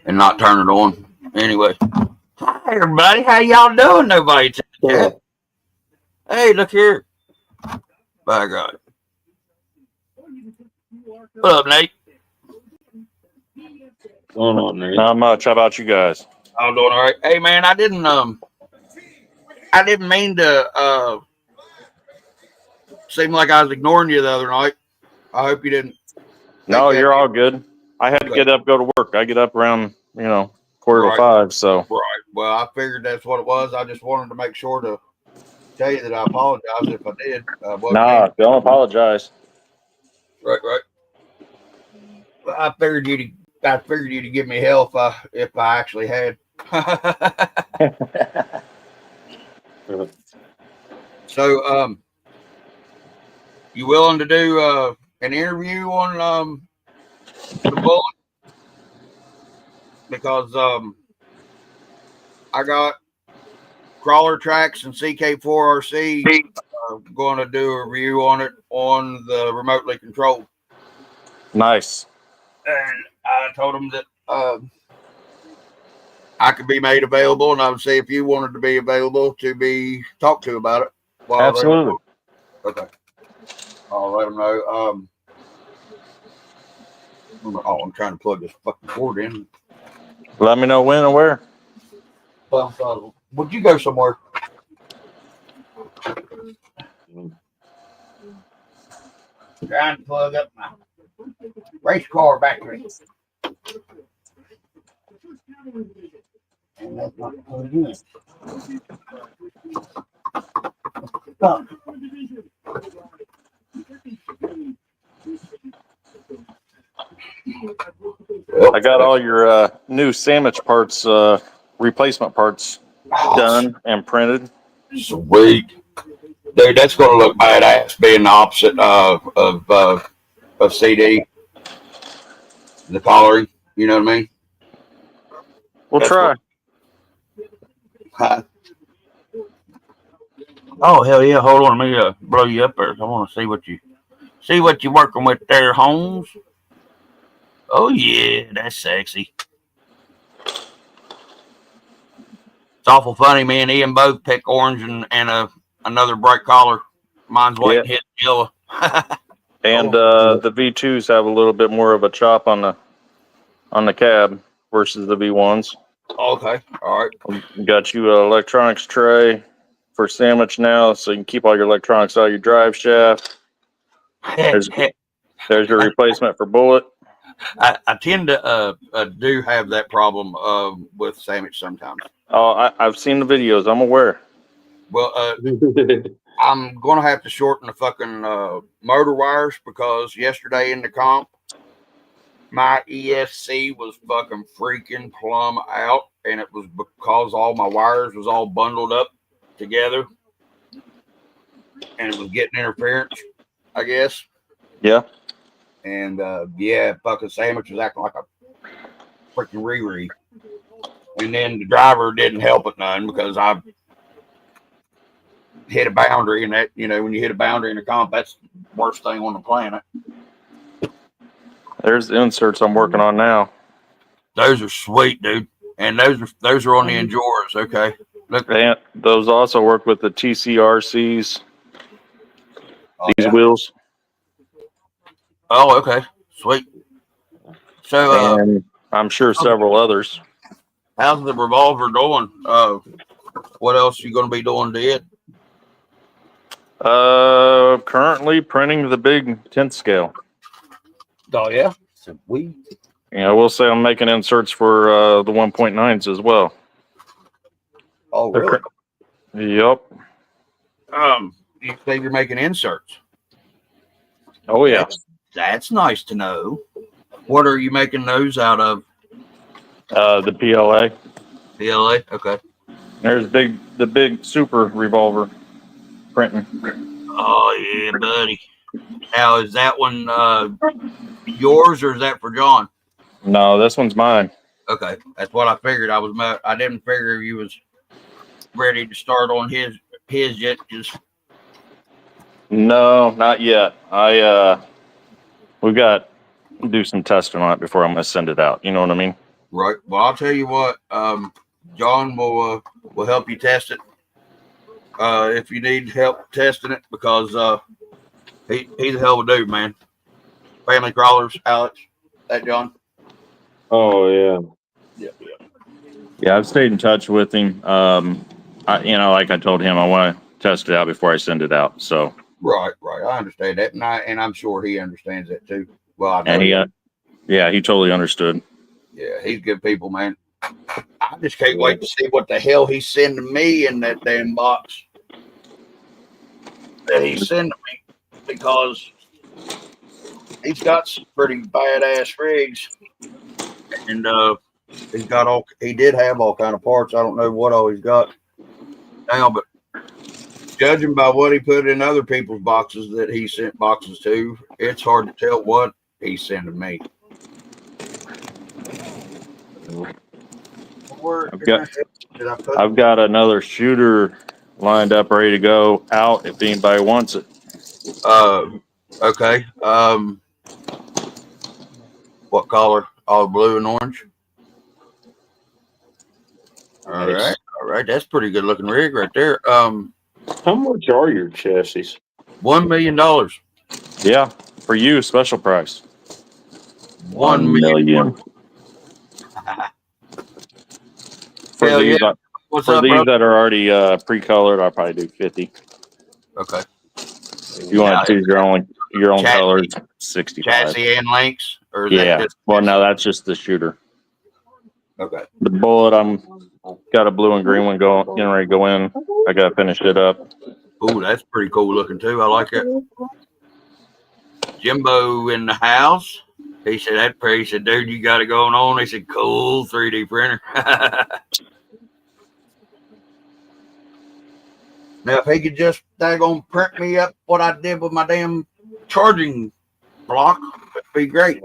and not turn it on. Anyway, hi everybody, how y'all doing? Nobody in the chat. Hey, look here. By God. What up, Nate? What's going on, Nate? Not much. How about you guys? I'm doing all right. Hey, man, I didn't mean to seem like I was ignoring you the other night. I hope you didn't. No, you're all good. I had to get up, go to work. I get up around, quarter to 5. So right. Well, I figured that's what it was. I just wanted to make sure to tell you that I apologize if I did. Don't apologize. Right. Well, I figured you'd give me hell if I actually had. So, you willing to do an interview on the bullet? Because I got Crawler Tracks and CK4RC going to do a review on it on the remotely controlled. Nice. And I told them that I could be made available, and I would say if you wanted to be available to be talked to about it. Absolutely. Okay. I'll let them know. I'm trying to plug this fucking cord in. Let me know when and where. Would you go somewhere? Trying to plug up my race car battery. And that's not plugged in. I got all your new sandwich parts, replacement parts done and printed. Sweet. Dude, that's going to look badass being the opposite of CD. The collaring, you know what I mean? We'll try. Oh, hell yeah. Hold on. Let me blow you up there. I want to see what you're working with there, Holmes. Oh, yeah. That's sexy. It's awful funny. Me and Ian both pick orange and another bright collar. Mine's white and his yellow. And the V2s have a little bit more of a chop on the cab versus the V1s. Okay. All right. Got you an electronics tray for sandwich now, so you can keep all your electronics out of your drive shaft. There's your replacement for bullet. I tend to do have that problem with sandwich sometimes. Oh, I've seen the videos. I'm aware. Well, I'm going to have to shorten the fucking motor wires because yesterday in the comp, my ESC was fucking freaking plumb out, and it was because all my wires was all bundled up together, and it was getting interference, I guess. Yeah. And fucking sandwich was acting like a freaking Riri. And then the driver didn't help it none because I hit a boundary, and that, when you hit a boundary in a comp, that's the worst thing on the planet. There's the inserts I'm working on now. Those are sweet, dude. And those are on the Enjoras, okay? Look. And those also work with the TCRCs. These wheels. Oh, okay. Sweet. So and I'm sure several others. How's the revolver going? What else are you going to be doing to it? Currently printing the big 10th scale. Oh, yeah? Sweet. Yeah, I will say I'm making inserts for the 1.9s as well. Oh, really? Yep. You say you're making inserts? Oh, yeah. That's nice to know. What are you making those out of? The PLA. PLA? Okay. There's the big super revolver printing. Oh, yeah, buddy. Now, is that one yours or is that for John? No, this one's mine. Okay, that's what I figured. I didn't figure you was ready to start on his yet. Just no, not yet. We got do some testing on it before I'm going to send it out. You know what I mean? Right. Well, I'll tell you what. John will help you test it. If you need help testing it, because he's a hell of a dude, man. Family crawlers, Alex. That John. Oh yeah. Yeah, I've stayed in touch with him. Like I told him, I want to test it out before I send it out. So Right. I understand that, and I'm sure he understands that too. Well, I know. and he totally understood. Yeah, he's good people, man. I just can't wait to see what the hell he's sending me in that damn box that he's sending me, because he's got some pretty badass rigs, and he did have all kind of parts. I don't know what all he's got now, but judging by what he put in other people's boxes that he sent boxes to, it's hard to tell what he's sending me. I've got another shooter lined up, ready to go out if anybody wants it. Okay. What color? All blue and orange. All right. That's pretty good looking rig right there. How much are your chassis? $1 million. Yeah, for you, special price. 1 million. For Hell these, yeah. What's for up, these bro? that are already pre-colored, I'll probably do 50. Okay. If you want to choose your own Chassis. colors, 65. Chassis and links, or is Yeah. that just, Well, no, that's just the shooter. okay. The bullet, I'm got a blue and green one getting ready to go in. I got to finish it up. Ooh, that's pretty cool looking too. I like it. Jimbo in the house. He said that pretty. He said, dude, you got it going on. He said, cool 3D printer. Now, if he could just daggone print me up what I did with my damn charging block, that'd be great.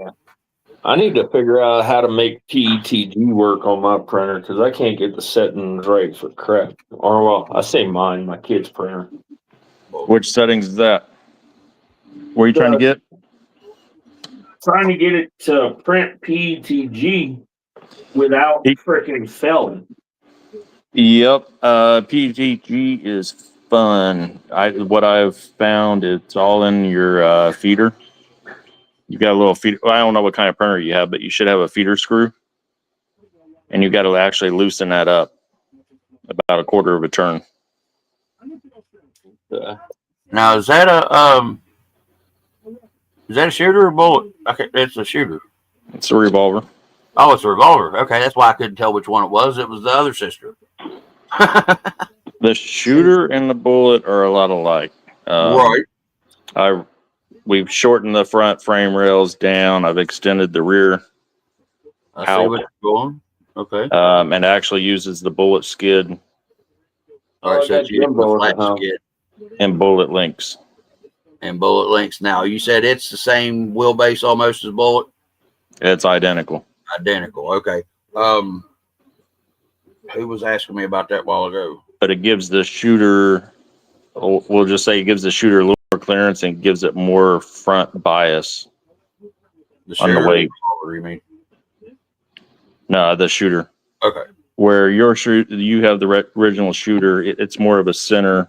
I need to figure out how to make PETG work on my printer, because I can't get the settings right for crap. Or, well, I say mine, my kid's printer. Which settings is that? What are you trying to get? Trying to get it to print PETG without freaking failing. Yep. PGG is fun. What I've found, it's all in your feeder. You got a little feeder. Well, I don't know what kind of printer you have, but you should have a feeder screw, and you got to actually loosen that up about a quarter of a turn. Now, is that a shooter or bullet? Okay, it's a shooter. It's a revolver. Oh, it's a revolver. Okay, that's why I couldn't tell which one it was. It was the other sister. The shooter and the bullet are a lot alike. Right. We've shortened the front frame rails down. I've extended the rear. I see what you're going. Okay. And actually uses the bullet skid. All right, so it's using the flat skid and bullet links. And bullet links. Now, you said it's the same wheelbase almost as bullet? It's identical. Identical. Okay. Who was asking me about that a while ago? But it gives the shooter, we'll just say it gives the shooter a little more clearance and gives it more front bias on the weight. You mean? No, the shooter. Okay. Where you have the original shooter, it's more of a center.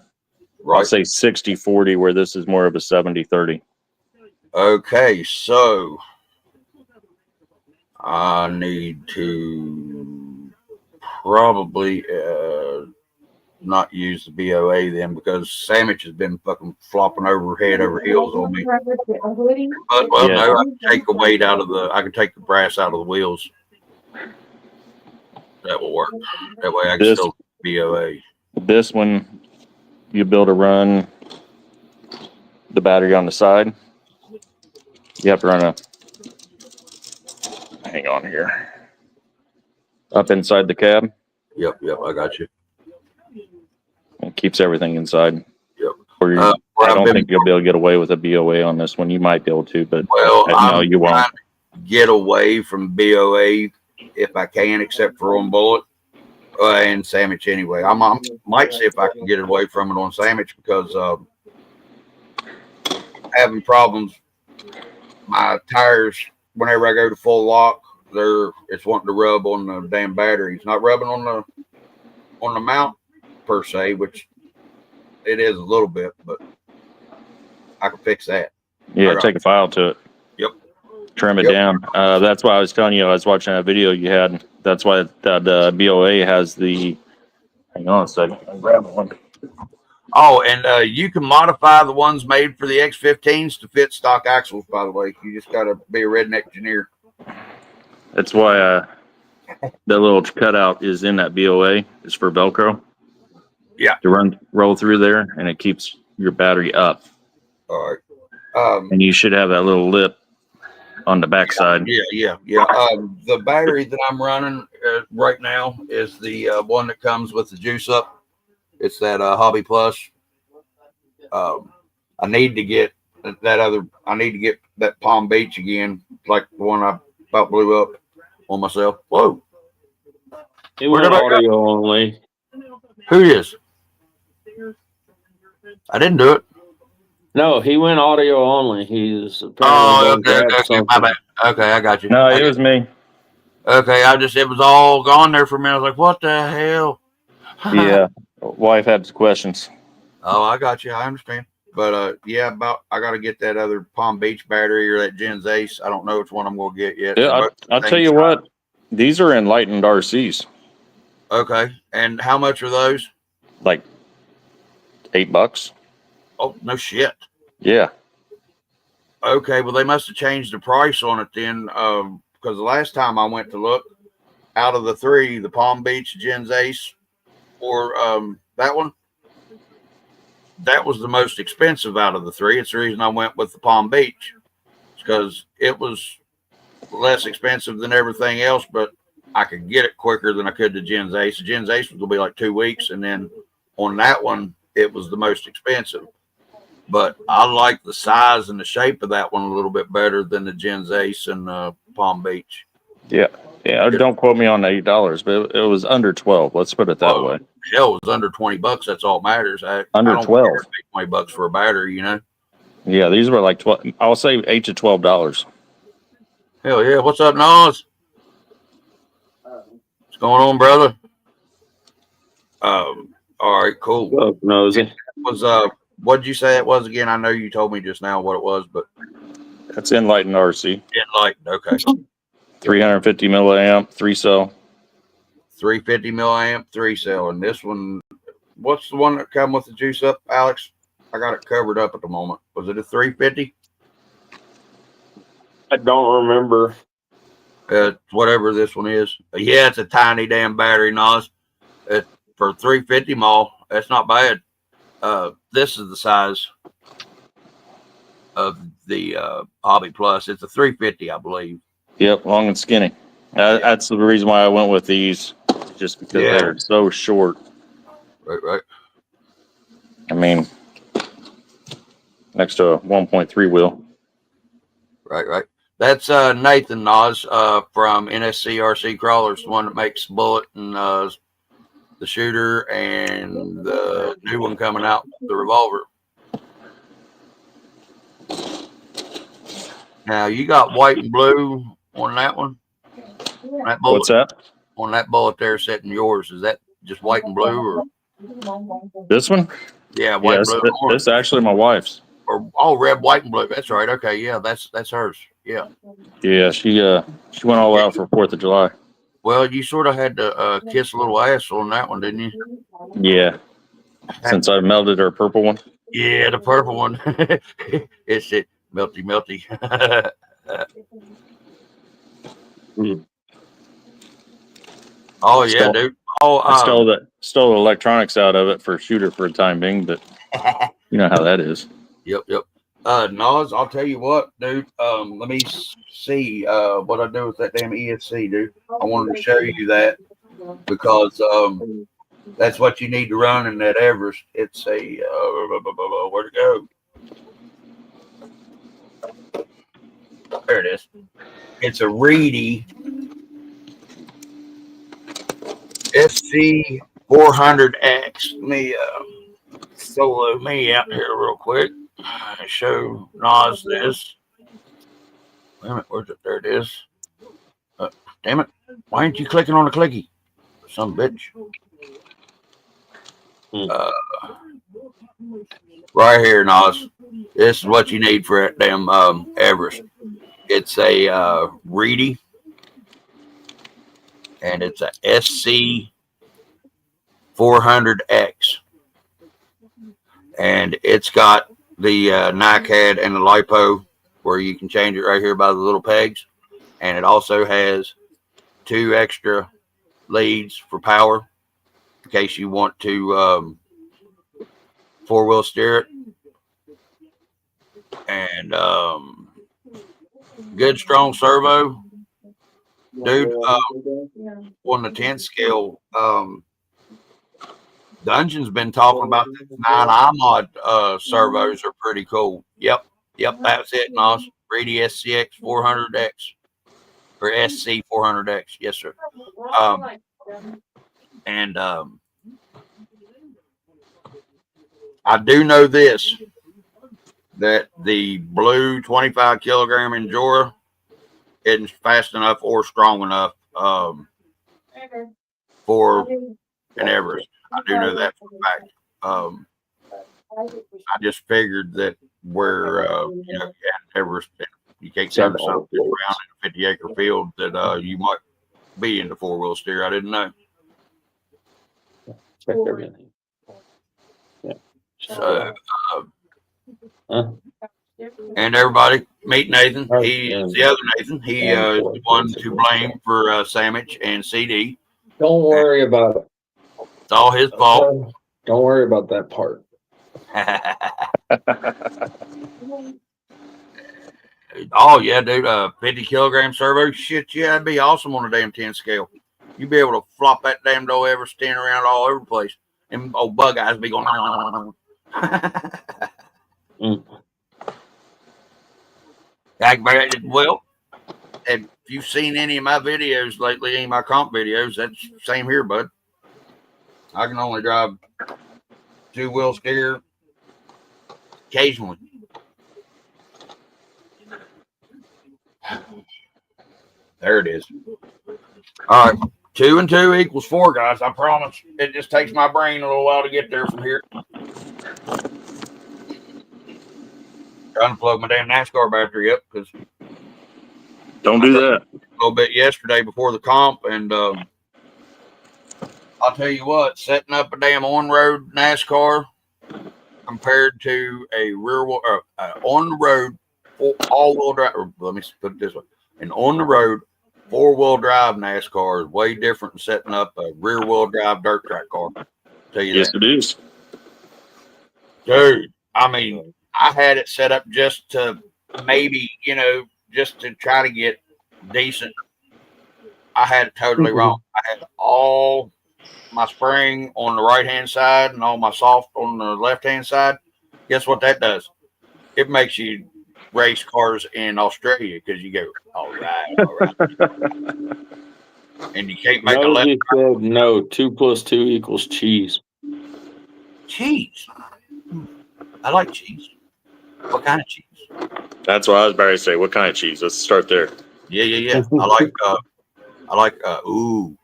Right. I'll say 60-40, where this is more of a 70-30. Okay, so I need to probably not use the BOA then, because Sandwich has been fucking flopping over head over heels on me. But no, I can take the weight out of I can take the brass out of the wheels. That will work. That way I can still BOA. This one, you build a run the battery on the side. You have to run hang on here, up inside the cab. Yep, I got you. It keeps everything inside. Yep. I don't think you'll be able to get away with a BOA on this one. You might be able to, but no, you won't. Get away from BOA if I can, except for on bullet and Sandwich anyway. I might see if I can get away from it on Sandwich, because having problems. My tires whenever I go to full lock, it's wanting to rub on the damn battery. It's not rubbing on the mount per se, which it is a little bit, but I can fix that. Yeah, take a file to it. Yep. Trim it down. That's why I was telling you. I was watching that video you had. That's why that BOA has the. Hang on a second. I'm grabbing one. Oh, and you can modify the ones made for the X15s to fit stock axles, by the way. You just got to be a redneck engineer. That's why that little cutout is in that BOA. It's for Velcro. Yeah. To roll through there, and it keeps your battery up. All right. And you should have that little lip on the backside. Yeah. The battery that I'm running right now is the one that comes with the juice up. It's that Hobby Plus. I need to get I need to get that Palm Beach again, like the one I about blew up on myself. Whoa! It went audio only. Who is? I didn't do it. No, he went audio only. He's okay, my bad. Okay, I got you. No, it was me. Okay, it was all gone there for a minute. I was like, what the hell? Yeah, wife had questions. Oh, I got you. I understand. But I got to get that other Palm Beach battery or that Gens Ace. I don't know which one I'm going to get yet. Yeah, I'll tell you what. These are enlightened RCs. Okay, and how much are those? Like $8. Oh, no shit. Yeah. Okay, well, they must have changed the price on it then, because the last time I went to look, out of the three, the Palm Beach, Gens Ace, or that one, that was the most expensive out of the three. It's the reason I went with the Palm Beach, because it was less expensive than everything else, but I could get it quicker than I could the Gens Ace. The Gens Ace was going to be like 2 weeks, and then on that one, it was the most expensive. But I like the size and the shape of that one a little bit better than the Gens Ace and Palm Beach. Yeah. Don't quote me on $8, but it was under 12. Let's put it that way. Hell, it was under $20. That's all that matters. Under I don't 12. care if I pay $20 for a battery, you know. Yeah, these were like 12. I'll say $8 to $12. Hell yeah! What's up, Nas? What's going on, brother? All right, cool. Oh, nosy. What did you say it was again? I know you told me just now what it was, but That's enlightened RC. Enlightened. Okay. 350 milliamp, 3-cell. 350 milliamp, 3-cell, and this one. What's the one that come with the juice up, Alex? I got it covered up at the moment. Was it a 350? I don't remember. Whatever this one is. Yeah, it's a tiny damn battery, Nas. For 350 mil, that's not bad. This is the size of the Hobby Plus. It's a 350, I believe. Yep, long and skinny. That's the reason why I went with these, just because they're so short. Right. I mean, next to a 1.3 wheel. Right. That's Nathan Nas from NSC RC Crawlers, the one that makes Bullet and the shooter and the new one coming out, the revolver. Now you got white and blue on that one. That bullet, What's that? On that bullet there setting yours, is that just white and blue or This one? yeah, white and blue? This is actually my wife's. Or red, white, and blue. That's right. Okay, yeah, that's hers. Yeah. Yeah, she went all out for 4th of July. Well, you sort of had to kiss a little ass on that one, didn't you? Yeah. Since I melted her purple one. Yeah, the purple one. It's it melty. Oh yeah, dude. I stole the electronics out of it for shooter for a time being, but you know how that is. Yep. Nas, I'll tell you what, dude. Let me see what I do with that damn ESC, dude. I wanted to show you that because that's what you need to run in that Everest. It's a where'd it go? There it is. It's a Reedy SC 400X. Let me solo me out here real quick. Show Nas this. Wait a minute, where's it? There it is. Damn it! Why ain't you clicking on the clicky? Some bitch. Right here, Nas. This is what you need for that damn Everest. It's a Reedy, and it's a SC 400X, and it's got the NiCad and the LiPo where you can change it right here by the little pegs, and it also has 2 extra leads for power in case you want to 4-wheel steer it, and good strong servo, dude. On the 10 scale, Dungeon's been talking about the 9i servos are pretty cool. Yep, that's it, Nos. Reedy SCX 400X or SC 400X. Yes, sir. And I do know this, that the blue 25 kilogram Endura isn't fast enough or strong enough for an Everest. I do know that for a fact. I just figured that where Everest, you can't turn something around in a 50-acre field that you might be into 4-wheel steer. I didn't know. Check everything. Yeah. So, and everybody meet Nathan. He's the other Nathan. He is the one to blame for Sandwich and CD. Don't worry about it. It's all his fault. Don't worry about that part. Oh yeah, dude. 50 kilogram servo. Shit, yeah, that'd be awesome on a damn 10 scale. You'd be able to flop that damn dough ever standing around all over the place. And old bug eyes be going. Well, if you've seen any of my videos lately, any of my comp videos, that's the same here, bud. I can only drive 2-wheel steer occasionally. There it is. All right. 2 and 2 equals 4, guys. I promise. It just takes my brain a little while to get there from here. Trying to plug my damn NASCAR battery up because don't do that. A little bit yesterday before the comp, and I'll tell you what, setting up a damn on-road NASCAR compared to a rear-wheel or on-the-road all-wheel drive. Let me put it this way: an on-the-road 4-wheel drive NASCAR is way different than setting up a rear-wheel drive dirt track car. I'll tell you yes, that. it is, dude. I mean, I had it set up just to maybe, just to try to get decent. I had it totally wrong. I had all my spring on the right-hand side and all my soft on the left-hand side. Guess what that does? It makes you race cars in Australia because you go, all right. And you can't make a left. Said no, 2 + 2 equals cheese. Cheese. I like cheese. What kind of cheese? that's what I was about to say. What kind of cheese? Let's start there. Yeah. I like ooh.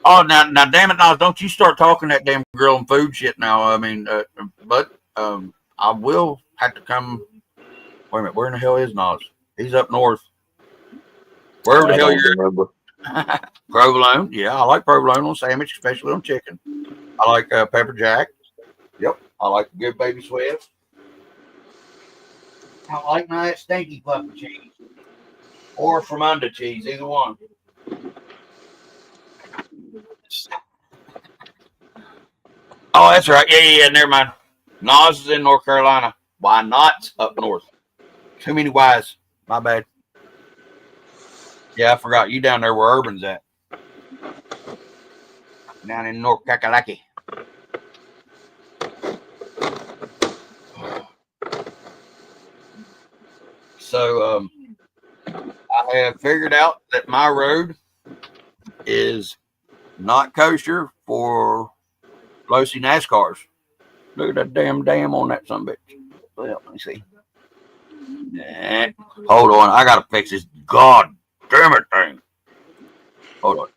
Oh, now, damn it, now don't you start talking that damn grilling food shit now. I mean, but I will have to come. Wait a minute, where in the hell is Nas? He's up north. Where the hell you're at? Provolone. Yeah, I like provolone on sandwich, especially on chicken. I like pepper jack. Yep, I like good baby sweat. I like my stinky puffy cheese. Or from under cheese, either one. Oh, that's right. Yeah. Never mind. Nas is in North Carolina. Why not up north? Too many Y's. My bad. Yeah, I forgot. You down there where Urban's at. Down in North Kakalaki. So, I have figured out that my road is not kosher for low-C NASCARs. Look at that damn dam on that sumbitch. Well, let me see. Hold on, I gotta fix this. God damn it thing. Hold on.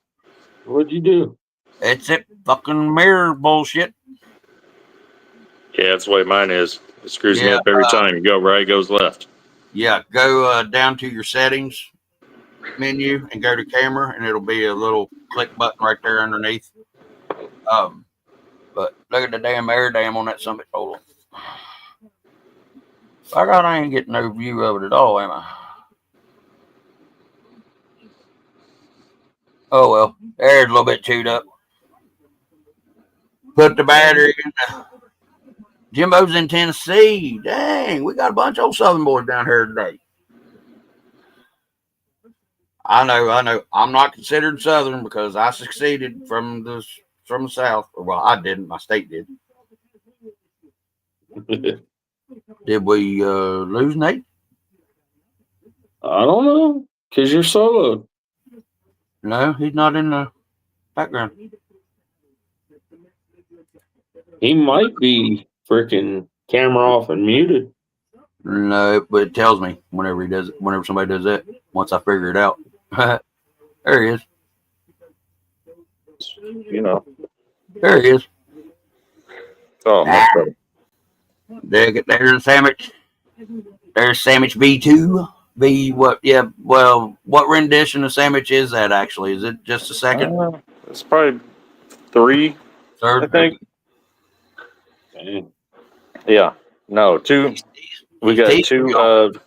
What'd you do? It's it fucking mirror bullshit. Yeah, that's the way mine is. It screws me Yeah, up every time. You go right, it goes left. Yeah, go down to your settings menu and go to camera, and it'll be a little click button right there underneath. But look at the damn air dam on that summit. Hold on. I ain't getting no view of it at all, am I? Oh well, there's a little bit chewed up. Put the battery in. Jimbo's in Tennessee. Dang, we got a bunch of old Southern boys down here today. I know. I'm not considered Southern because I succeeded from the South. Well, I didn't. My state did. Did we lose Nate? I don't know, because you're solo. No, he's not in the background. He might be freaking camera off and muted. No, but it tells me whenever somebody does that. Once I figure it out. There he is. You know. There he is. Oh, much better. There's the sandwich. There's sandwich B2. B what? Yeah. Well, what rendition of sandwich is that actually? Is it just a second? It's probably 3, Third? I think. Dang. Yeah. No, 2. We got 2 of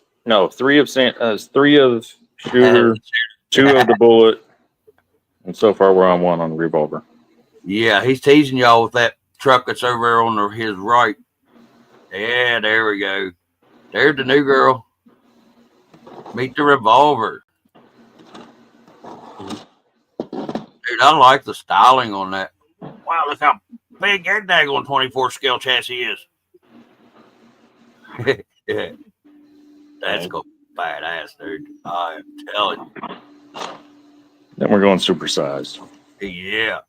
3 of 3 of shooter, 2 of the bullet, and so far we're on 1 on the revolver. Yeah, he's teasing y'all with that truck that's over there on his right. Yeah, there we go. There's the new girl. Meet the revolver. Dude, I like the styling on that. Wow, look how big that daggone 24 scale chassis is. Yeah. That's going to be badass, dude. I am telling you. Then we're going supersized. Yeah.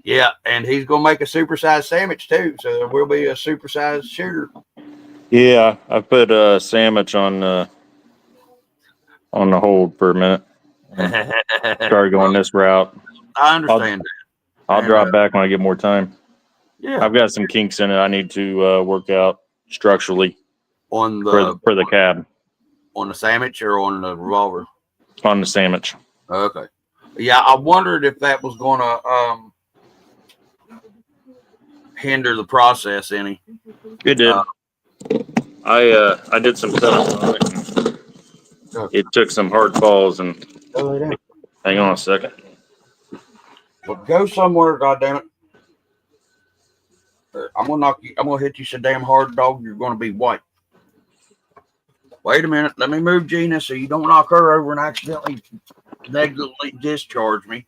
Yeah, and he's going to make a supersized sandwich, too. So there will be a supersized shooter. Yeah, I put a sandwich on the hold for a minute. Started going this route. I understand that. I'll drop back when I get more time. Yeah. I've got some kinks in it I need to work out structurally On the for the cab. On the sandwich or on the revolver? On the sandwich. Okay. Yeah, I wondered if that was going to hinder the process any. It did. I did some setup on it. It took some hard falls and hang on a second. Well, go somewhere, goddammit. I'm gonna knock you. I'm gonna hit you so damn hard, dog. You're gonna be white. Wait a minute. Let me move Gina so you don't knock her over and accidentally negligently discharge me.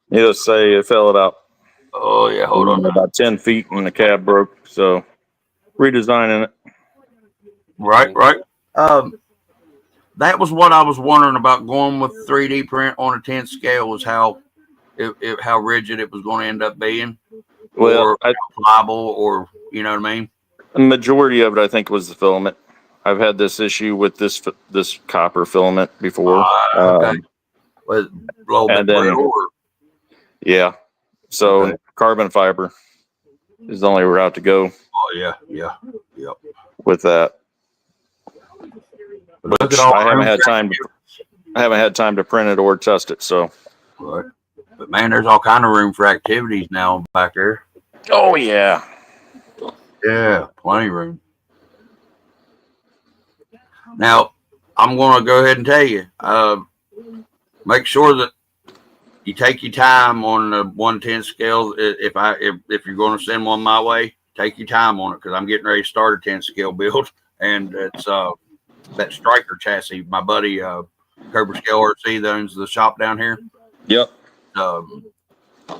Needless to say, it fell out. Oh yeah, hold on. About 10 feet and the cab broke, so redesigning it. Right. That was what I was wondering about going with 3D print on a 10 scale was how rigid it was going to end up being. Well, or pliable, or you know what I mean. The majority of it, I think, was the filament. I've had this issue with this copper filament before. Okay. But a little bit brittle. Yeah. So carbon fiber is the only route to go. Oh yeah. With that. Look at all I haven't had time to print it or test it. So. Right. But man, there's all kind of room for activities now back there. Oh yeah. Yeah, plenty of room. Now, I'm going to go ahead and tell you, make sure that you take your time on the 110 scale. If you're going to send one my way, take your time on it because I'm getting ready to start a 10 scale build, and it's that striker chassis. My buddy Cobra Scale RC that owns the shop down here. Yep.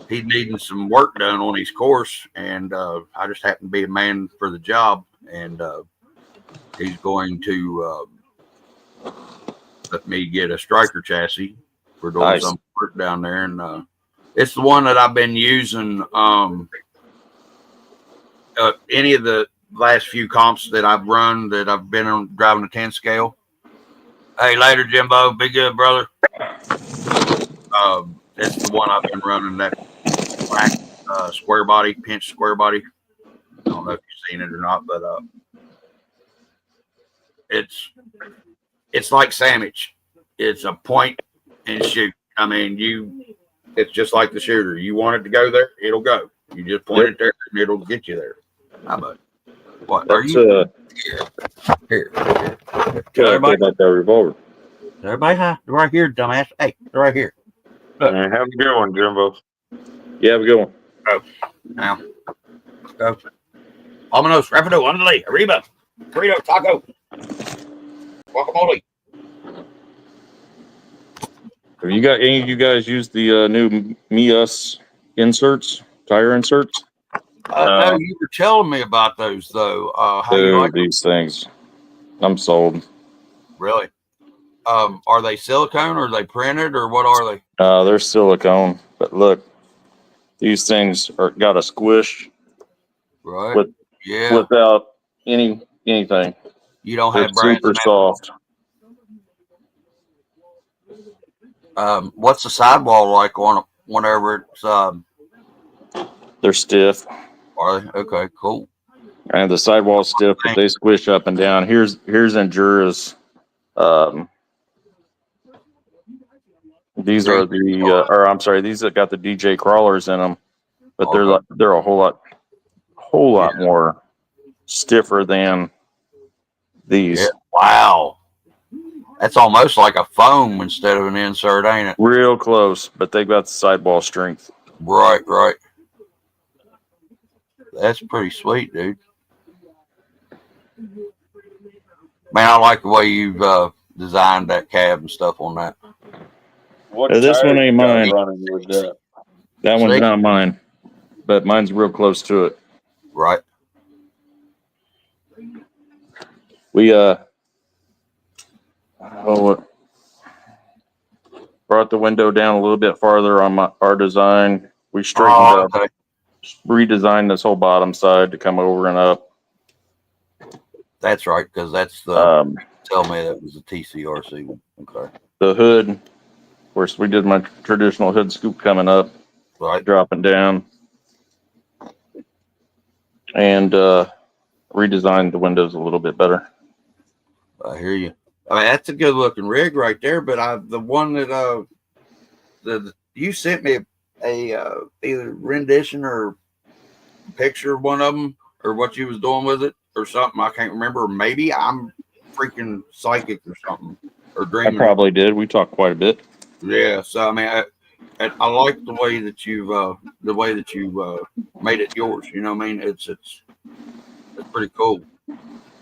He's needing some work done on his course, and I just happen to be a man for the job, and he's going to let me get a striker chassis for doing some work down there, and It's the one that I've been using. Any of the last few comps that I've run that I've been on driving a 10 scale. Hey, later, Jimbo. Be good, brother. It's the one I've been running, that black square body, pinch square body. I don't know if you've seen it or not, but it's like sandwich. It's a point and shoot. I mean, it's just like the shooter. You want it to go there, it'll go. You just point it there and it'll get you there. How about what? That's Here. everybody about that revolver. Everybody, hi. They're right here, dumbass. Hey, they're right here. Have a good one, Jimbo. Yeah, have a good one. Go. Now. Go. Vámonos. Rapido. Andale. Arriba. Burrito. Taco. Guacamole. Have you got any of you guys used the new Mias inserts, tire inserts? No, you were telling me about those, though. How you like these things? I'm sold. Really? Are they silicone or are they printed or what are they? They're silicone, but look, these things got a squish, right? Without anything. You don't They're have brains super soft. What's the sidewall like on it whenever it's They're stiff. Are they? Okay, cool. And the sidewall's stiff, but they squish up and down. Here's Endura's. These are these that got the DJ crawlers in them, but they're a whole lot more stiffer than these. Yeah. Wow, that's almost like a foam instead of an insert, ain't it? Real close, but they got the sidewall strength. Right. That's pretty sweet, dude. Man, I like the way you've designed that cab and stuff on that. This one ain't mine. That one's not mine, but mine's real close to it. Right. We brought the window down a little bit farther on our design. We straightened up, redesigned this whole bottom side to come over and up. That's right, because that's the tell me that was a TCRC one. Okay. The hood, of course, we did my traditional hood scoop coming up, right, dropping down, and redesigned the windows a little bit better. I hear you. I mean, that's a good looking rig right there. But the one that you sent me a either rendition or picture of one of them or what you was doing with it or something. I can't remember. Maybe I'm freaking psychic or something or dreaming. I probably did. We talked quite a bit. Yeah. So I mean, I like the way that you made it yours. You know what I mean? It's pretty cool.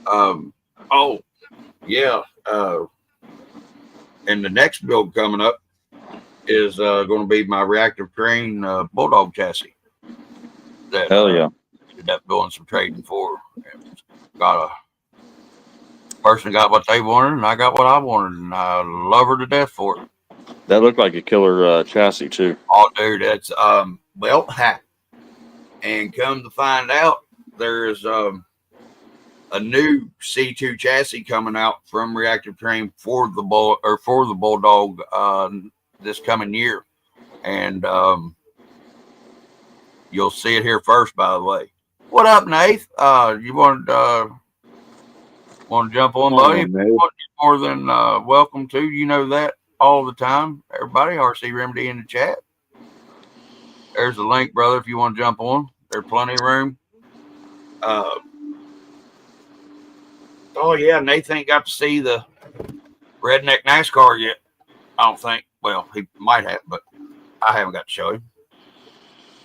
Oh yeah. And the next build coming up is going to be my reactive terrain Bulldog chassis. That, hell yeah. Ended up doing some trading for. Got a person got what they wanted, and I got what I wanted, and I love her to death for it. That looked like a killer chassis too. Oh, dude, that's well, and come to find out, there's a new C2 chassis coming out from Reactive Terrain for the Bulldog this coming year, and you'll see it here first. By the way, what up, Nath? You want to jump on, buddy? You're more than welcome to. You know that all the time. Everybody, RC Remedy in the chat. There's the link, brother. If you want to jump on, there's plenty of room. Oh yeah, Nathan ain't got to see the redneck NASCAR yet. I don't think. Well, he might have, but I haven't got to show him.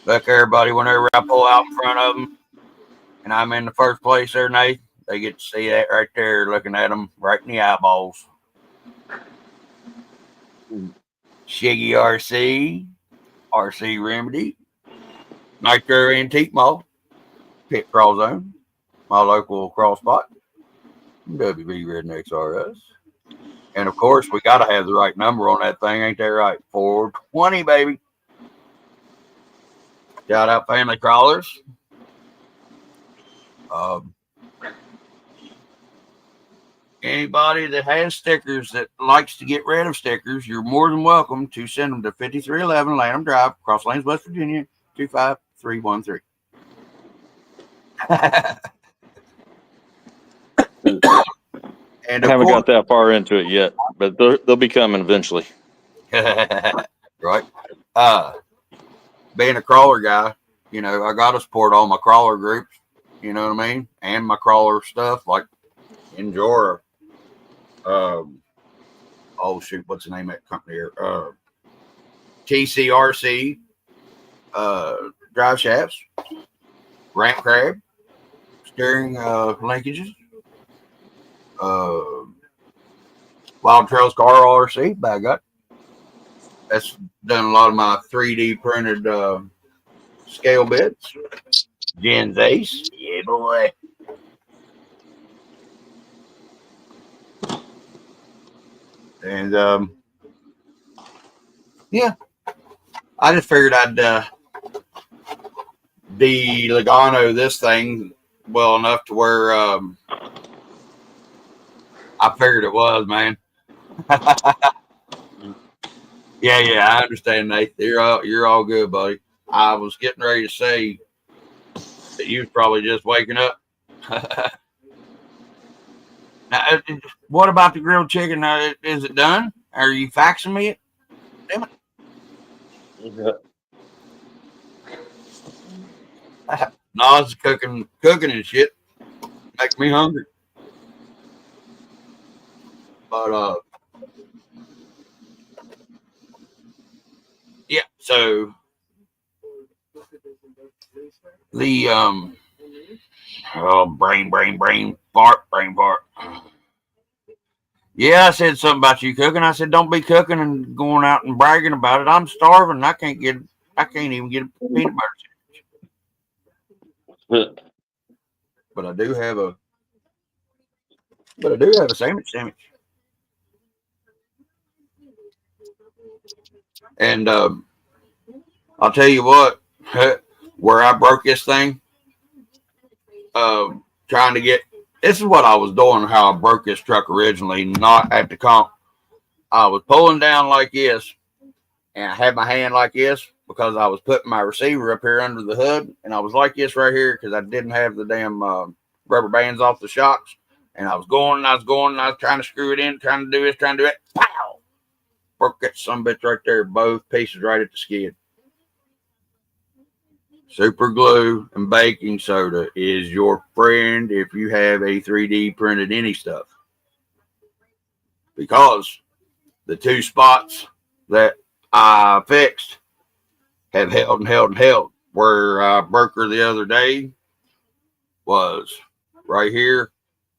Look, everybody, whenever I pull out in front of them and I'm in the first place there, Nate, they get to see that right there, looking at them right in the eyeballs. Shiggy RC Remedy, Nitro Antique Mall, Pit Crawl Zone, my local crawl spot, WB Rednecks RS. And of course, we got to have the right number on that thing, ain't that right? 420, baby. Shout out family crawlers. Anybody that has stickers that likes to get rid of stickers, you're more than welcome to send them to 5311 Lanham Drive, Cross Lanes, West Virginia, 25313. And I haven't got that far into it yet, but they'll be coming eventually. Right. Being a crawler guy, you know, I got to support all my crawler groups, you know what I mean? And my crawler stuff like Enjora. Oh, shoot, what's the name of that company here? TCRC, drive shafts, ramp crab, steering linkages, Wild Trails Car RC, bag up. That's done a lot of my 3D printed scale bits. Jen's Ace, yeah, boy. And yeah, I just figured I'd de-Logano this thing well enough to where I figured it was, man. Yeah, I understand, Nate. You're all good, buddy. I was getting ready to say that you was probably just waking up. Now, what about the grilled chicken? Is it done? Are you faxing me it? Damn it. No, it's cooking and shit. Make me hungry. But yeah, so the brain fart. Yeah, I said something about you cooking. I said don't be cooking and going out and bragging about it. I'm starving. I can't even get a peanut butter sandwich. But I do have a sandwich. And I'll tell you what, where I broke this thing, trying to get, this is what I was doing, how I broke this truck originally, not at the comp. I was pulling down like this, and I had my hand like this because I was putting my receiver up here under the hood, and I was like this right here because I didn't have the damn rubber bands off the shocks. And I was going, and I was trying to screw it in, trying to do this, trying to do it. Pow! Broke that sumbitch right there, both pieces right at the skid. Super glue and baking soda is your friend if you have a 3D printed any stuff. Because the two spots that I fixed have held. Where I broke her the other day was right here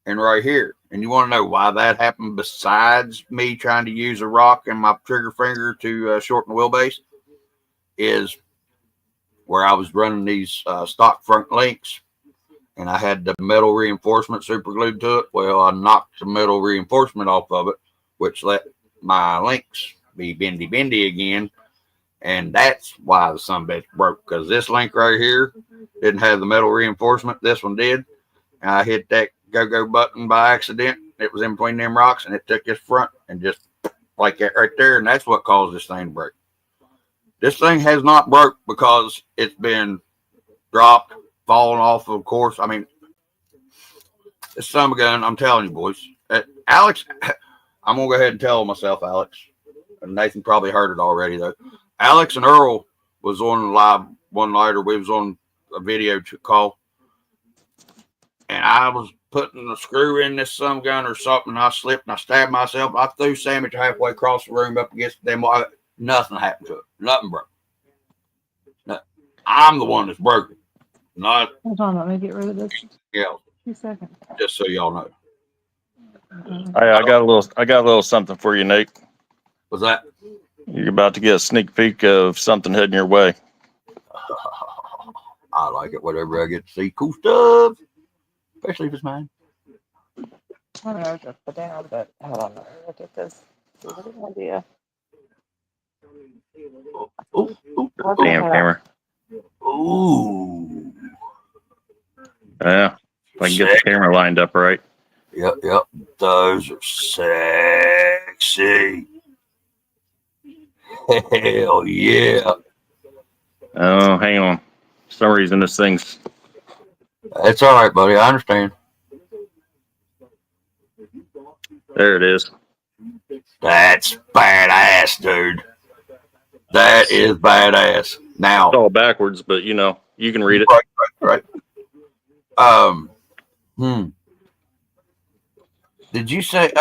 and right here. And you want to know why that happened besides me trying to use a rock and my trigger finger to shorten the wheelbase? Is where I was running these stock front links and I had the metal reinforcement super glued to it. Well, I knocked the metal reinforcement off of it, which let my links be bendy again. And that's why the sumbitch broke, because this link right here didn't have the metal reinforcement. This one did. And I hit that go button by accident. It was in between them rocks, and it took this front and just like that right there. And that's what caused this thing to break. This thing has not broke because it's been dropped, fallen off of course. I mean, this son of a gun, I'm telling you, boys. Alex, I'm going to go ahead and tell myself, Alex. And Nathan probably heard it already, though. Alex and Earl was on live one night, or we was on a video call. And I was putting a screw in this some gun or something, and I slipped and I stabbed myself. I threw sandwich halfway across the room up against them. Nothing happened to it. Nothing broke. Nothing. I'm the one that's broken. Not. Hold on, let me get rid of this. Yeah. 2 seconds. Just so y'all know. I got a little something for you, Nate. What's that? You're about to get a sneak peek of something heading your way. I like it. Whatever I get to see cool stuff, especially if it's mine. I don't know, just put down, but hold on, look at this. What an idea. Damn camera. Ooh. Yeah. If I can get the camera lined up right. Yep. Those are sexy. Hell yeah. Oh, hang on. For some reason, this thing's. That's all right, buddy. I understand. There it is. That's badass, dude. That is badass. Now, It's all backwards, but you know, you can read it. Right. Did you say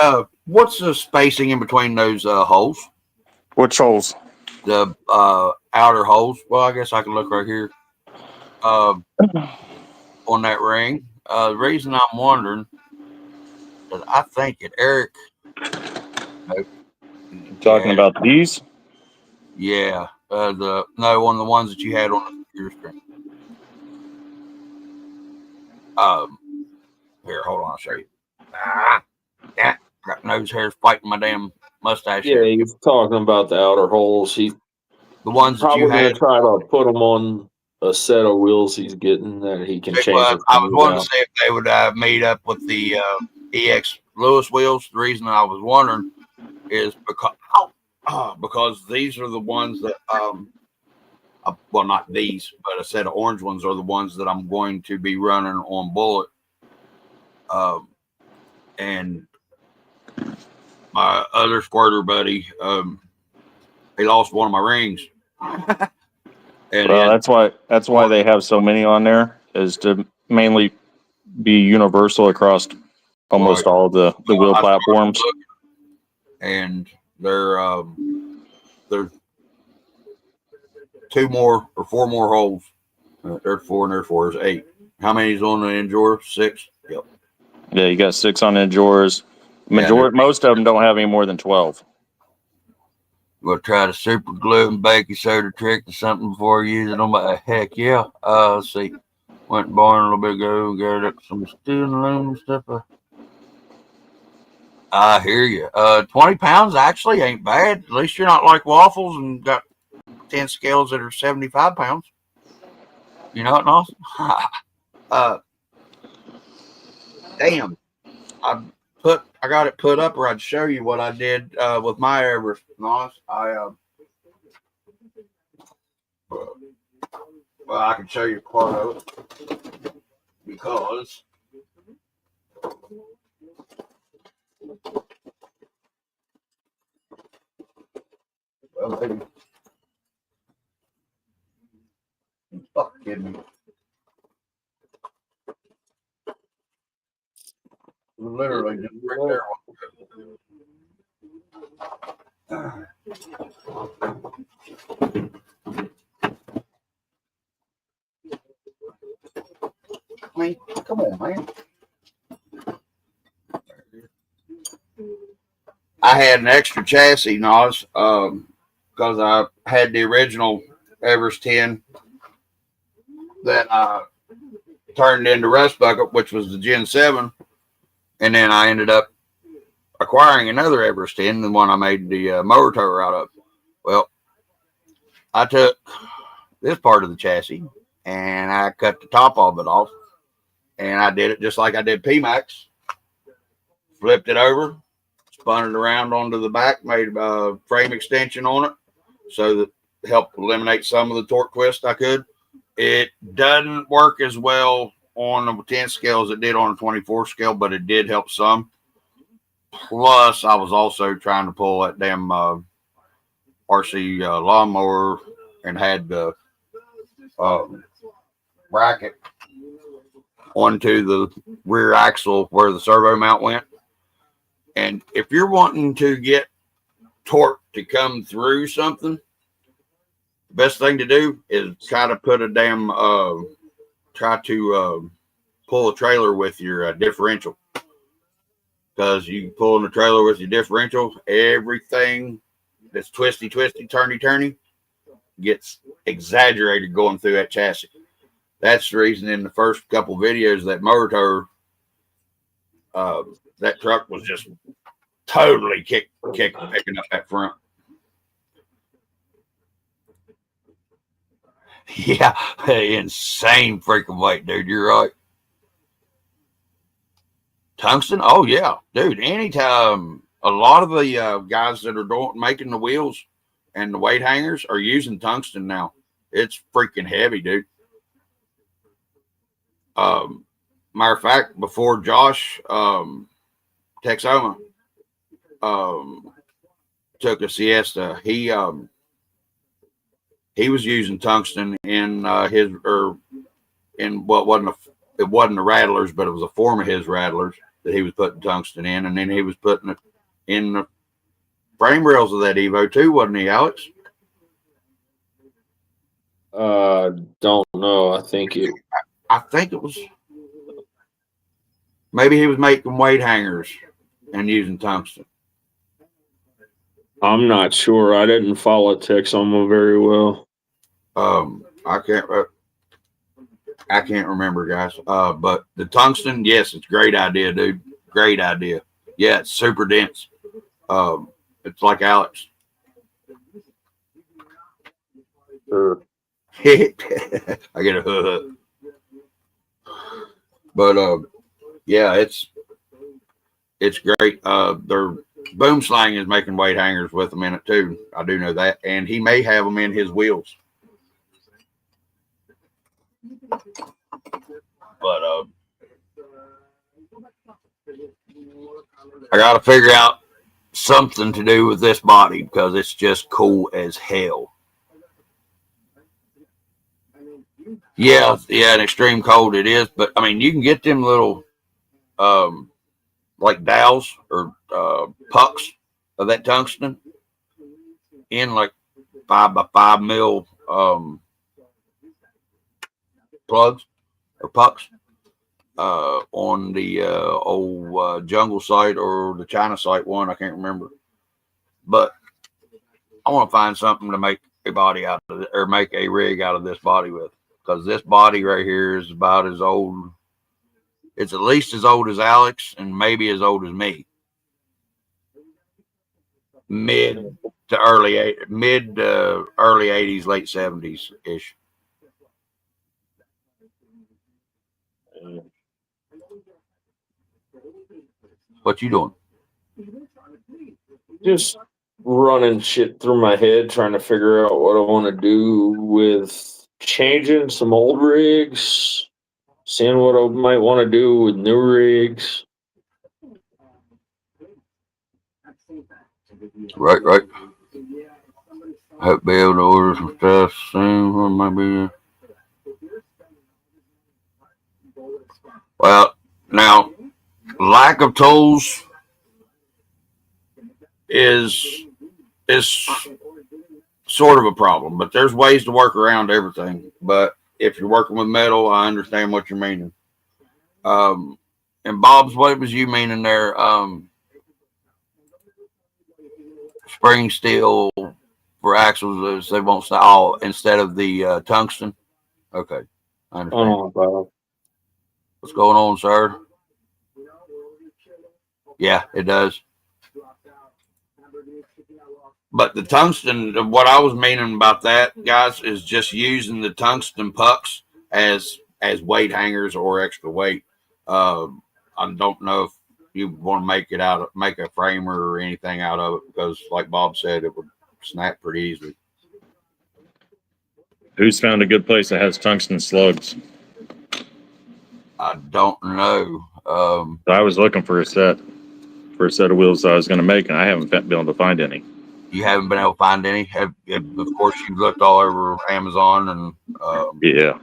what's the spacing in between those holes? Which holes? The outer holes. Well, I guess I can look right here. On that ring. The reason I'm wondering is I think Eric. Talking about these? Yeah. One of the ones that you had on the computer screen. Here, hold on, I'll show you. Yeah, got nose hairs fighting my damn mustache. Yeah, he's talking about the outer holes. He's the ones that probably you going had. to try to put them on a set of wheels he's getting that he can change. I was wanting to see if they would meet up with the EX Lewis wheels. The reason I was wondering is because these are the ones that well, not these, but a set of orange ones are the ones that I'm going to be running on Bullet. And my other squirter buddy, he lost one of my rings. And well, that's why they have so many on there, is to mainly be universal across almost all the wheel platforms. And there's 4 more holes. There's 4 and there's 4. There's 8. How many is on the Endure? 6. Yep. Yeah, you got 6 on Endures. Most of them don't have any more than 12. We'll try to super glue and baking soda trick or something before you use it on my heck yeah. Let's see. Went to barn a little bit ago, gathered up some steel and aluminum stuff. I hear you. 20 pounds actually ain't bad. At least you're not like waffles and got 10 scales that are 75 pounds. You know what, Austin? Damn. I got it put up, or I'd show you what I did with my Everest. Well, I can show you part of it because maybe. Fuck kidding me. Literally just right there. I mean, come on, man. I had an extra chassis, Nas, because I had the original Everest 10 that I turned into Rust Bucket, which was the Gen 7. And then I ended up acquiring another Everest 10, the one I made the motor tower out of. Well, I took this part of the chassis and I cut the top of it off. And I did it just like I did PMAX. Flipped it over, spun it around onto the back, made a frame extension on it so that helped eliminate some of the torque twist I could. It doesn't work as well on the 10 scale as it did on a 24 scale, but it did help some. Plus, I was also trying to pull that damn RC lawnmower and had the bracket onto the rear axle where the servo mount went. And if you're wanting to get torque to come through something, the best thing to do is try to put a damn pull a trailer with your differential, because you pull in the trailer with your differential, everything that's twisty, turny gets exaggerated going through that chassis. That's the reason in the first couple videos that motor tower, that truck was just totally picking up that front. Yeah, insane freaking weight, dude. You're right. Tungsten? Oh yeah, dude. Anytime a lot of the guys that are making the wheels and the weight hangers are using tungsten now. It's freaking heavy, dude. Matter of fact, before Josh Texoma um, took a siesta, he was using tungsten in in what it wasn't the rattlers, but it was a form of his rattlers that he was putting tungsten in, and then he was putting it in the frame rails of that Evo too, wasn't he, Alex? Don't know. I think it was maybe he was making weight hangers and using tungsten. I'm not sure. I didn't follow Texoma very well. I can't remember, guys. But the tungsten, yes, it's a great idea, dude. Great idea. Yeah, it's super dense. It's like Alex. Sure. I get a but yeah, it's great. Their boom slang is making weight hangers with them in it too. I do know that, and he may have them in his wheels. But I got to figure out something to do with this body because it's just cool as hell. Yeah, in extreme cold it is, but I mean you can get them little like dowels or pucks of that tungsten in like 5x5 mil plugs or pucks on the old jungle site or the China site one. I can't remember, but I want to find something to make a body out of it, or make a rig out of this body with, because this body right here is about as old. It's at least as old as Alex and maybe as old as me. Mid to early 80s, late 70s ish. What you doing? Just running shit through my head, trying to figure out what I want to do with changing some old rigs, seeing what I might want to do with new rigs. Right. I hope be able to order some stuff soon. Or maybe. Well, now lack of tools is sort of a problem, but there's ways to work around everything. But if you're working with metal, I understand what you're meaning. And Bob's, what was you meaning there? Spring steel for axles, they won't style instead of the tungsten. Okay, I understand. What's going on, sir? Yeah, it does. But the tungsten, what I was meaning about that, guys, is just using the tungsten pucks as weight hangers or extra weight. I don't know if you want to make a framer or anything out of it, because, like Bob said, it would snap pretty easily. Who's found a good place that has tungsten slugs? I don't know. I was looking for a set of wheels that I was going to make, and I haven't been able to find any. You haven't been able to find any? Of course, you've looked all over Amazon and yeah,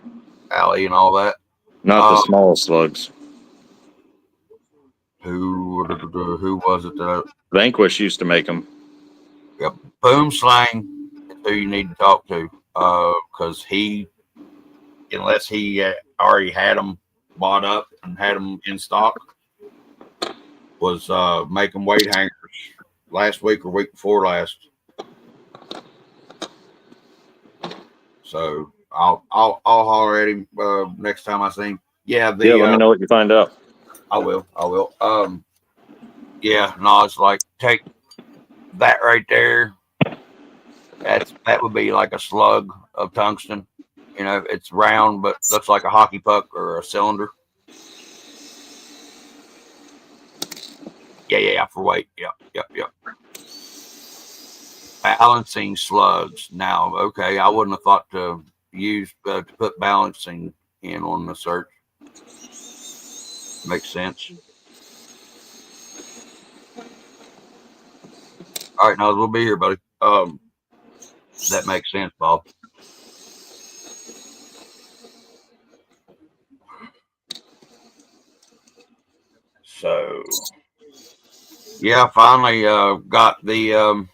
Alley and all that. Not the small slugs. Who was it that? Vanquish used to make them. Yep, Boom Slang is who you need to talk to, because unless he already had them bought up and had them in stock, was making weight hangers last week or week before last. So I'll holler at him next time I see him. Yeah, let me know what you find out. I will. Yeah, no, it's like, take that right there. That would be like a slug of tungsten, You know, it's round, but looks like a hockey puck or a cylinder. Yeah, for weight. Yep. Balancing slugs. Now, okay, I wouldn't have thought to use to put balancing in on the search. Makes sense. All right, now we'll be here, buddy. That makes sense, Bob. So, yeah, finally got the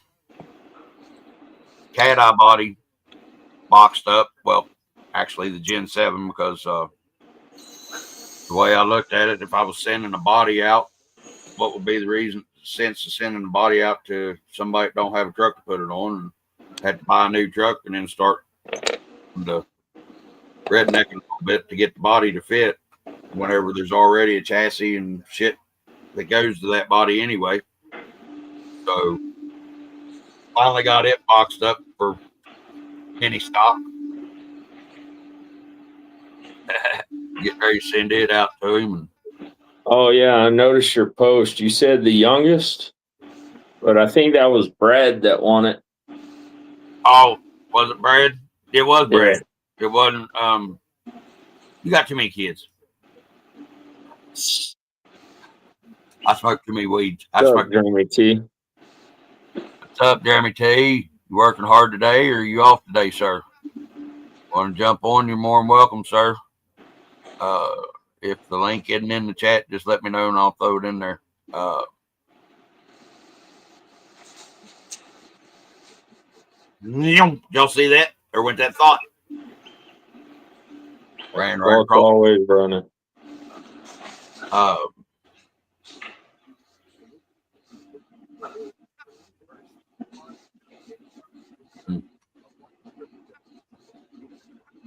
cat eye body boxed up. Well, actually, the Gen 7, because the way I looked at it, if I was sending a body out, what would be the sense of sending the body out to somebody that don't have a truck to put it on, and had to buy a new truck and then start the rednecking a little bit to get the body to fit whenever there's already a chassis and shit that goes to that body anyway. So finally got it boxed up for any stock. Get ready to send it out to him. And Oh yeah, I noticed your post. You said the youngest, but I think that was Brad that won it. oh, was it Brad? It was Brad. Yeah. It wasn't. You got too many kids. I smoke too many weeds. Jeremy T. What's up, Jeremy T? You working hard today, or are you off today, sir? Want to jump on? You're more than welcome, sir. If the link isn't in the chat, just let me know and I'll throw it in there. Y'all see that? Or went that thought? Ran right across. Always running.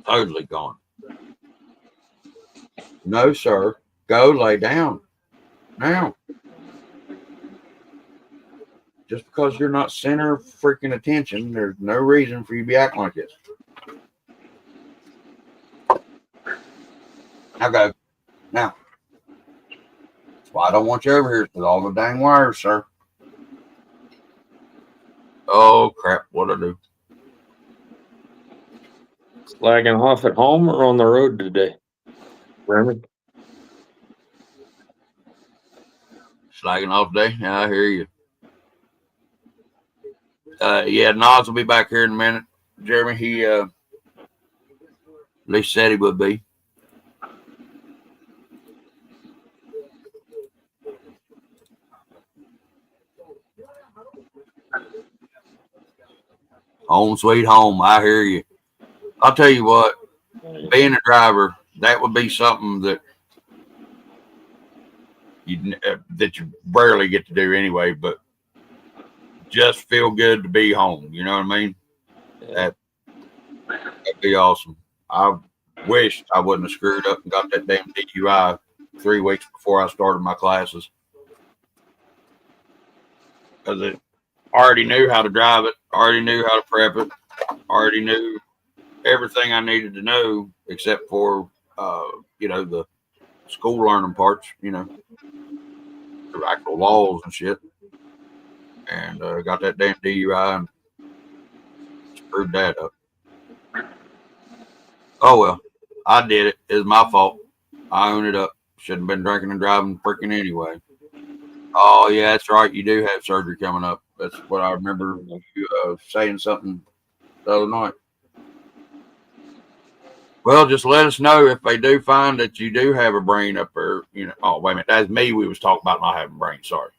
Totally gone. No, sir. Go lay down. Now. Just because you're not center of freaking attention, there's no reason for you to be acting like this. Now go. Now. That's why I don't want you over here with all the dang wires, sir. Oh, crap. What'd I do? Slagging off at home or on the road today? Remy? Slagging off today? Yeah, I hear you. Yeah, Nas will be back here in a minute. Jeremy, he at least said he would be. Home sweet home. I hear you. I'll tell you what, being a driver, that would be something that you rarely get to do anyway, but just feel good to be home. You know what I mean? That'd be awesome. I wished I wouldn't have screwed up and got that damn DUI 3 weeks before I started my classes, because I already knew how to drive it, already knew how to prep it, already knew everything I needed to know except for the school learning parts, the actual laws and shit. And got that damn DUI and screwed that up. Oh well, I did it. It was my fault. I own it up. Shouldn't have been drinking and driving freaking anyway. Oh yeah, that's right. You do have surgery coming up. That's what I remember you saying something the other night. Well, just let us know if they do find that you do have a brain up there. Oh, wait a minute. That's me we was talking about not having a brain. Sorry.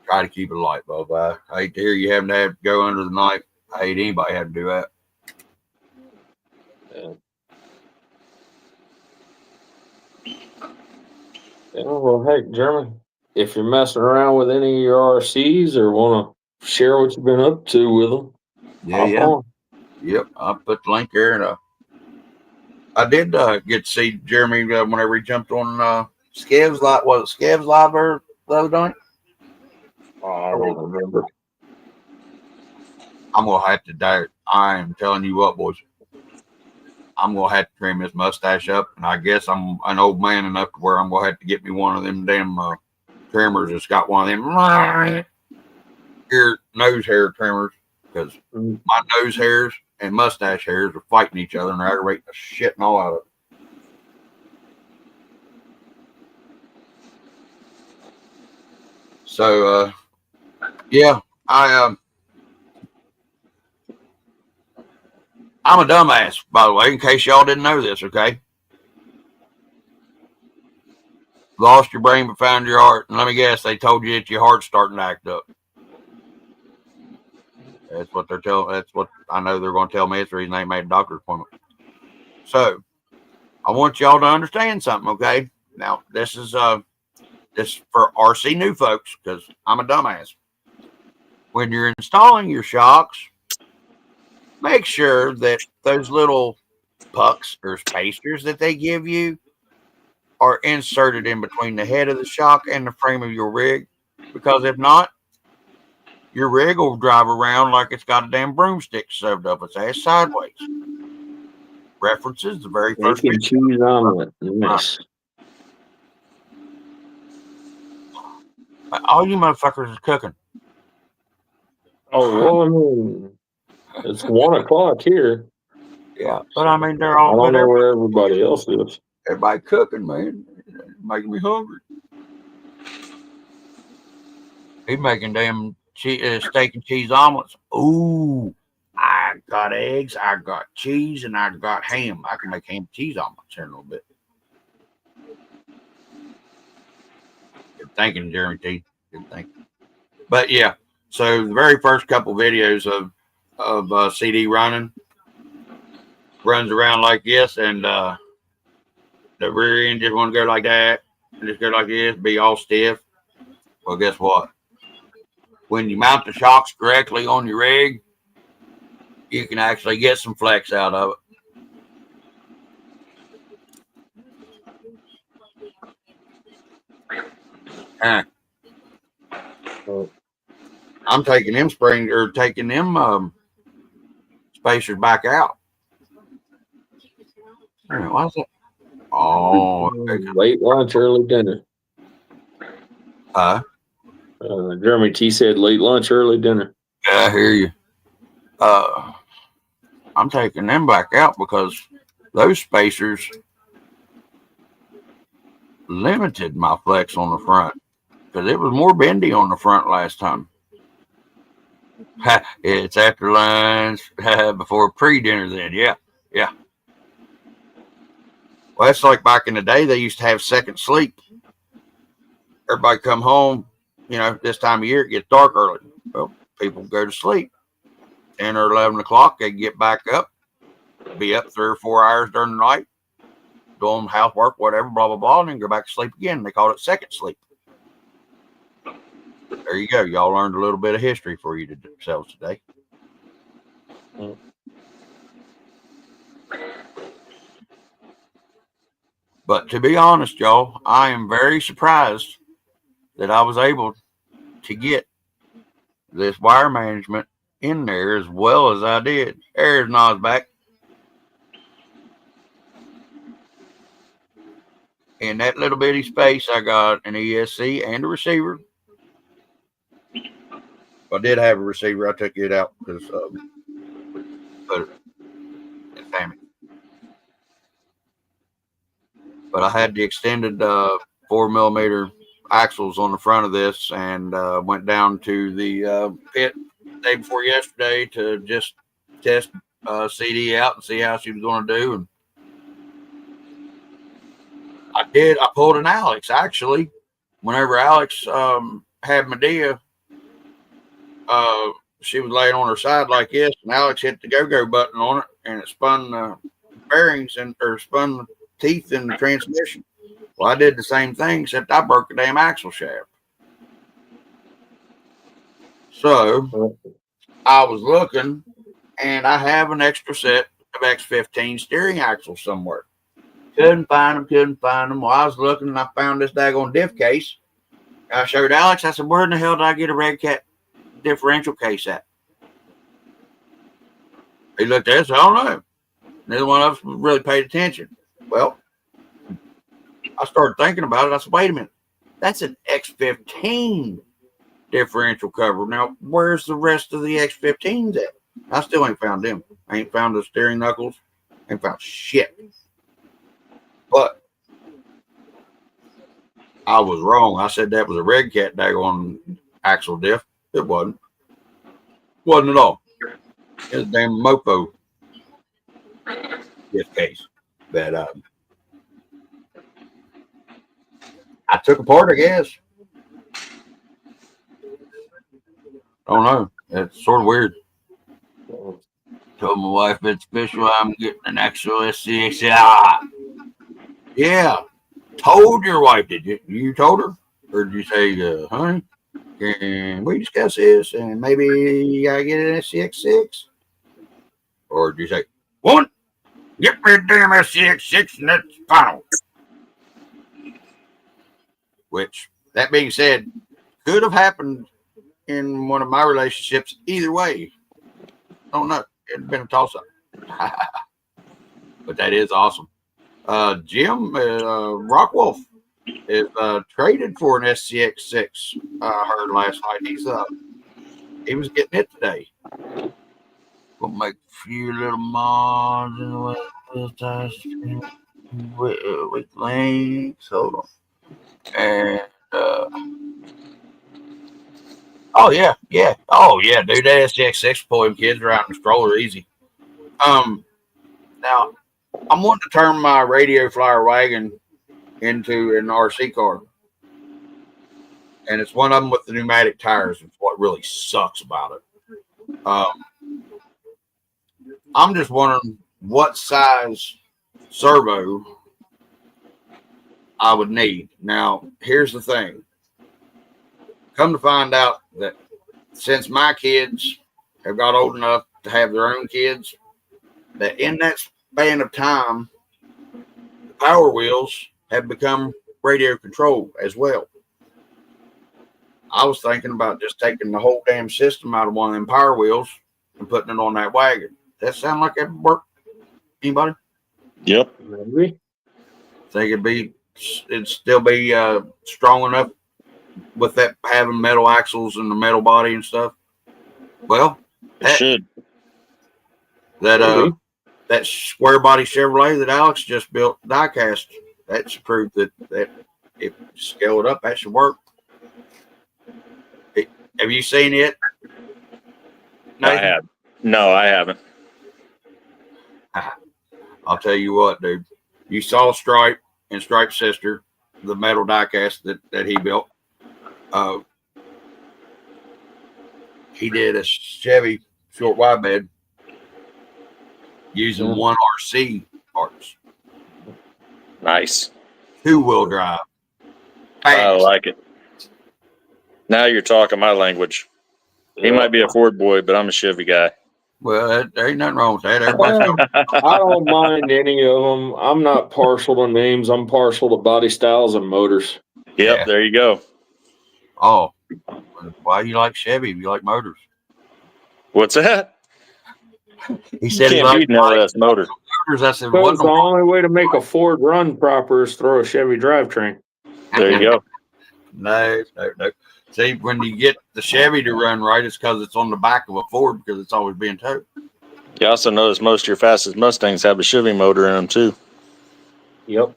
Try to keep it light, Bob. I hate to hear you having to have to go under the knife. I hate anybody having to do that. Yeah, well, heck, Jeremy, if you're messing around with any of your RCs or want to share what you've been up to with them, on. Yep, I'll put the link there. And I did get to see Jeremy whenever he jumped on Skev's Live. Was it Skev's Live the other night? I don't remember. I'm going to have to die. I am telling you what, boys. I'm gonna have to trim his mustache up, and I guess I'm an old man enough to where I'm gonna have to get me one of them damn trimmers that's got one of them nose hair trimmers, because my nose hairs and mustache hairs are fighting each other and they're aggravating the shit and all out of it. So yeah, I'm a dumbass, by the way, in case y'all didn't know this, okay? Lost your brain but found your heart, and let me guess, they told you that your heart's starting to act up. That's what they're telling. That's what I know they're going to tell me. It's the reason they made a doctor's appointment. So I want y'all to understand something, okay? Now this is for RC new folks, because I'm a dumbass. When you're installing your shocks, make sure that those little pucks or spacers that they give you are inserted in between the head of the shock and the frame of your rig, because if not, your rig will drive around like it's got a damn broomstick shoved up its ass sideways. References the very first Making cheese omelet. Nice. All you motherfuckers is cooking. Oh, well, I mean, it's 1 o'clock here. Yeah, but I mean, they're all. I don't know where everybody else is. Everybody cooking, man. Making me hungry. He's making damn steak and cheese omelets. Ooh, I got eggs, I got cheese, and I got ham. I can make ham and cheese omelets here in a little bit. Good thinking, Jeremy T. Good thinking. But yeah, so the very first couple videos of CD runs around like this, and the rear end just want to go like that, and just go like this, be all stiff. Well, guess what? When you mount the shocks correctly on your rig, you can actually get some flex out of it. I'm taking them spacers back out. Why is that? Oh, late lunch, early dinner. Jeremy T said late lunch, early dinner. I hear you. I'm taking them back out because those spacers limited my flex on the front, because it was more bendy on the front last time. It's after lunch, before pre-dinner then. Yeah. Well, that's like back in the day, they used to have second sleep. Everybody come home, this time of year, it gets dark early. Well, people go to sleep. 10 or 11 o'clock, they get back up, be up 3 or 4 hours during the night, doing housework, whatever, blah, blah, blah, and then go back to sleep again. They call it second sleep. There you go. Y'all learned a little bit of history for you yourselves today. But to be honest, y'all, I am very surprised that I was able to get this wire management in there as well as I did. There's Nosback. In that little bitty space, I got an ESC and a receiver. I did have a receiver. I took it out because damn it. But I had the extended 4mm axles on the front of this, and went down to the pit the day before yesterday to just test CD out and see how she was going to do. And I did. I pulled an Alex, actually. Whenever Alex had Medea, she was laying on her side like this, and Alex hit the go-go button on it, and it spun the bearings or spun the teeth in the transmission. Well, I did the same thing, except I broke the damn axle shaft. So I was looking, and I have an extra set of X15 steering axles somewhere. Couldn't find them. Well, I was looking, and I found this daggone diff case. I showed Alex. I said, "Where in the hell did I get a Red Cat differential case at?" He looked at it and said, "I don't know." Neither one of us really paid attention. Well, I started thinking about it. I said, wait a minute. That's an X15 differential cover. Now, where's the rest of the X15s at? I still ain't found them. I ain't found the steering knuckles. Ain't found shit. But I was wrong. I said that was a red cat daggone axle diff. It wasn't. Wasn't at all. It was a damn mofo diff case. But I took apart, I guess. I don't know. It's sort of weird. Told my wife it's official. I'm getting an actual SCX. Yeah. Told your wife, did you? You told her? Or did you say, honey, can we discuss this and maybe you gotta get an SCX6? Or did you say, woman, get me a damn SCX6 and that's final? Which, that being said, could have happened in one of my relationships either way. Don't know. It'd been a toss-up. But that is awesome. Jim Rockwolf is traded for an SCX6. I heard last night. He was getting it today. We'll make a few little mods with links. Hold on. And oh yeah. Oh yeah, dude, that SCX6 pull him kids around the stroller easy. Now I'm wanting to turn my radio flyer wagon into an RC car. And it's one of them with the pneumatic tires. It's what really sucks about it. I'm just wondering what size servo I would need. Now, here's the thing. Come to find out that since my kids have got old enough to have their own kids, that in that span of time, the Power Wheels have become radio controlled as well. I was thinking about just taking the whole damn system out of one of them Power Wheels and putting it on that wagon. Does that sound like that would work? Anybody? Yep. Maybe. Think it'd still be strong enough with that having metal axles and the metal body and stuff? Well, It should. That square body Chevrolet that Alex just built diecast, that's proof that if you scale it up, that should work. Have you seen it? I have. No, I haven't. I'll tell you what, dude. You saw Stripe and Stripe's sister, the metal diecast that he built. He did a Chevy short wide bed using one RC parts. Nice. 2-wheel drive. I Fast. like it. Now you're talking my language. He might be a Ford boy, but I'm a Chevy guy. Well, there ain't nothing wrong with that. Everybody's I don't mind any of them. I'm not partial to names. I'm partial to body styles and motors. Yep, Yeah. there you go. Oh, why you like Chevy if you like motors? What's that? He said You he can't beat liked an LS motor. motors. I said, Because the only way to make a Ford run proper is throw a Chevy drivetrain. There you go. No. See, when you get the Chevy to run right, it's because it's on the back of a Ford because it's always being towed. You also notice most of your fastest Mustangs have a Chevy motor in them, too. Yep.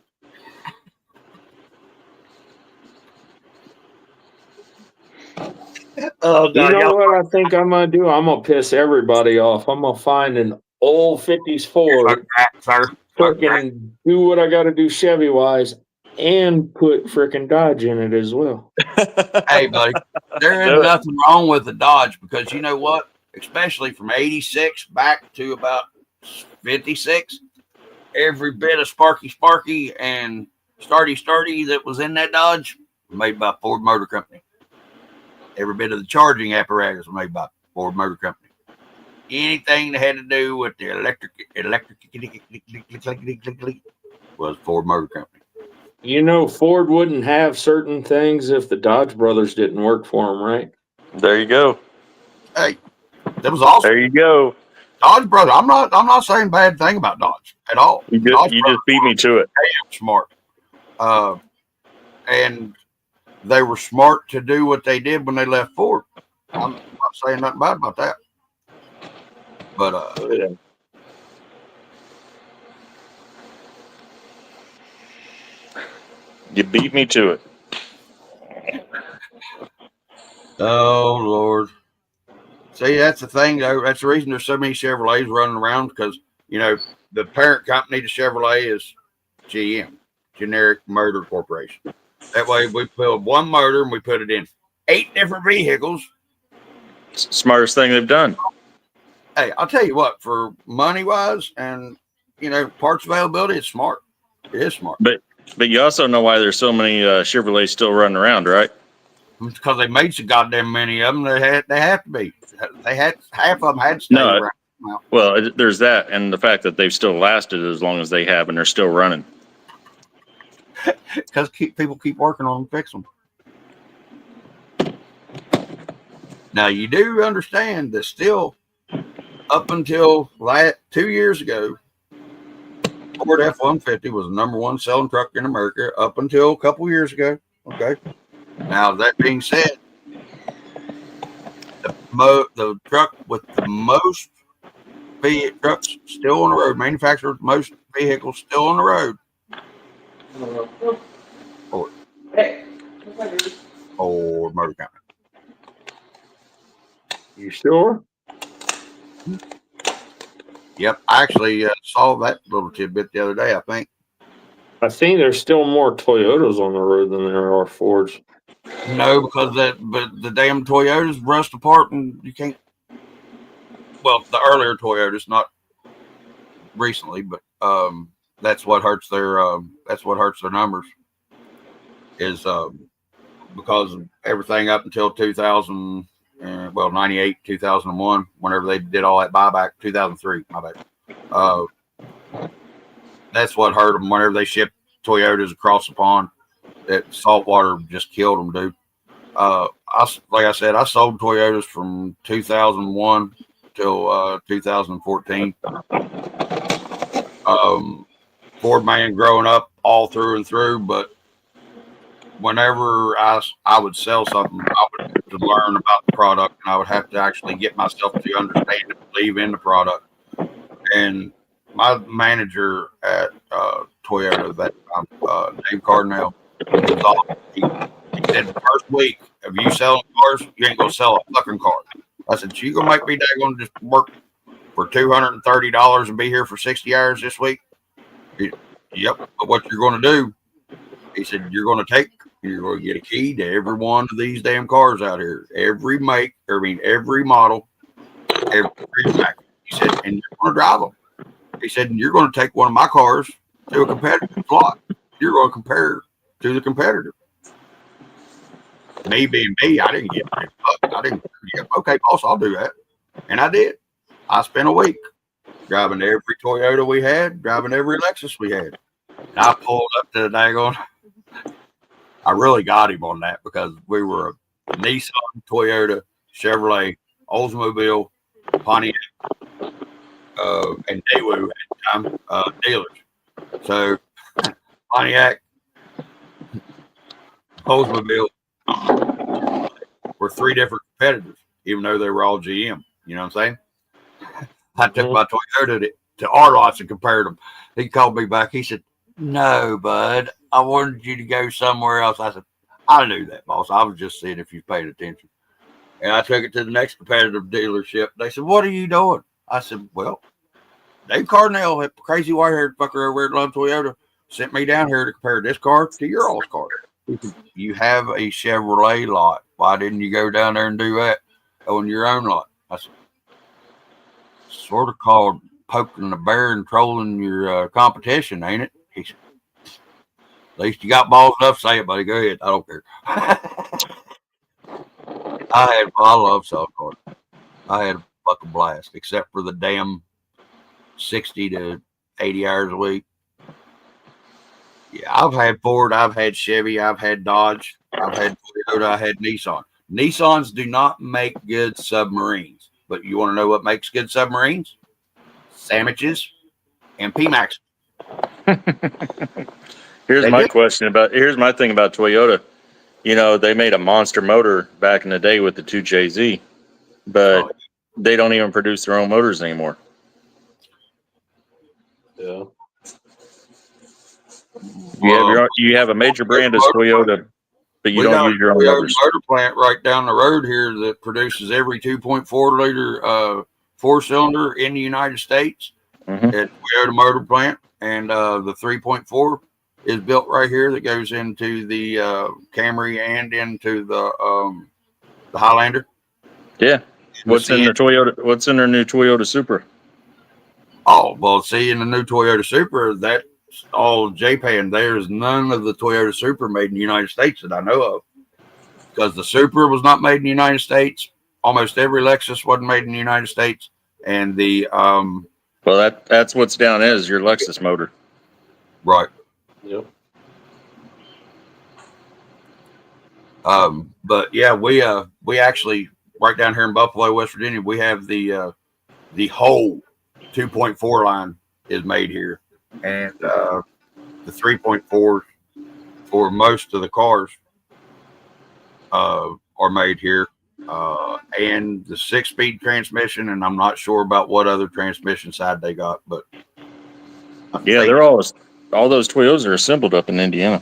Oh, God. You know what I think I'm going to do? I'm going to piss everybody off. I'm going to find an old 50s Ford, freaking do what I got to do Chevy-wise, and put freaking Dodge in it as well. Hey, buddy, there is nothing wrong with the Dodge because you know what? Especially from 86 back to about 56, every bit of Sparky and Starty that was in that Dodge was made by Ford Motor Company. Every bit of the charging apparatus was made by Ford Motor Company. Anything that had to do with the electric was Ford Motor Company. You know, Ford wouldn't have certain things if the Dodge brothers didn't work for them, right? There you go. Hey, that was awesome. There you go. Dodge brother. I'm not saying bad thing about Dodge at all. You Dodge just beat me to it. smart. And they were smart to do what they did when they left Ford. I'm not saying nothing bad about that. But Yeah. You beat me to it. oh Lord. See, that's the thing, though. That's the reason there's so many Chevrolets running around because, you know, the parent company to Chevrolet is GM, Generic Motor Corporation. That way we build one motor and we put it in 8 different vehicles. Smartest thing they've done. Hey, I'll tell you what, for money-wise and, you know, parts availability, it's smart. It is smart. But you also know why there's so many Chevrolets still running around, right? Because they made so goddamn many of them. They have to be. They had half of them had to stay around. Well, there's that, and the fact that they've still lasted as long as they have, and they're still running. Because people keep working on them, fix them. Now you do understand that still, up until 2 years ago, Ford F-150 was the #1 selling truck in America. Up until a couple years ago. Okay. Now that being said, the truck with the most trucks still on the road, manufacturer with most vehicles still on the road. Or motor company. You sure? Yep, I actually saw that little tidbit the other day. I think there's still more Toyotas on the road than there are Fords. No, because the damn Toyotas rust apart and you can't. Well, the earlier Toyotas, not recently, but that's what hurts their numbers. Is because of everything up until 2000, 98, 2001, whenever they did all that buyback, 2003, my bad. That's what hurt them whenever they shipped Toyotas across the pond. That saltwater just killed them, dude. Like I said, I sold Toyotas from 2001 till 2014. Ford man growing up all through and through, but whenever I would sell something, I would have to learn about the product, and I would have to actually get myself to understand and believe in the product. And my manager at Toyota, that Dave Cardinale, he said, the first week of you selling cars, you ain't gonna sell a fucking car. I said, so you gonna make me daggone just work for $230 and be here for 60 hours this week? Yep. But what you're gonna do, he said, you're gonna get a key to every one of these damn cars out here, every make, every model, every pack. He said, and you're gonna drive them. He said, and you're gonna take one of my cars to a competitive lot. You're gonna compare to the competitor. Me being me, I didn't get okay, boss, I'll do that. And I did. I spent a week driving every Toyota we had, driving every Lexus we had. And I pulled up to the daggone. I really got him on that because we were a Nissan, Toyota, Chevrolet, Oldsmobile, Pontiac, and Daewoo at the time, dealers. So Pontiac, Oldsmobile were 3 different competitors, even though they were all GM. You know what I'm saying? I took my Toyota to our lots and compared them. He called me back. He said, no, bud, I wanted you to go somewhere else. I said, I knew that, boss. I was just seeing if you paid attention. And I took it to the next competitive dealership. They said, what are you doing? I said, well, Dave Cardinale, that crazy white-haired fucker over at Love Toyota, sent me down here to compare this car to your old car. You have a Chevrolet lot. Why didn't you go down there and do that on your own lot? I said, sort of called poking the bear and trolling your competition, ain't it? He said, at least you got balls enough to say it, buddy. Go ahead. I don't care. I love selling cars. I had a fucking blast, except for the damn 60 to 80 hours a week. Yeah, I've had Ford, I've had Chevy, I've had Dodge, I've had Toyota, I had Nissan. Nissans do not make good submarines, but you want to know what makes good submarines? sandwiches, and PMAX. Here's They my do. question about. Here's my thing about Toyota. You know, they made a monster motor back in the day with the 2JZ, but Oh, they don't even produce their own motors anymore. Yeah. You have a major brand as Toyota, but you we don't got use your a own Toyota motors. motor plant right down the road here that produces every 2.4 liter 4-cylinder in the United States. Mm-hmm. At Toyota motor plant, and the 3.4 is built right here that goes into the Camry and into the Highlander. Yeah. What's in their Toyota? What's in their new Toyota Supra? Oh, well, see, in the new Toyota Supra, that's all Japan. There's none of the Toyota Supra made in the United States that I know of, because the Supra was not made in the United States. Almost every Lexus wasn't made in the United States, and the Well, that's what's down is your Lexus motor. right. Yep. But yeah, we actually right down here in Buffalo, West Virginia, we have the whole 2.4 line is made here, and the 3.4 for most of the cars are made here, and the 6-speed transmission, and I'm not sure about what other transmission side they got, but Yeah, they're all those Toyotas are assembled up in Indiana.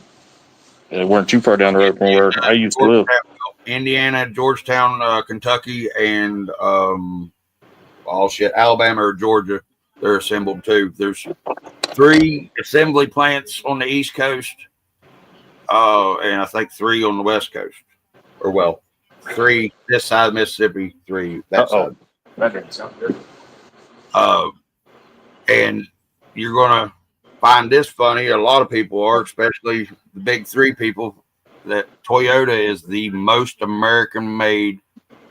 They weren't too far down the road from where I used to live. Indiana, Georgetown, Kentucky, and Alabama or Georgia, they're assembled too. There's 3 assembly plants on the East Coast, and I think 3 on the West Coast. Or 3 this side of Mississippi, 3 that side. That didn't sound good. And you're gonna find this funny. A lot of people are, especially the big 3 people, that Toyota is the most American-made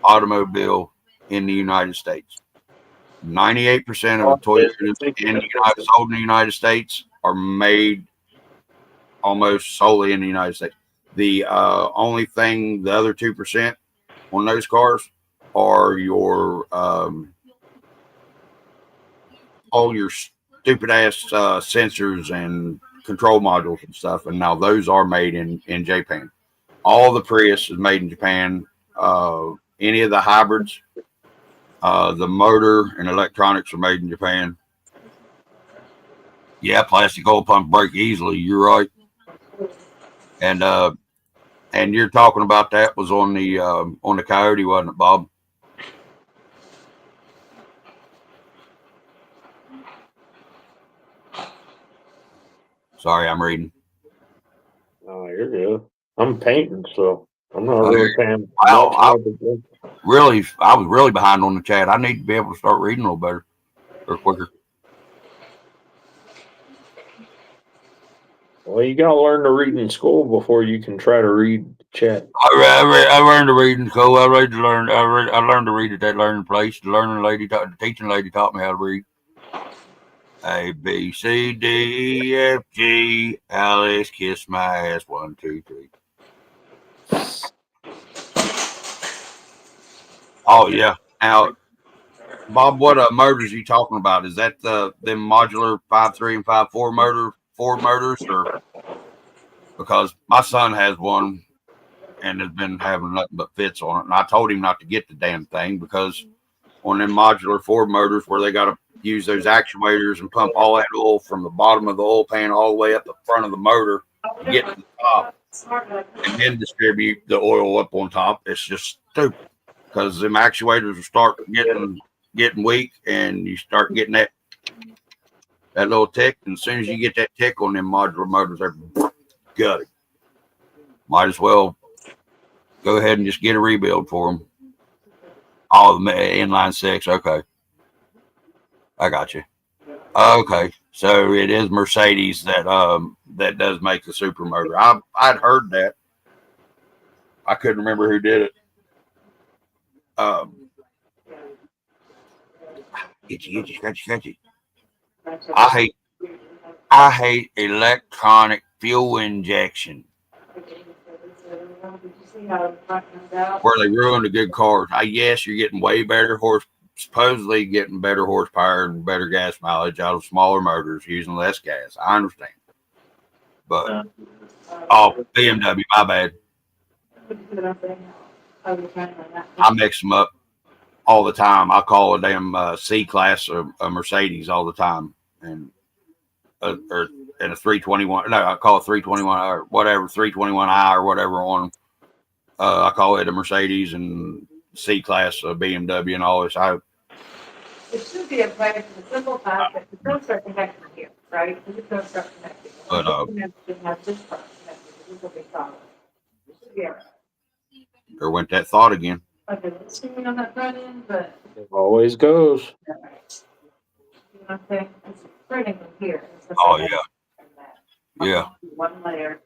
automobile in the United States. 98% of the Toyotas sold in the United States are made almost solely in the United States. The only thing, the other 2% on those cars are your all your stupid ass sensors and control modules and stuff. And now those are made in Japan. All the Prius is made in Japan. Any of the hybrids, the motor and electronics are made in Japan. Yeah, plastic oil pump break easily. You're right. And you're talking about that was on the Coyote, wasn't it, Bob? Sorry, I'm reading. Oh, you're good. I'm painting, so I'm not really paying Wow, much attention. I was really behind on the chat. I need to be able to start reading a little better or quicker. Well, you gotta learn to read in school before you can try to read the chat. I learned to read in school. I learned to read at that learning place. The teaching lady taught me how to read. A B C D E F G Alice kiss my ass 1 2 3. Oh yeah. Now, Bob, what motors are you talking about? Is that them modular 5.3 and 5.4 Ford motors, or because my son has one and has been having nothing but fits on it, and I told him not to get the damn thing because on them modular Ford motors where they got to use those actuators and pump all that oil from the bottom of the oil pan all the way up the front of the motor to get to the top and then distribute the oil up on top. It's just stupid because them actuators will start getting weak and you start getting that little tick. And as soon as you get that tick on them modular motors, they're gutted. Might as well go ahead and just get a rebuild for them. Oh, the inline 6. Okay. I got you. Okay. So it is Mercedes that does make the super motor. I'd heard that. I couldn't remember who did it. Itchy, scratchy. I hate electronic fuel injection. Where they ruin the good cars. Yes, you're getting way better supposedly getting better horsepower and better gas mileage out of smaller motors using less gas. I understand. But, BMW, my bad. I mix them up all the time. I call a damn C-Class a Mercedes all the time. And a 321. No, I call it 321 or whatever, 321i or whatever on. I call it a Mercedes and C-Class BMW and all this. It should be a place for the simple fact that the phones are connected here, right? The phones are connected. But, have this phone connected. This will be solid. It should be all right. there went that thought again. Okay, it's screen on that front end, but. It always goes. You know what I'm saying? It's printing from here. Oh, yeah. Yeah. One layer.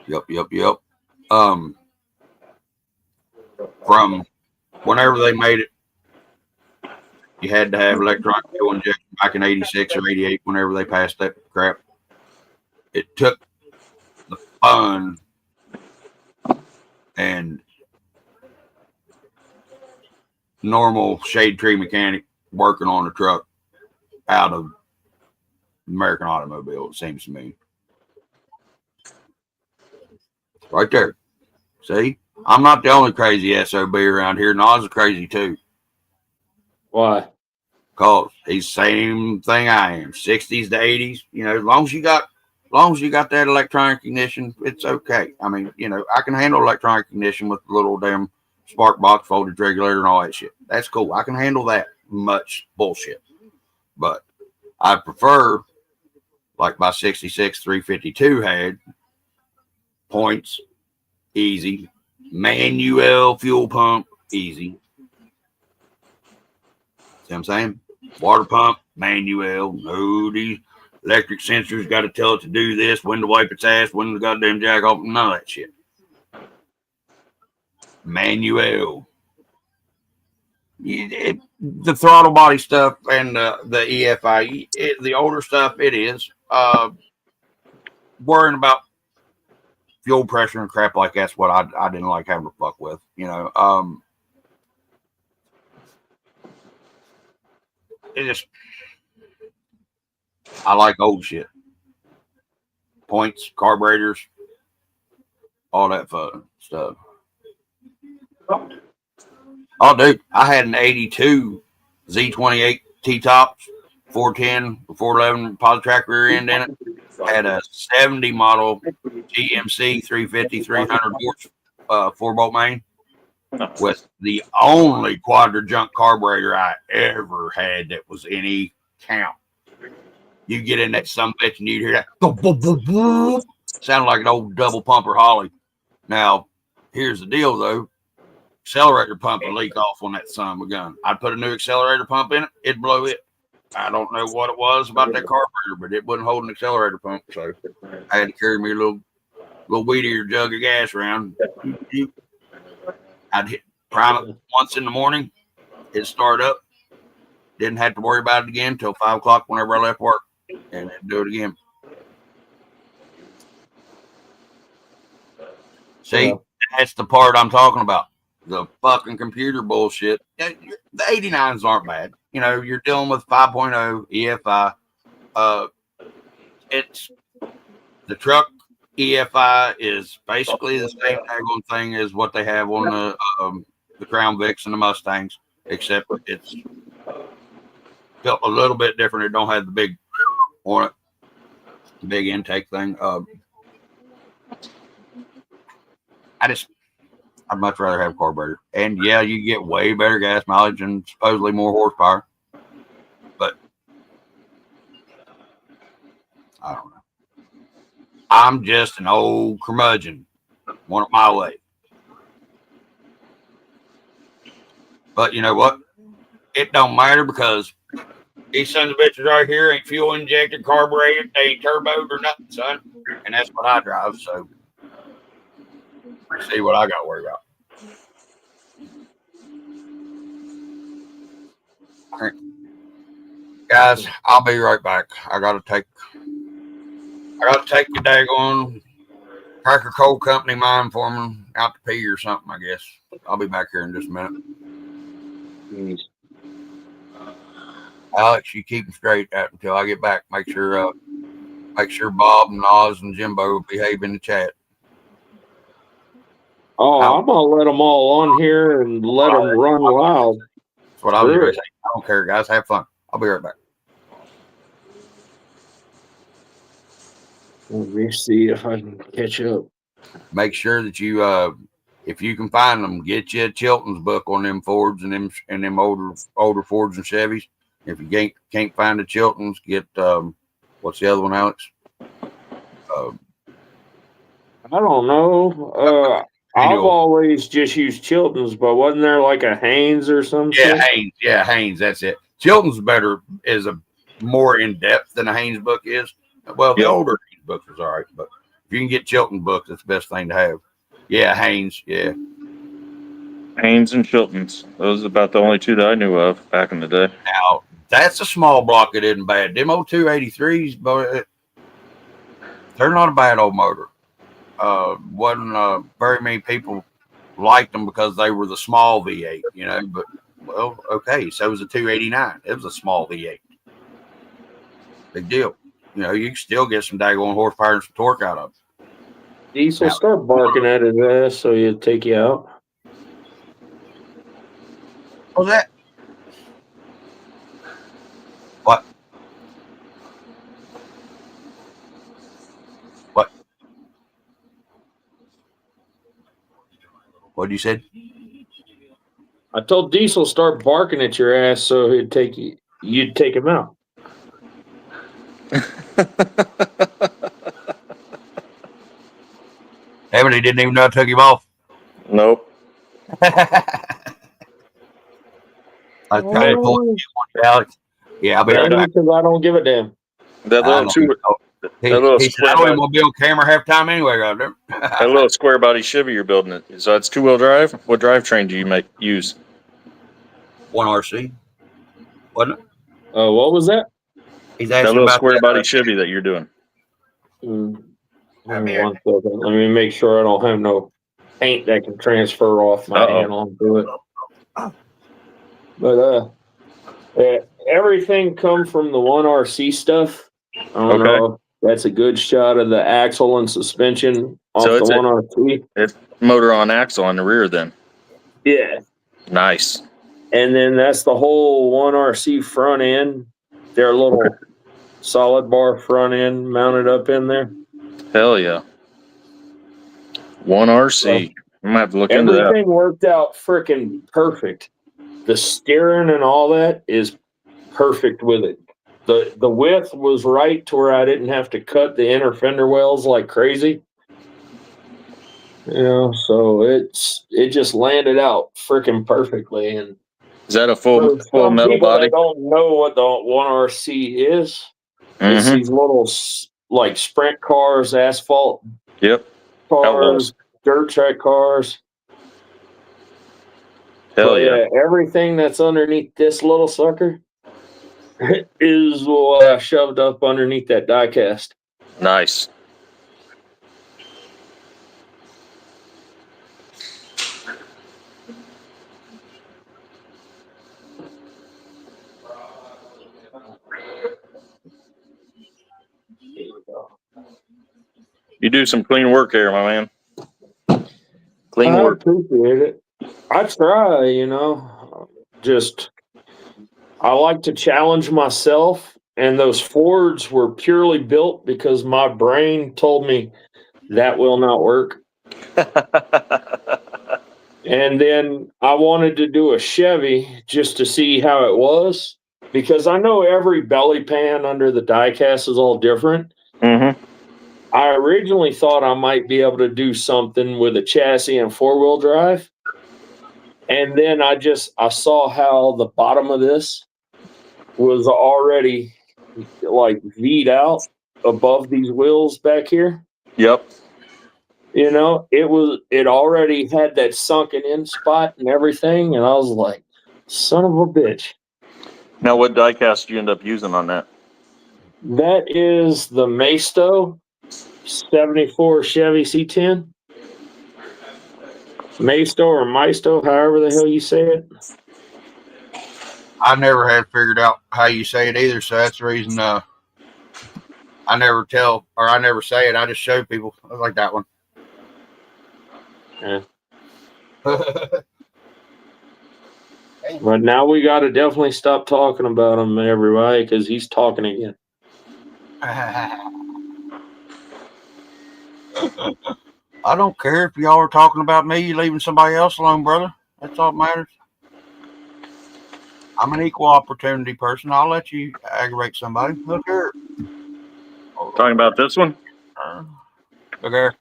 Yep. From whenever they made it, you had to have electronic fuel injection back in 86 or 88, whenever they passed that crap. It took the fun and normal shade tree mechanic working on a truck out of American automobile, it seems to me. Right there. See? I'm not the only crazy SOB around here. Nas is crazy too. Why? Cause he's the same thing I am. 60s to 80s. You know, as long as you got that electronic ignition, it's okay. I mean, you know, I can handle electronic ignition with the little damn spark box, voltage regulator, and all that shit. That's cool. I can handle that much bullshit. But I prefer, like my 66 352 had, points, easy. Manual fuel pump, easy. See what I'm saying? Water pump, manual. No, these electric sensors got to tell it to do this, when to wipe its ass, when the goddamn jack off, none of that shit. Manual. The throttle body stuff and the EFI, the older stuff, it is. Worrying about fuel pressure and crap like that's what I didn't like having to fuck with, you know. It just, I like old shit. Points, carburetors, all that fun stuff. Oh, dude, I had an 82 Z28 T-tops, 410, 411 Positrack rear end in it. Had a 70 model GMC 350, 300 horse 4-bolt main with the only quadra junk carburetor I ever had that was any count. You get in that some bitch and you'd hear that boop, boop, boop, boop. Sounded like an old double pumper Holly. Now, here's the deal though. Accelerator pump would leak off on that son of a gun. I'd put a new accelerator pump in it, it'd blow it. I don't know what it was about that carburetor, but it wouldn't hold an accelerator pump, so I had to carry me a little weedier jug of gas around. I'd hit prime it once in the morning, it'd start up. Didn't have to worry about it again until 5 o'clock whenever I left work, and then do it again. See, that's the part I'm talking about. The fucking computer bullshit. The 89s aren't bad. You know, you're dealing with 5.0 EFI. It's the truck EFI is basically the same thing as what they have on the Crown Vics and the Mustangs, except it's built a little bit different. It don't have the big on it, the big intake thing. I'd much rather have a carburetor. And yeah, you get way better gas mileage and supposedly more horsepower. But I don't know. I'm just an old curmudgeon. Want it my way. But you know what? It don't matter because these sons of bitches right here ain't fuel injected, carbureted, they ain't turboed or nothing, son. And that's what I drive, so see what I got to worry about. All right. Guys, I'll be right back. I gotta take a daggone Cracker Coal Company mine foreman out to pee or something, I guess. I'll be back here in just a minute. Jeez. Alex, you keep them straight out until I get back. Make sure Bob and Oz and Jimbo behave in the chat. Oh, I'm gonna let them all on here and let them run wild. That's what I was going to say. I don't care, guys. Have fun. I'll be right back. Let me see if I can catch up. Make sure that you, if you can find them, get you a Chilton's book on them Fords and them older Fords and Chevys. If you can't find the Chilton's, get what's the other one, Alex? I don't know. I've always just used Chilton's, but wasn't there like a Haynes or something? Yeah, Haynes. That's it. Chilton's is a more in depth than a Haynes book is. Well, the older Haynes books is all right, but if you can get Chilton books, it's the best thing to have. Yeah, Haynes. Yeah, Haynes and Chilton's. Those are about the only two that I knew of back in the day. Now that's a small block. It isn't bad. Them 0283s, but they're not a bad old motor. Wasn't very many people liked them because they were the small V8, you know. But well, okay, so was a 289. It was a small V8. Big deal. You know, you can still get some daggone horsepower and some torque out of it. Diesel, start barking at his ass so he'll take you out. What's that? What? What'd you say? I told Diesel start barking at your ass so he'd take you. You'd take him out. He didn't even know I took him off. Nope. I was trying to pull it, Alex. Yeah, I'll be right back. Because I don't give a damn. That little He said, I don't even want to be on camera half time anyway, right there. That little square body Chevy you're building it. So that's 2-wheel drive. What drivetrain do you use? 1RC. Wasn't it? What was that? He's That asking little about square body Chevy that you're doing. One second. Let me make sure I don't have no paint that can transfer off my hand onto it. But everything come from the 1RC stuff. I don't know if that's a good shot of the axle and suspension off the 1RC. It's motor on axle on the rear then. Yeah. Nice. And then that's the whole 1RC front end. Their little solid bar front end mounted up in there. Hell yeah. 1RC. I'm gonna have to look into that. Everything worked out freaking perfect. The steering and all that is perfect with it. The width was right to where I didn't have to cut the inner fender wells like crazy. You know, so it just landed out freaking perfectly. And is that a full metal body? That don't know what the 1RC is. It's these little like sprint cars, asphalt cars, dirt track cars. Hell yeah. Everything that's underneath this little sucker is what I shoved up underneath that die cast. Nice. You do some clean work here, my man. Clean work. I appreciate it. I try, you know. I like to challenge myself, and those Fords were purely built because my brain told me that will not work. And then I wanted to do a Chevy just to see how it was, because I know every belly pan under the diecast is all different. I originally thought I might be able to do something with a chassis and 4-wheel drive. And then I saw how the bottom of this was already like V'd out above these wheels back here. Yep. You know, it already had that sunken in spot and everything. And I was like, son of a bitch. Now, what diecast do you end up using on that? That is the Maisto '74 Chevy C10. Maisto or Maisto, however the hell you say it. I never had figured out how you say it either, so that's the reason I never tell or I never say it. I just show people. I like that one. Yeah. But now we got to definitely stop talking about him, everybody, because he's talking again. I don't care if y'all are talking about me, you leaving somebody else alone, brother. That's all that matters. I'm an equal opportunity person. I'll let you aggravate somebody. Look here. Talking about this one? Look here.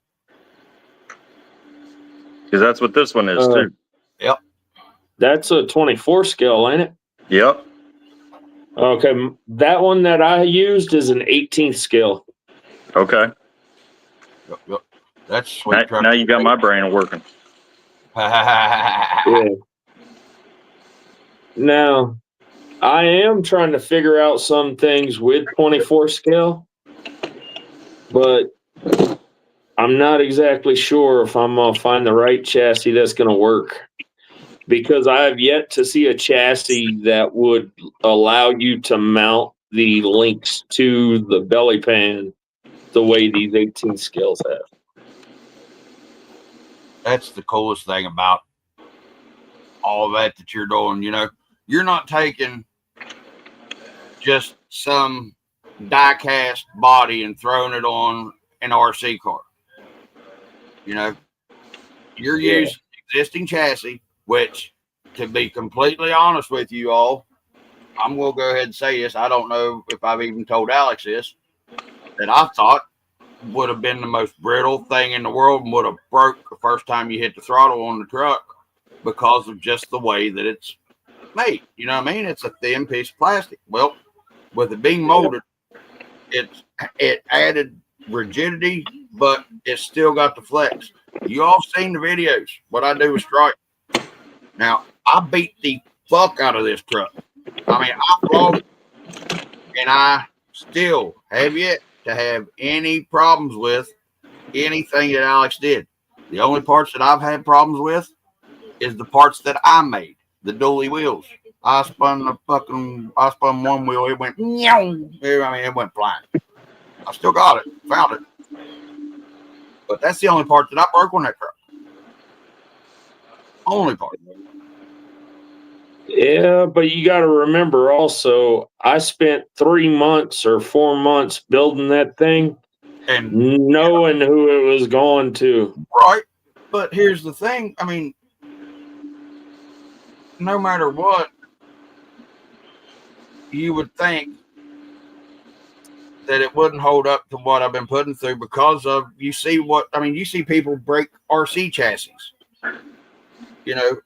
Because that's what this one is, too. Yep. That's a 24 scale, ain't it? Yep. Okay, that one that I used is an 18th scale. Okay. Yep. That's sweet. Now you got my brain working. Yeah. Now, I am trying to figure out some things with 24 scale, but I'm not exactly sure if I'm going to find the right chassis that's going to work, because I have yet to see a chassis that would allow you to mount the links to the belly pan the way these 18 scales have. That's the coolest thing about all that you're doing. You know, you're not taking just some die cast body and throwing it on an RC car. You know, you're using existing chassis, which, to be completely honest with you all, I'm going to go ahead and say this. I don't know if I've even told Alex this, that I thought would have been the most brittle thing in the world and would have broke the first time you hit the throttle on the truck because of just the way that it's made. You know what I mean? It's a thin piece of plastic. Well, with it being molded, it added rigidity, but it's still got the flex. You all seen the videos. What I do with Strike. Now, I beat the fuck out of this truck. I mean, I flogged it, and I still have yet to have any problems with anything that Alex did. The only parts that I've had problems with is the parts that I made, the dually wheels. I spun one wheel, it went, I mean, it went flying. I still got it, found it. But that's the only part that I broke on that truck. Only part. Yeah, but you got to remember also, I spent 3 months or 4 months building that thing and knowing who it was going to. Right. But here's the thing. I mean, no matter what, you would think that it wouldn't hold up to what I've been putting through because of, you see people break RC chassis. You know,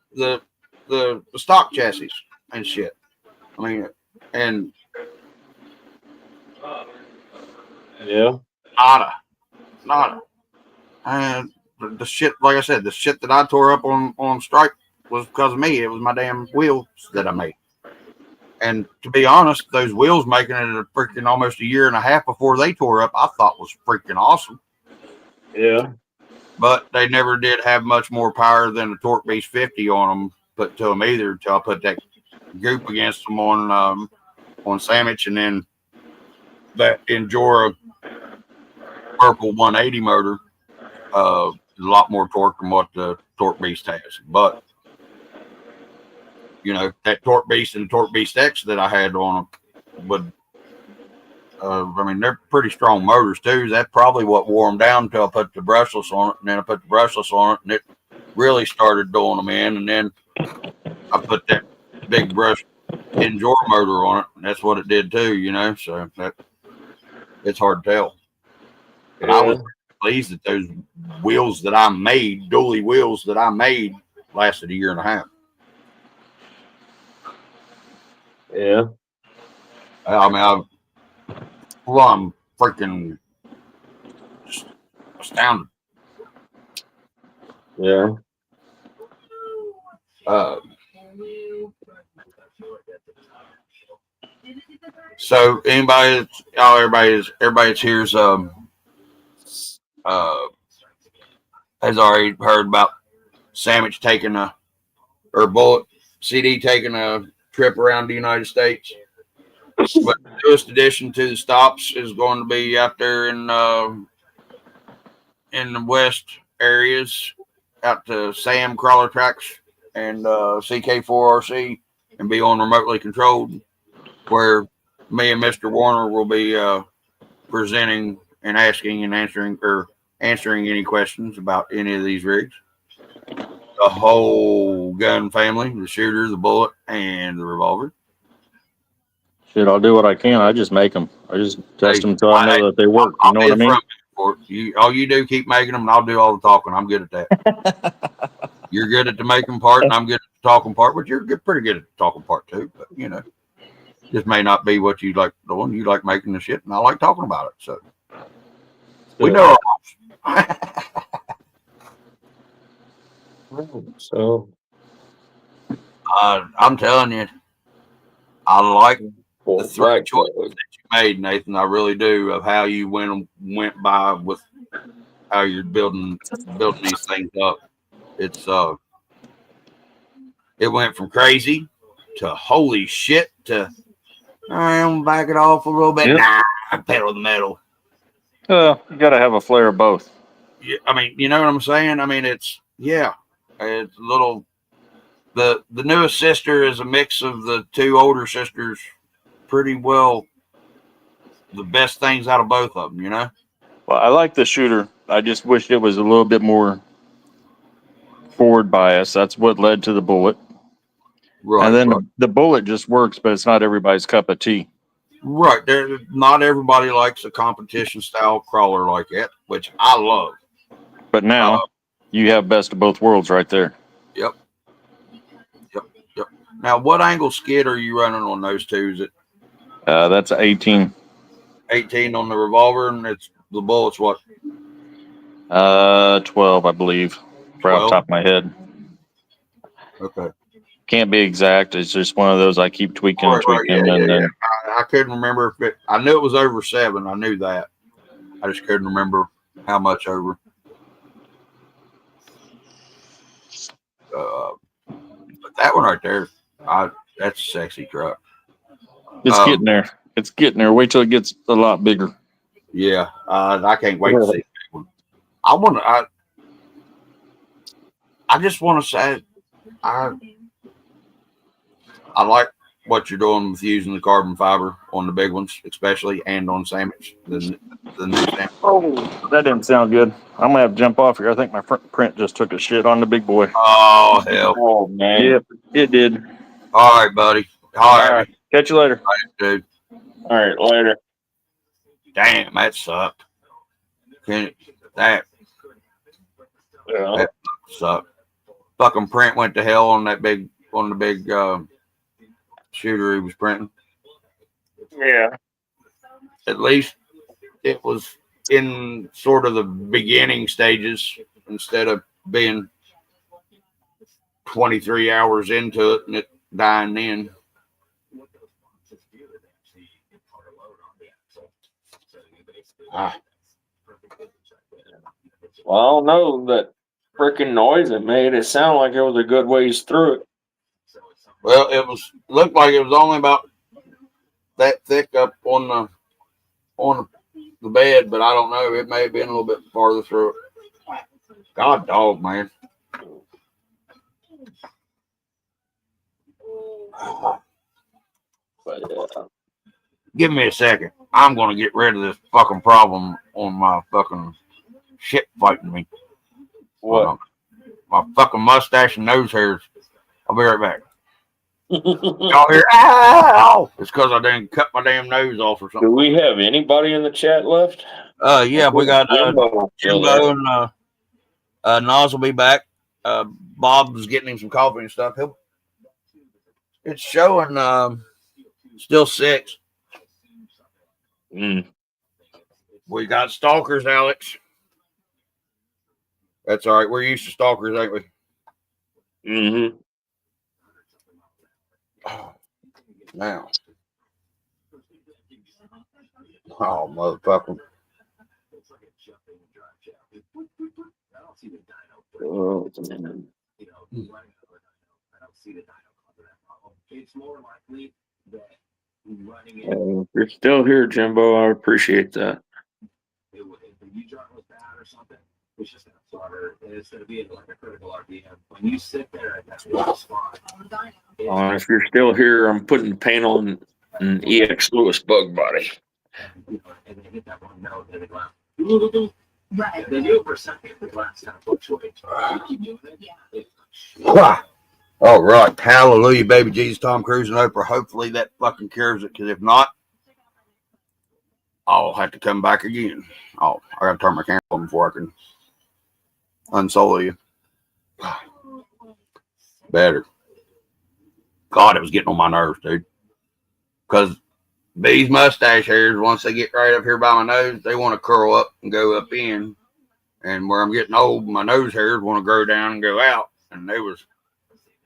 the stock chassis and shit. I mean, and yeah, nada. And the shit, like I said, the shit that I tore up on Strike was because of me. It was my damn wheels that I made. And to be honest, those wheels making it a freaking almost a year and a half before they tore up, I thought was freaking awesome. Yeah. But they never did have much more power than a Torque Beast 50 on them put to them either until I put that goop against them on Sandwich, and then that Endura purple 180 motor is a lot more torque than what the Torque Beast has. But you know, that Torque Beast and the Torque Beast X that I had on them would, I mean, they're pretty strong motors too. That's probably what wore them down until I put the brushless on it, and then I put the brushless on it, and it really started doing them in. And then I put that big brush Endure motor on it, and that's what it did too. You know, so that it's hard to tell. But I was pleased that those wheels that I made, dually wheels that I made, lasted a year and a half. Yeah. I mean, I'm freaking just astounded. Yeah. So everybody's here's has already heard about Sandwich taking or Bullet CD taking a trip around the United States. But the newest addition to the stops is going to be out there in the west areas, out to Sam Crawler Tracks and CK4RC, and be on remotely controlled, where me and Mr. Warner will be presenting and asking and answering any questions about any of these rigs. The whole gun family, the shooter, the bullet, and the revolver. Shit, I'll do what I can. I just make them. I just test them until I know that they work. You know what I mean? All you do, keep making them, and I'll do all the talking. I'm good at that. You're good at the making part, and I'm good at the talking part, but you're pretty good at the talking part too. But just may not be what you like doing. You like making the shit, and I like talking about it. So we know our So I'm telling you, I like the three back choices that you made, Nathan. I really do, of how you went by with how you're building these things up. It's it went from crazy to holy shit to I'm back it off a little bit. Yep. Nah, pedal the metal. You got to have a flare of both. Yeah, I mean, you know what I'm saying? I mean, it's a little. The newest sister is a mix of the two older sisters. Pretty well, the best things out of both of them. Well, I like the shooter. I just wish it was a little bit more forward bias. That's what led to the bullet. Right. And then right. the bullet just works, but it's not everybody's cup of tea. Right. Not everybody likes a competition style crawler like that, which I love. But now you have best of both worlds right there. Yep. Now, what angle skid are you running on those two? Is it That's 18. 18 on the revolver, and it's the bullets what? 12, I believe, right off the top of my head. Okay. Can't be exact. It's just one of those I keep tweaking and tweaking. Yeah. I couldn't remember if I knew it was over 7. I knew that. I just couldn't remember how much over. But that one right there, that's a sexy truck. It's getting there. It's getting there. Wait till it gets a lot bigger. Yeah, I can't wait to see that one. I just want to say, I like what you're doing with using the carbon fiber on the big ones, especially, and on Sandwich, the new Sandwich. Oh, that didn't sound good. I'm gonna have to jump off here. I think my print just took a shit on the big boy. Oh hell! Oh man! Yep, it did. All right, buddy. All right. Catch you later. All right, dude. All right, later. Damn, that sucked. That sucked. Fucking print went to hell on the big shooter he was printing. Yeah. At least it was in sort of the beginning stages instead of being 23 hours into it and it dying then. Well, I don't know, that freaking noise it made. It sounded like it was a good ways through it. Well, looked like it was only about that thick up on the bed, but I don't know. It may have been a little bit farther through it. God dog, man. But yeah. Give me a second. I'm going to get rid of this fucking problem on my fucking shit fighting me. What? My fucking mustache and nose hairs. I'll be right back. Y'all hear? Ow! It's because I didn't cut my damn nose off or something. Do we have anybody in the chat left? Yeah, we got Jimbo and Nas will be back. Bob's getting him some coffee and stuff. It's showing still 6. We got stalkers, Alex. That's all right. We're used to stalkers, ain't we? Mm-hmm. Now. Oh, motherfucker. Oh, man. If you're still here, Jimbo, I appreciate that. If you're still here, I'm putting paint on an EX Lewis bug body. Right. All right. Hallelujah, baby Jesus, Tom Cruise and Oprah. Hopefully that fucking cures it, because if not, I'll have to come back again. Oh, I gotta turn my camera on before I can unsolo you. Better. God, it was getting on my nerves, dude. Because these mustache hairs, once they get right up here by my nose, they want to curl up and go up in. And where I'm getting old, my nose hairs want to grow down and go out. And they was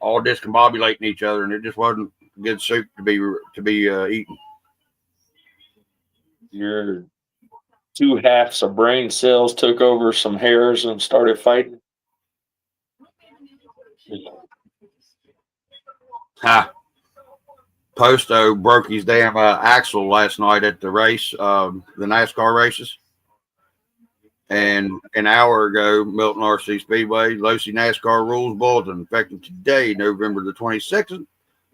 all discombobulating each other, and it just wasn't good soup to be eaten. Your two halves of brain cells took over some hairs and started fighting. Ha. Posto broke his damn axle last night at the race, the NASCAR races. And an hour ago, Milton RC Speedway, Losi NASCAR Rules Bulletin, effective today, November the 22nd.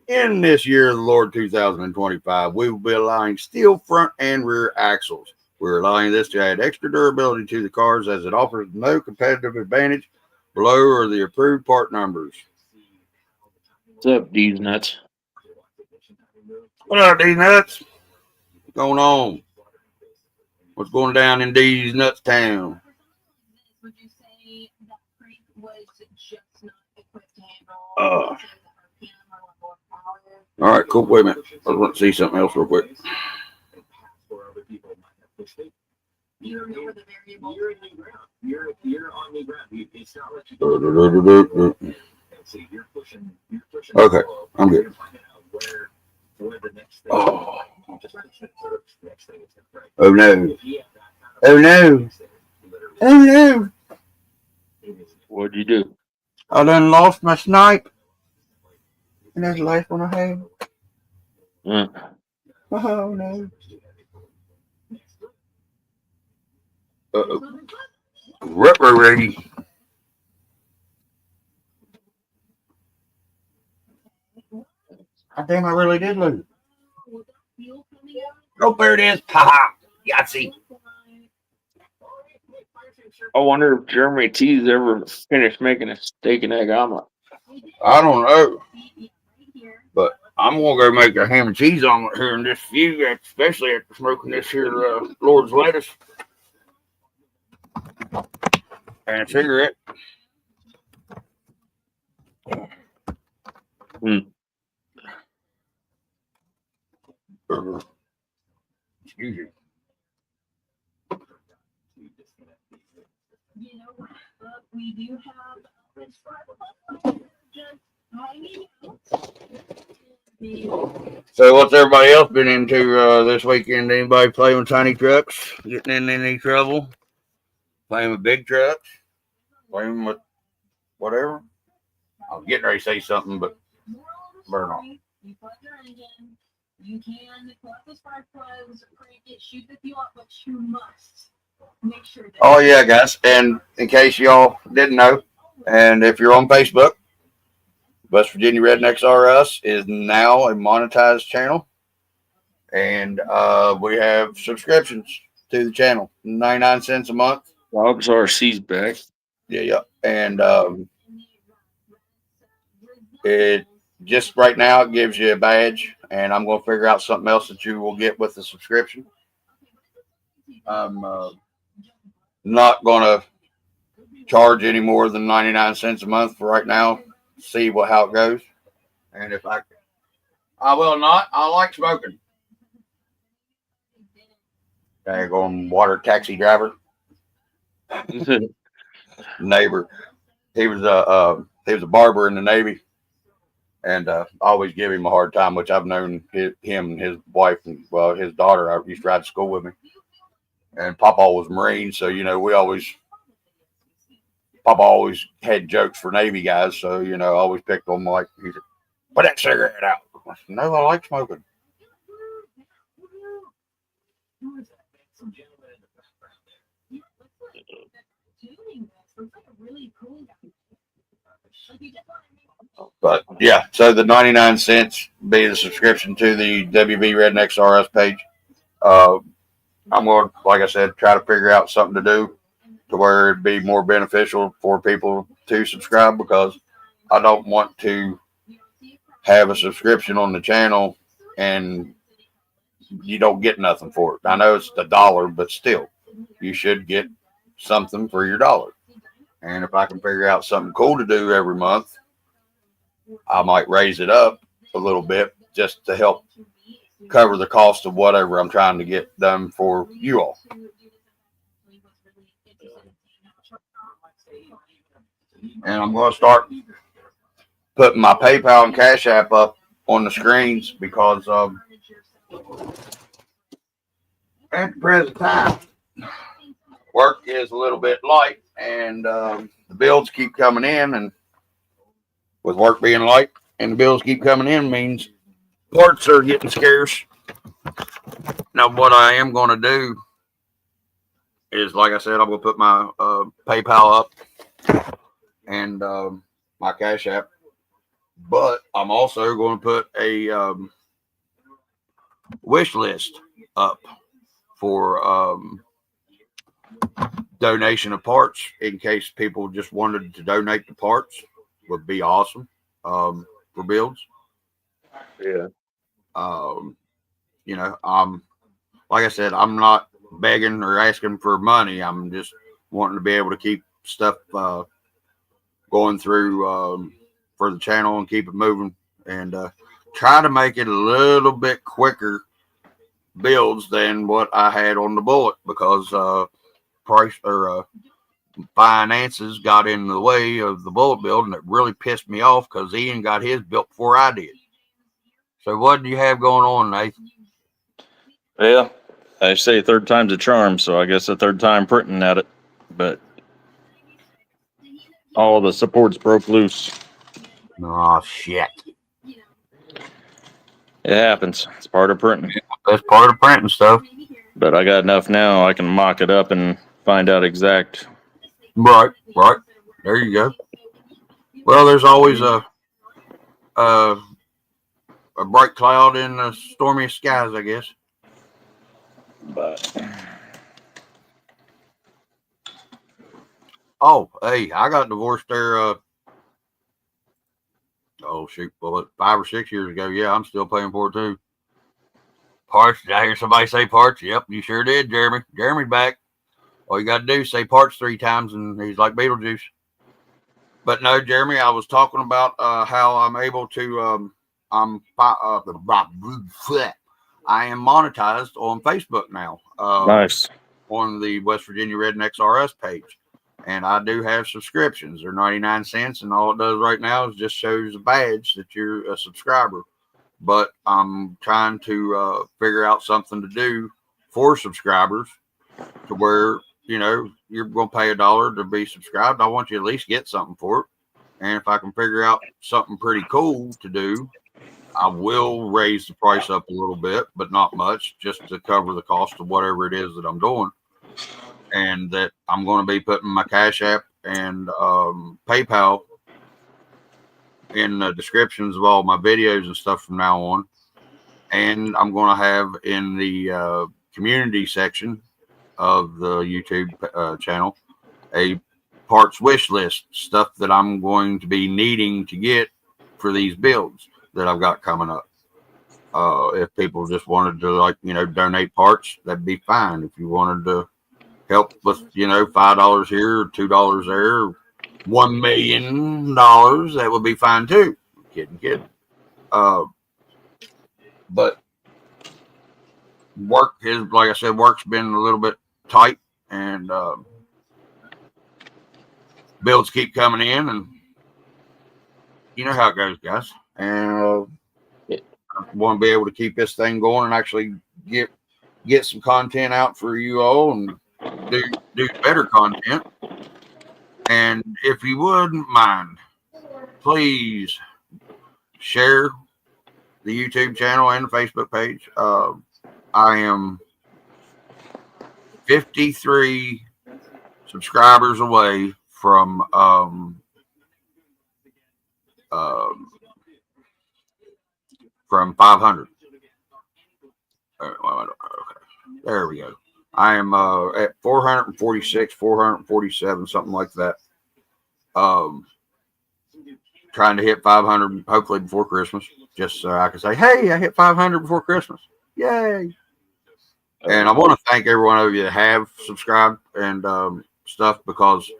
In this year of the Lord 2025, we will be allowing steel front and rear axles. We're allowing this to add extra durability to the cars, as it offers no competitive advantage below or the approved part numbers. What's up, these nuts? What up, these nuts? What's going on? What's going down in these nuts town? All right, cool. Wait a minute. I want to see something else real quick. Okay, I'm good. Oh. Oh no. Oh no. Oh no. What'd you do? I done lost my snipe. And that's the last one I have. Oh no. Uh-oh. Ready. I damn, I really did lose. Oh, there it is. Ha ha. Yahtzee. I wonder if Jeremy T's ever finished making a steak and egg omelet. I don't know. But I'm going to go make a ham and cheese omelet here in just a few, especially after smoking this here Lord's lettuce and a cigarette. Excuse me. We do have So what's everybody else been into this weekend? Anybody playing with tiny trucks? Getting in any trouble? Playing with big trucks? Playing with whatever? I was getting ready to say something, but burn off. You plug your engine. You can pull up the spark plugs, crank it, shoot the fuel up, but you must make sure that. Oh yeah, guys. And in case y'all didn't know, and if you're on Facebook, West Virginia Rednecks R Us is now a monetized channel, and we have subscriptions to the channel, 99 cents a month. Bob's RC's back. Yeah, and it just right now it gives you a badge, and I'm going to figure out something else that you will get with the subscription. I'm not going to charge any more than 99 cents a month for right now. See how it goes, and if I will not. I like smoking. Daggone water taxi driver, neighbor. He was a barber in the Navy, and I always give him a hard time. Which I've known him and his wife and his daughter. I used to ride to school with me, and Papa was Marine, so we always Papa always had jokes for Navy guys, so I always picked on like, he said, "Put that cigarette out." I said, "No, I like smoking." But yeah, so the 99 cents be the subscription to the WV Rednecks RS page. I'm going to, like I said, try to figure out something to do to where it'd be more beneficial for people to subscribe, because I don't want to have a subscription on the channel and you don't get nothing for it. I know it's $1, but still, you should get something for your dollar. And if I can figure out something cool to do every month, I might raise it up a little bit just to help cover the cost of whatever I'm trying to get done for you all. And I'm going to start putting my PayPal and Cash App up on the screens, because at the present time, work is a little bit light, and the bills keep coming in, and with work being light and the bills keep coming in means parts are getting scarce. Now, what I am going to do is, like I said, I'm going to put my PayPal up and my Cash App, but I'm also going to put a wish list up for donation of parts, in case people just wanted to donate the parts. Would be awesome for builds. Yeah. Like I said, I'm not begging or asking for money. I'm just wanting to be able to keep stuff going through for the channel and keep it moving, and try to make it a little bit quicker builds than what I had on the Bullet, because price or finances got in the way of the Bullet build, and it really pissed me off because Ian got his built before I did. So what do you have going on, Nathan? Yeah, I say third time's a charm, so I guess a third time printing at it. But all the supports broke loose. Oh, shit. It happens. It's part of printing. That's part of printing stuff. But I got enough now, I can mock it up and find out exact. Right. There you go. Well, there's always a bright cloud in the stormiest skies, I guess. But oh, hey, I got divorced there. Oh shoot, well, 5 or 6 years ago. Yeah, I'm still paying for it too. Parts. Did I hear somebody say parts? Yep, you sure did, Jeremy. Jeremy's back. All you got to do is say parts 3 times, and he's like Beetlejuice. But no, Jeremy, I was talking about how I'm able to. I am monetized on Facebook now. nice. On the West Virginia Rednecks RS page. And I do have subscriptions. They're 99 cents, and all it does right now is just shows a badge that you're a subscriber. But I'm trying to figure out something to do for subscribers to where, you're going to pay $1 to be subscribed. I want you to at least get something for it. And if I can figure out something pretty cool to do, I will raise the price up a little bit, but not much, just to cover the cost of whatever it is that I'm doing. And that I'm going to be putting my Cash App and PayPal in the descriptions of all my videos and stuff from now on. And I'm going to have in the community section of the YouTube channel a parts wish list, stuff that I'm going to be needing to get for these builds that I've got coming up. If people just wanted to donate parts, that'd be fine. If you wanted to help with, $5 here or $2 there, $1 million, that would be fine too. Kidding. But work is, like I said, work's been a little bit tight, and bills keep coming in, and you know how it goes, guys. And I want to be able to keep this thing going and actually get some content out for you all, and do better content. And if you wouldn't mind, please share the YouTube channel and the Facebook page. I am 53 subscribers away from 500. Okay, there we go. I am at 446, 447, something like that. Trying to hit 500 hopefully before Christmas, just so I can say, hey, I hit 500 before Christmas. Yay. And I want to thank every one of you that have subscribed and stuff, because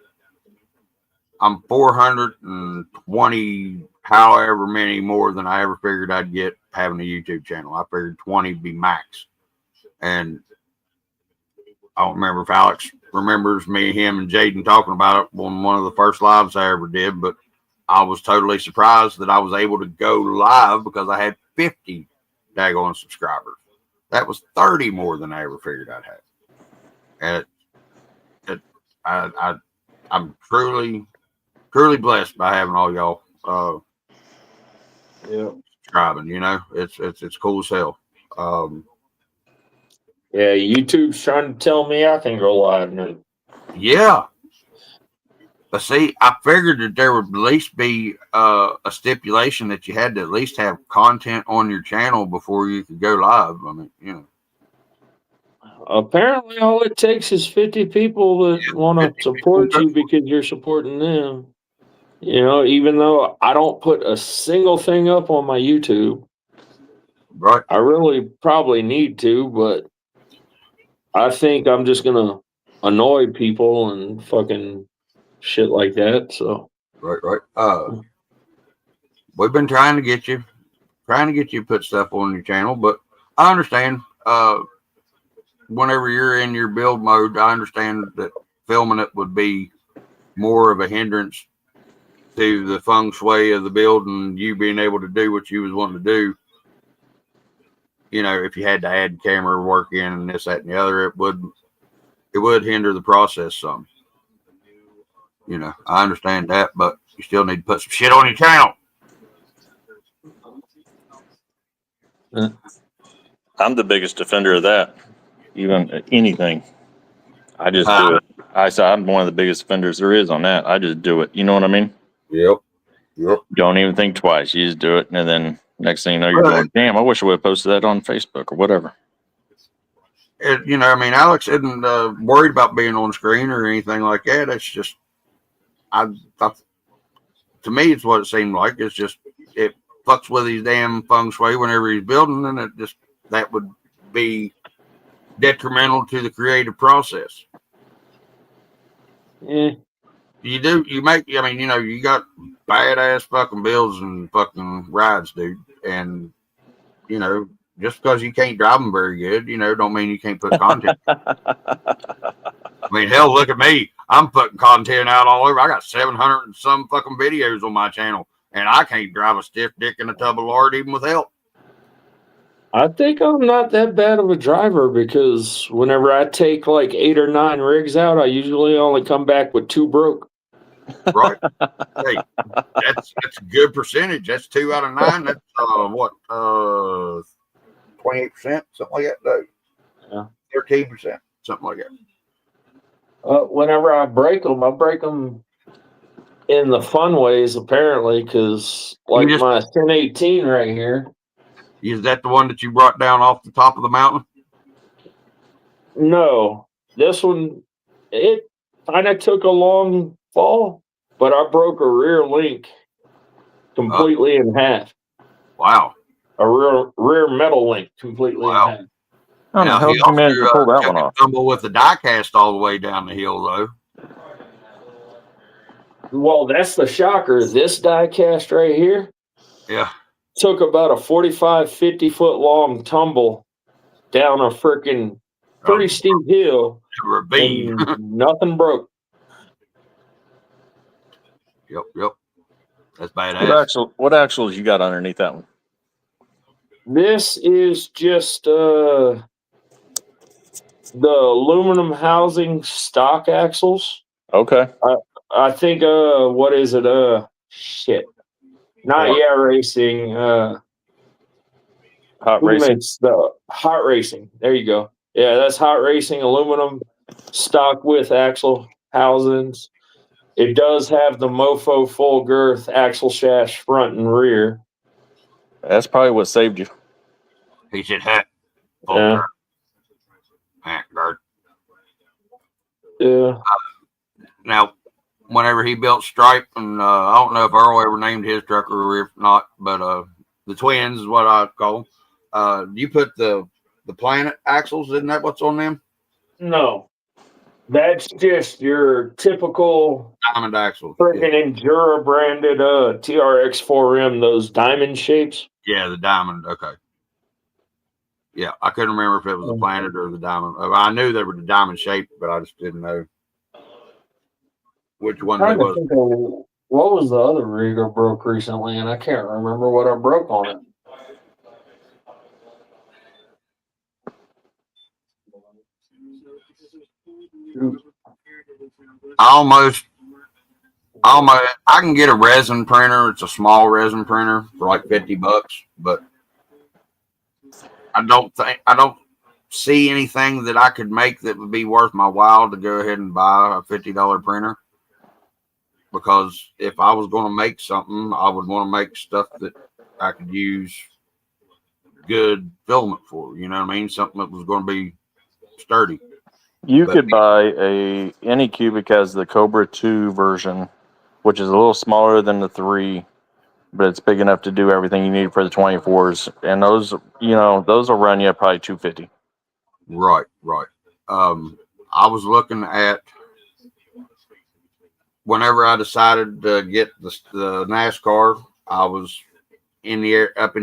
I'm 420, however many more than I ever figured I'd get having a YouTube channel. I figured 20 would be max. And I don't remember if Alex remembers me, him, and Jaden talking about it on one of the first lives I ever did, but I was totally surprised that I was able to go live because I had 50 daggone subscribers. That was 30 more than I ever figured I'd have. And I'm truly blessed by having all y'all subscribing. You know, it's cool as hell. Yeah, YouTube's trying to tell me I can go live now. Yeah. But see, I figured that there would at least be a stipulation that you had to at least have content on your channel before you could go live. I mean, you know. Apparently, all it takes is 50 people that want to support you because you're supporting them. You know, even though I don't put a single thing up on my YouTube, Right. I really probably need to, but I think I'm just going to annoy people and fucking shit like that. So, right. We've been trying to get you to put stuff on your channel, but I understand. Whenever you're in your build mode, I understand that filming it would be more of a hindrance to the feng shui of the build and you being able to do what you was wanting to do. You know, if you had to add camera work in and this, that, and the other, it would hinder the process some. You know, I understand that, but you still need to put some shit on your channel. I'm the biggest defender of that. Even anything, I just do it. I'm one of the biggest defenders there is on that. I just do it. You know what I mean? Yep. Don't even think twice. You just do it, and then next thing you know, you're going, "Damn, I wish I would have posted that on Facebook or whatever." You know, I mean, Alex isn't worried about being on screen or anything like that. It's just, to me, it's what it seemed like. It's just, it fucks with his damn feng shui whenever he's building, and that would be detrimental to the creative process. yeah. You got badass fucking builds and fucking rides, dude. And, you know, just because you can't drive them very good, you know, don't mean you can't put content. I mean, hell, look at me. I'm putting content out all over. I got 700 and some fucking videos on my channel, and I can't drive a stiff dick in a tub of lard even with help. I think I'm not that bad of a driver because whenever I take like 8 or 9 rigs out, I usually only come back with 2 broke. Right. Hey, that's a good percentage. That's 2 out of 9. That's 28%, something like that. No, Yeah. 13%, something like that. Whenever I break them in the fun ways, apparently, because like my 1018 right here. Is that the one that you brought down off the top of the mountain? No, this one, it kind of took a long fall, but I broke a rear link completely in half. Wow. A rear metal link completely in half. How the hell did you manage to pull that one off? Tumble with the die cast all the way down the hill, though. Well, that's the shocker. This die cast right here, took about a 45, 50 foot long tumble down a freaking pretty steep hill. Ravine. Nothing broke. Yep. That's badass. What axles you got underneath that one? This is just the aluminum housing stock axles. Okay. I think what is it? Shit. Not What? Yeah Racing. Hot Who racing. makes the Hot Racing? There you go. Yeah, that's Hot Racing aluminum stock with axle housings. It does have the Mofo full girth axle shaft front and rear. That's probably what saved you. He said, "Heck, Yeah. Gert." Yeah. Now, whenever he built Stripe, and I don't know if Earl ever named his truck or if not, but the twins is what I call them. You put the Planet axles, isn't that what's on them? No. That's just your typical Diamond axles. freaking Endura branded TRX 4M, those diamond shapes. Yeah, the diamond. Okay. Yeah, I couldn't remember if it was the Planet or the diamond. I knew they were the diamond shape, but I just didn't know which ones they was. What was the other rig I broke recently, and I can't remember what I broke on it. Almost, I can get a resin printer. It's a small resin printer for like $50, but I don't see anything that I could make that would be worth my while to go ahead and buy a $50 printer. Because if I was going to make something, I would want to make stuff that I could use good filament for. You know what I mean? Something that was going to be sturdy. You could buy a Anycubic has the Cobra 2 version, which is a little smaller than the 3, but it's big enough to do everything you need for the 24s. And those, those will run you probably $250. Right. I was looking at whenever I decided to get the NASCAR. I was up in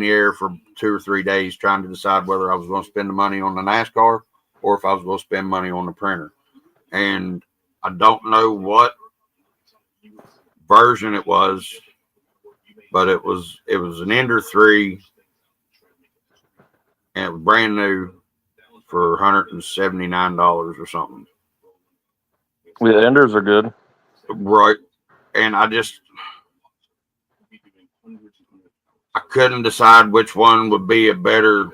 the air for 2 or 3 days trying to decide whether I was going to spend the money on the NASCAR or if I was going to spend money on the printer. And I don't know what version it was, but it was an Ender 3, and it was brand new for $179 or something. The Enders are good. Right. And I couldn't decide which one would be a better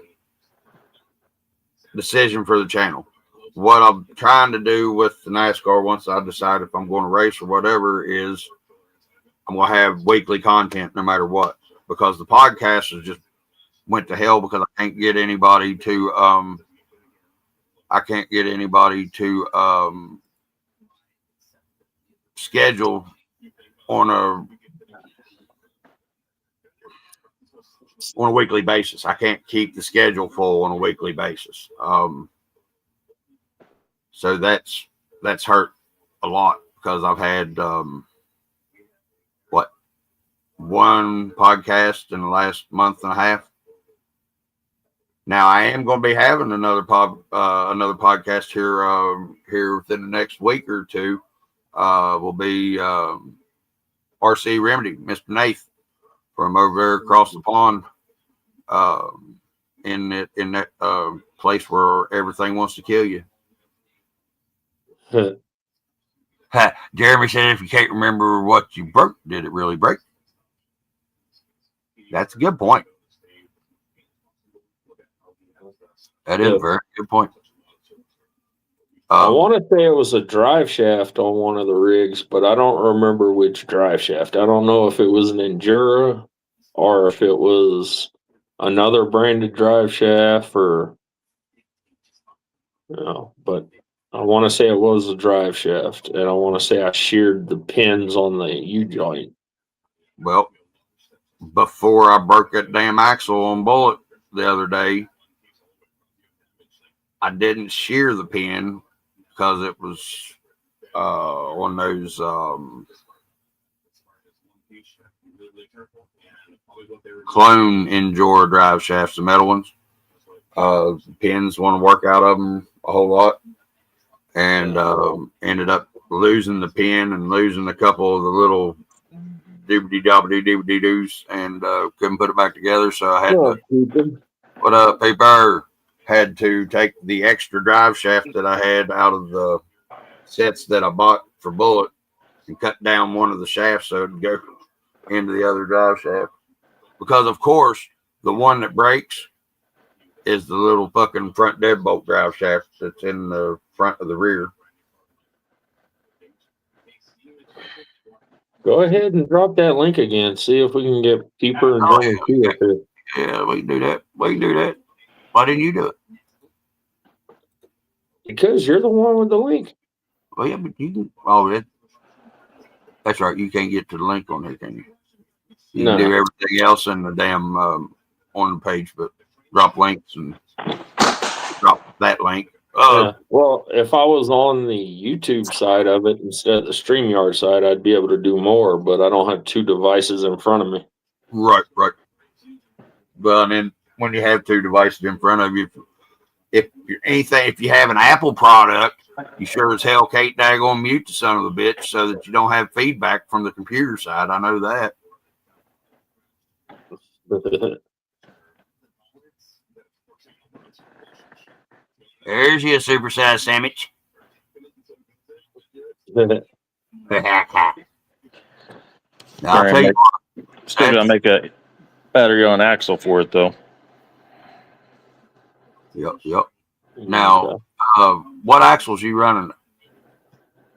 decision for the channel. What I'm trying to do with the NASCAR, once I decide if I'm going to race or whatever, is I'm going to have weekly content no matter what, because the podcast has just went to hell because I can't get anybody to schedule on a weekly basis. I can't keep the schedule full on a weekly basis. So that's hurt a lot because I've had one podcast in the last month and a half. Now I am going to be having another podcast here within the next week or two. Will be RC Remedy, Mr. Nath from over there across the pond, in that place where everything wants to kill you. Jeremy said, if you can't remember what you broke, did it really break? That's a good point. That is a very good point. I want to say it was a drive shaft on one of the rigs, but I don't remember which drive shaft. I don't know if it was an Endura or if it was another branded drive shaft or but I want to say it was a drive shaft, and I want to say I sheared the pins on the U-joint. Well, before I broke that damn axle on Bullet the other day, I didn't shear the pin because it was one of those clone Endura drive shafts, the metal ones. Pins want to work out of them a whole lot, and ended up losing the pin and losing a couple of the little doobity-doobity-doobity-doos, and couldn't put it back together. So I had what up, paper? Had to take the extra drive shaft that I had out of the sets that I bought for Bullet and cut down one of the shafts so it'd go into the other drive shaft. Because of course, the one that breaks is the little fucking front deadbolt drive shaft that's in the front of the rear. Go ahead and drop that link again. See if we can get Keeper and German Key up here. Yeah, we can do that. We can do that. Why didn't you do it? Because you're the one with the link. Well, yeah, but you can. Oh, that's right. You can't get to the link on here, can you? You can do everything else in the damn on the page, but drop links and drop that link. Yeah. Well, if I was on the YouTube side of it instead of the StreamYard side, I'd be able to do more, but I don't have two devices in front of me. Right. Well, and then when you have two devices in front of you, if you have an Apple product, you sure as hell can't daggone mute the son of a bitch so that you don't have feedback from the computer side. I know that. There's your supersized sandwich. Now, I'll tell you what, still gonna make a battery on axle for it though. Yep. Now, what axles you running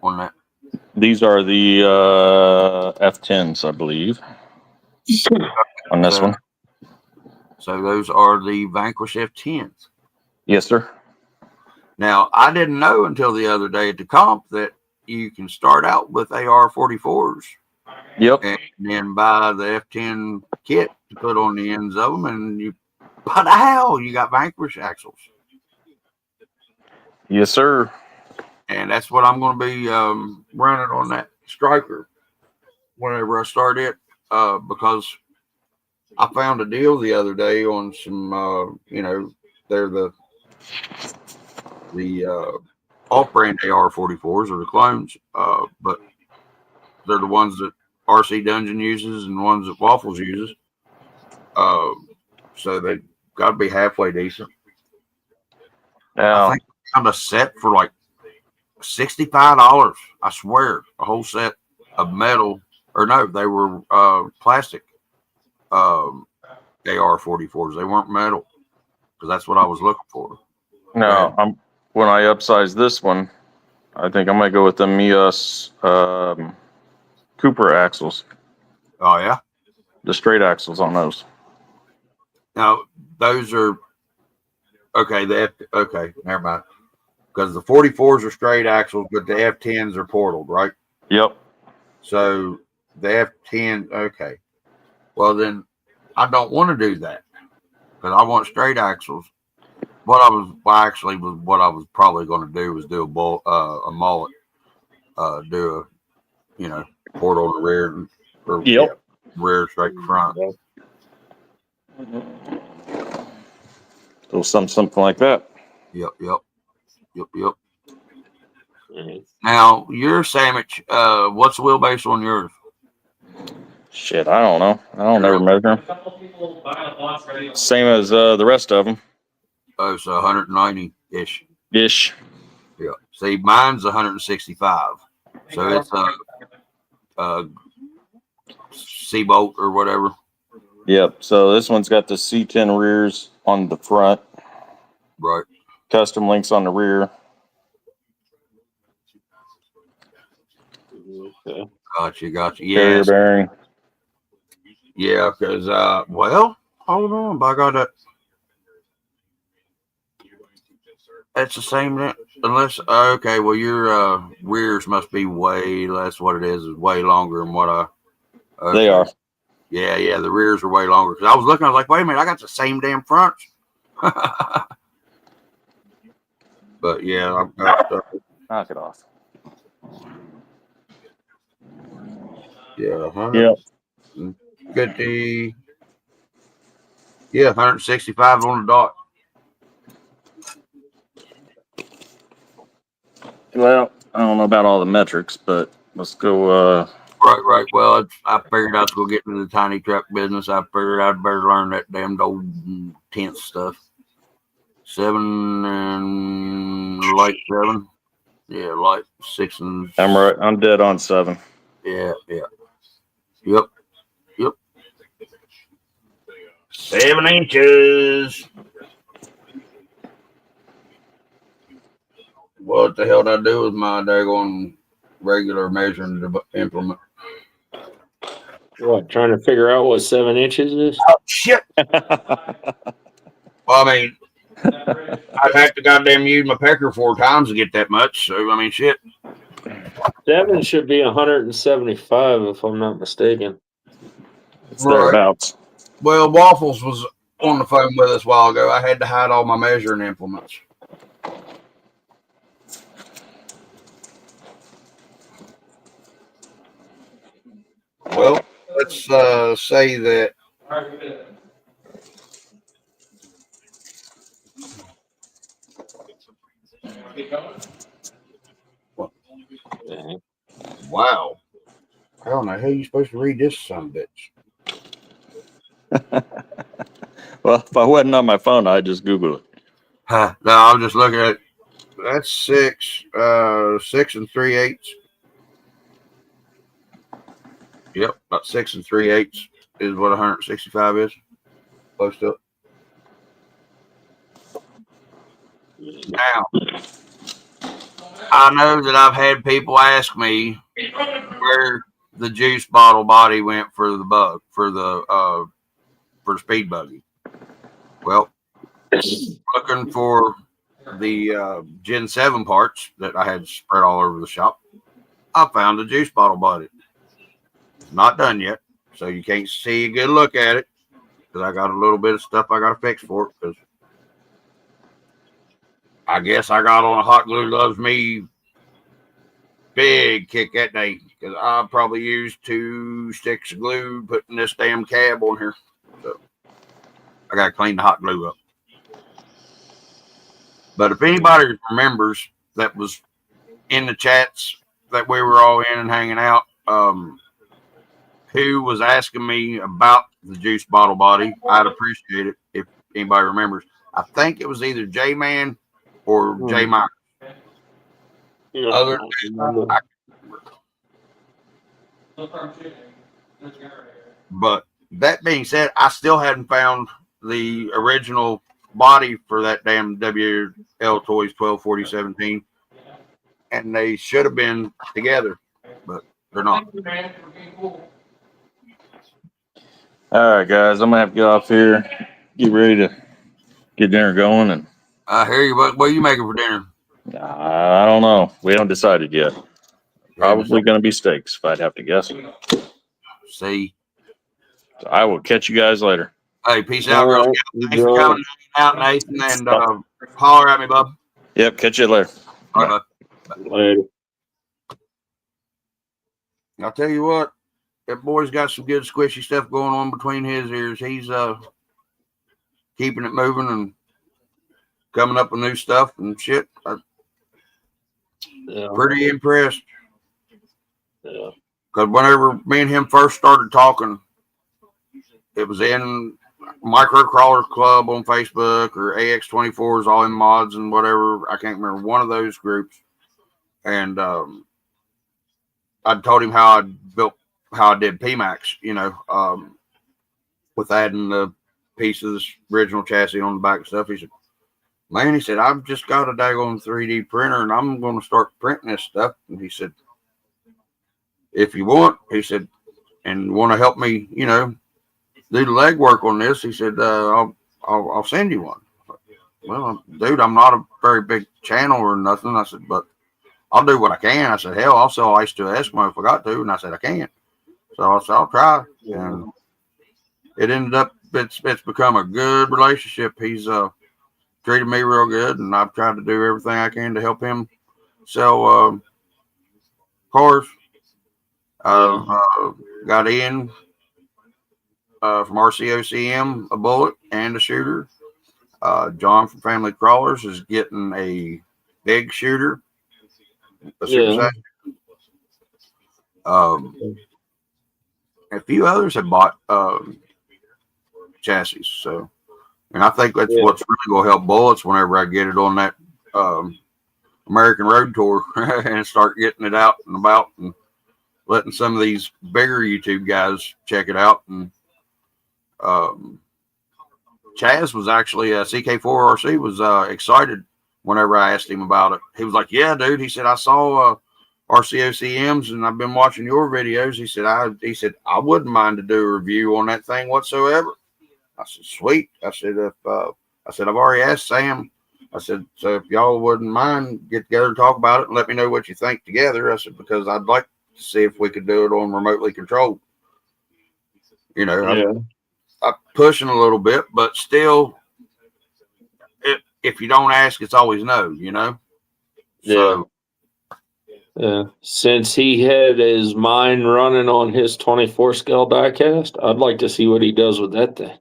on that? These are the F10s, I believe. On this one. So those are the Vanquish F10s. Yes, sir. Now, I didn't know until the other day at the comp that you can start out with AR-44s. Yep. And then buy the F10 kit to put on the ends of them, and you got Vanquish axles. Yes, sir. And that's what I'm going to be running on that Striker whenever I start it, because I found a deal the other day on some, they're the off-brand AR-44s or the clones, but they're the ones that RC Dungeon uses and the ones that Waffles uses. So they got to be halfway decent. Now, I think I found a set for like $65. I swear, a whole set of metal, or no, they were plastic AR-44s. They weren't metal, because that's what I was looking for. no, when I upsize this one, I think I might go with the Mias Cooper axles. Oh yeah, The straight axles on those. now those are okay. Okay, never mind. Because the 44s are straight axles, but the F10s are portaled, right? Yep. So the F10, okay. Well, then I don't want to do that because I want straight axles. What I was probably going to do was do a mullet, do a port on the rear, or rear straight front. So something like that. Yep. Now your sandwich, what's the wheelbase on yours? Shit, I don't know. I don't ever measure them. Same as the rest of them. Oh, so 190-ish. Ish. Yeah. See, mine's 165. So it's a C-bolt or whatever. Yep. So this one's got the C10 rears on the front. Right. Custom links on the rear. Okay. Gotcha. Carrier Yes. bearing. Yeah, because hold on, by God, that's the same. Unless okay, well your rears must be way less. What it is way longer than what I. Okay. They are. Yeah, the rears are way longer. Because I was looking, I was like, wait a minute, I got the same damn fronts. But yeah, I've got. Knock it off. Yeah. 150. Yeah, 165 on the dot. Well, I don't know about all the metrics, but let's go. Right. Well, I figured I was going to get into the tiny truck business. I figured I'd better learn that damned old tenth stuff. 7 and light 7. Yeah, light 6 and. I'm right. I'm dead on 7. Yeah. Yep. 7 inches. What the hell did I do with my daggone regular measuring implement? What, trying to figure out what 7 inches is? Oh, shit. Well, I mean, I'd have to goddamn use my pecker 4 times to get that much. So, I mean, shit. 7 should be 175, if I'm not mistaken. It's thereabouts. Well, Waffles was on the phone with us a while ago. I had to hide all my measuring implements. Well, let's say that Okay. wow. How in the hell are you supposed to read this son of a bitch? Well, if I wasn't on my phone, I'd just Google it. No, I'm just looking at that's 6 3/8. Yep, about 6 3/8 is what 165 is. Close to it. Now, I know that I've had people ask me where the juice bottle body went for the bug for the speed buggy. Well, looking for the Gen 7 parts that I had spread all over the shop. I found the juice bottle body. Not done yet, so you can't see a good look at it because I got a little bit of stuff I got to fix for it. Because I guess I got on a Hot Glue Loves Me big kick that day because I probably used 2 sticks of glue putting this damn cab on here. So I got to clean the hot glue up. But if anybody remembers that was in the chats that we were all in and hanging out, who was asking me about the juice bottle body, I'd appreciate it if anybody remembers. I think it was either J-Man or J-Mike. Yeah. Other than that, but that being said, I still hadn't found the original body for that damn WL Toys 124017, and they should have been together, but they're not. All right, guys, I'm gonna have to get off here, get ready to get dinner going, and I hear you, but what are you making for dinner? I don't know. We haven't decided yet. Probably gonna be steaks, if I'd have to guess. See. So I will catch you guys later. Hey, peace out, girls. Right, Thanks for coming out, Nathan, and holler at me, bub. Yep, catch you later. All right, bud. Later. I'll tell you what, that boy's got some good squishy stuff going on between his ears. He's keeping it moving and coming up with new stuff and shit. I'm pretty impressed. Yeah. Because whenever me and him first started talking, it was in Microcrawler Club on Facebook or AX24s, all in mods and whatever. I can't remember one of those groups. And I told him how I did PMAX, with adding the pieces, original chassis on the back and stuff. He said, man, he said, I've just got a daggone 3D printer and I'm going to start printing this stuff. And he said, if you want, he said, and want to help me, do the legwork on this, he said, I'll send you one. Well, dude, I'm not a very big channel or nothing. I said, but I'll do what I can. I said, hell, I'll sell ice to Eskimo if I got to. And I said, I can't. So I said, I'll try. And it ended up, it's become a good relationship. He's treated me real good, and I've tried to do everything I can to help him sell cars. Got Ian from RCOCM a bullet and a shooter. John from Family Crawlers is getting a big shooter. A super a few others have bought chassis. So, and I think that's what's really going to help bullets whenever I get it on that American Road Tour and start getting it out and about and letting some of these bigger YouTube guys check it out. And Chaz was actually CK4RC was excited whenever I asked him about it. He was like, "Yeah, dude." He said, "I saw RCOCMs and I've been watching your videos." He said, I wouldn't mind to do a review on that thing whatsoever." I said, "Sweet." I said, I've already asked Sam. I said, "So if y'all wouldn't mind, get together and talk about it and let me know what you think together." I said, "Because I'd like to see if we could do it on remotely controlled." You know, Yeah. I'm pushing a little bit, but still, if you don't ask, it's always no, you know? So, yeah. Since he had his mind running on his 24 scale diecast, I'd like to see what he does with that thing.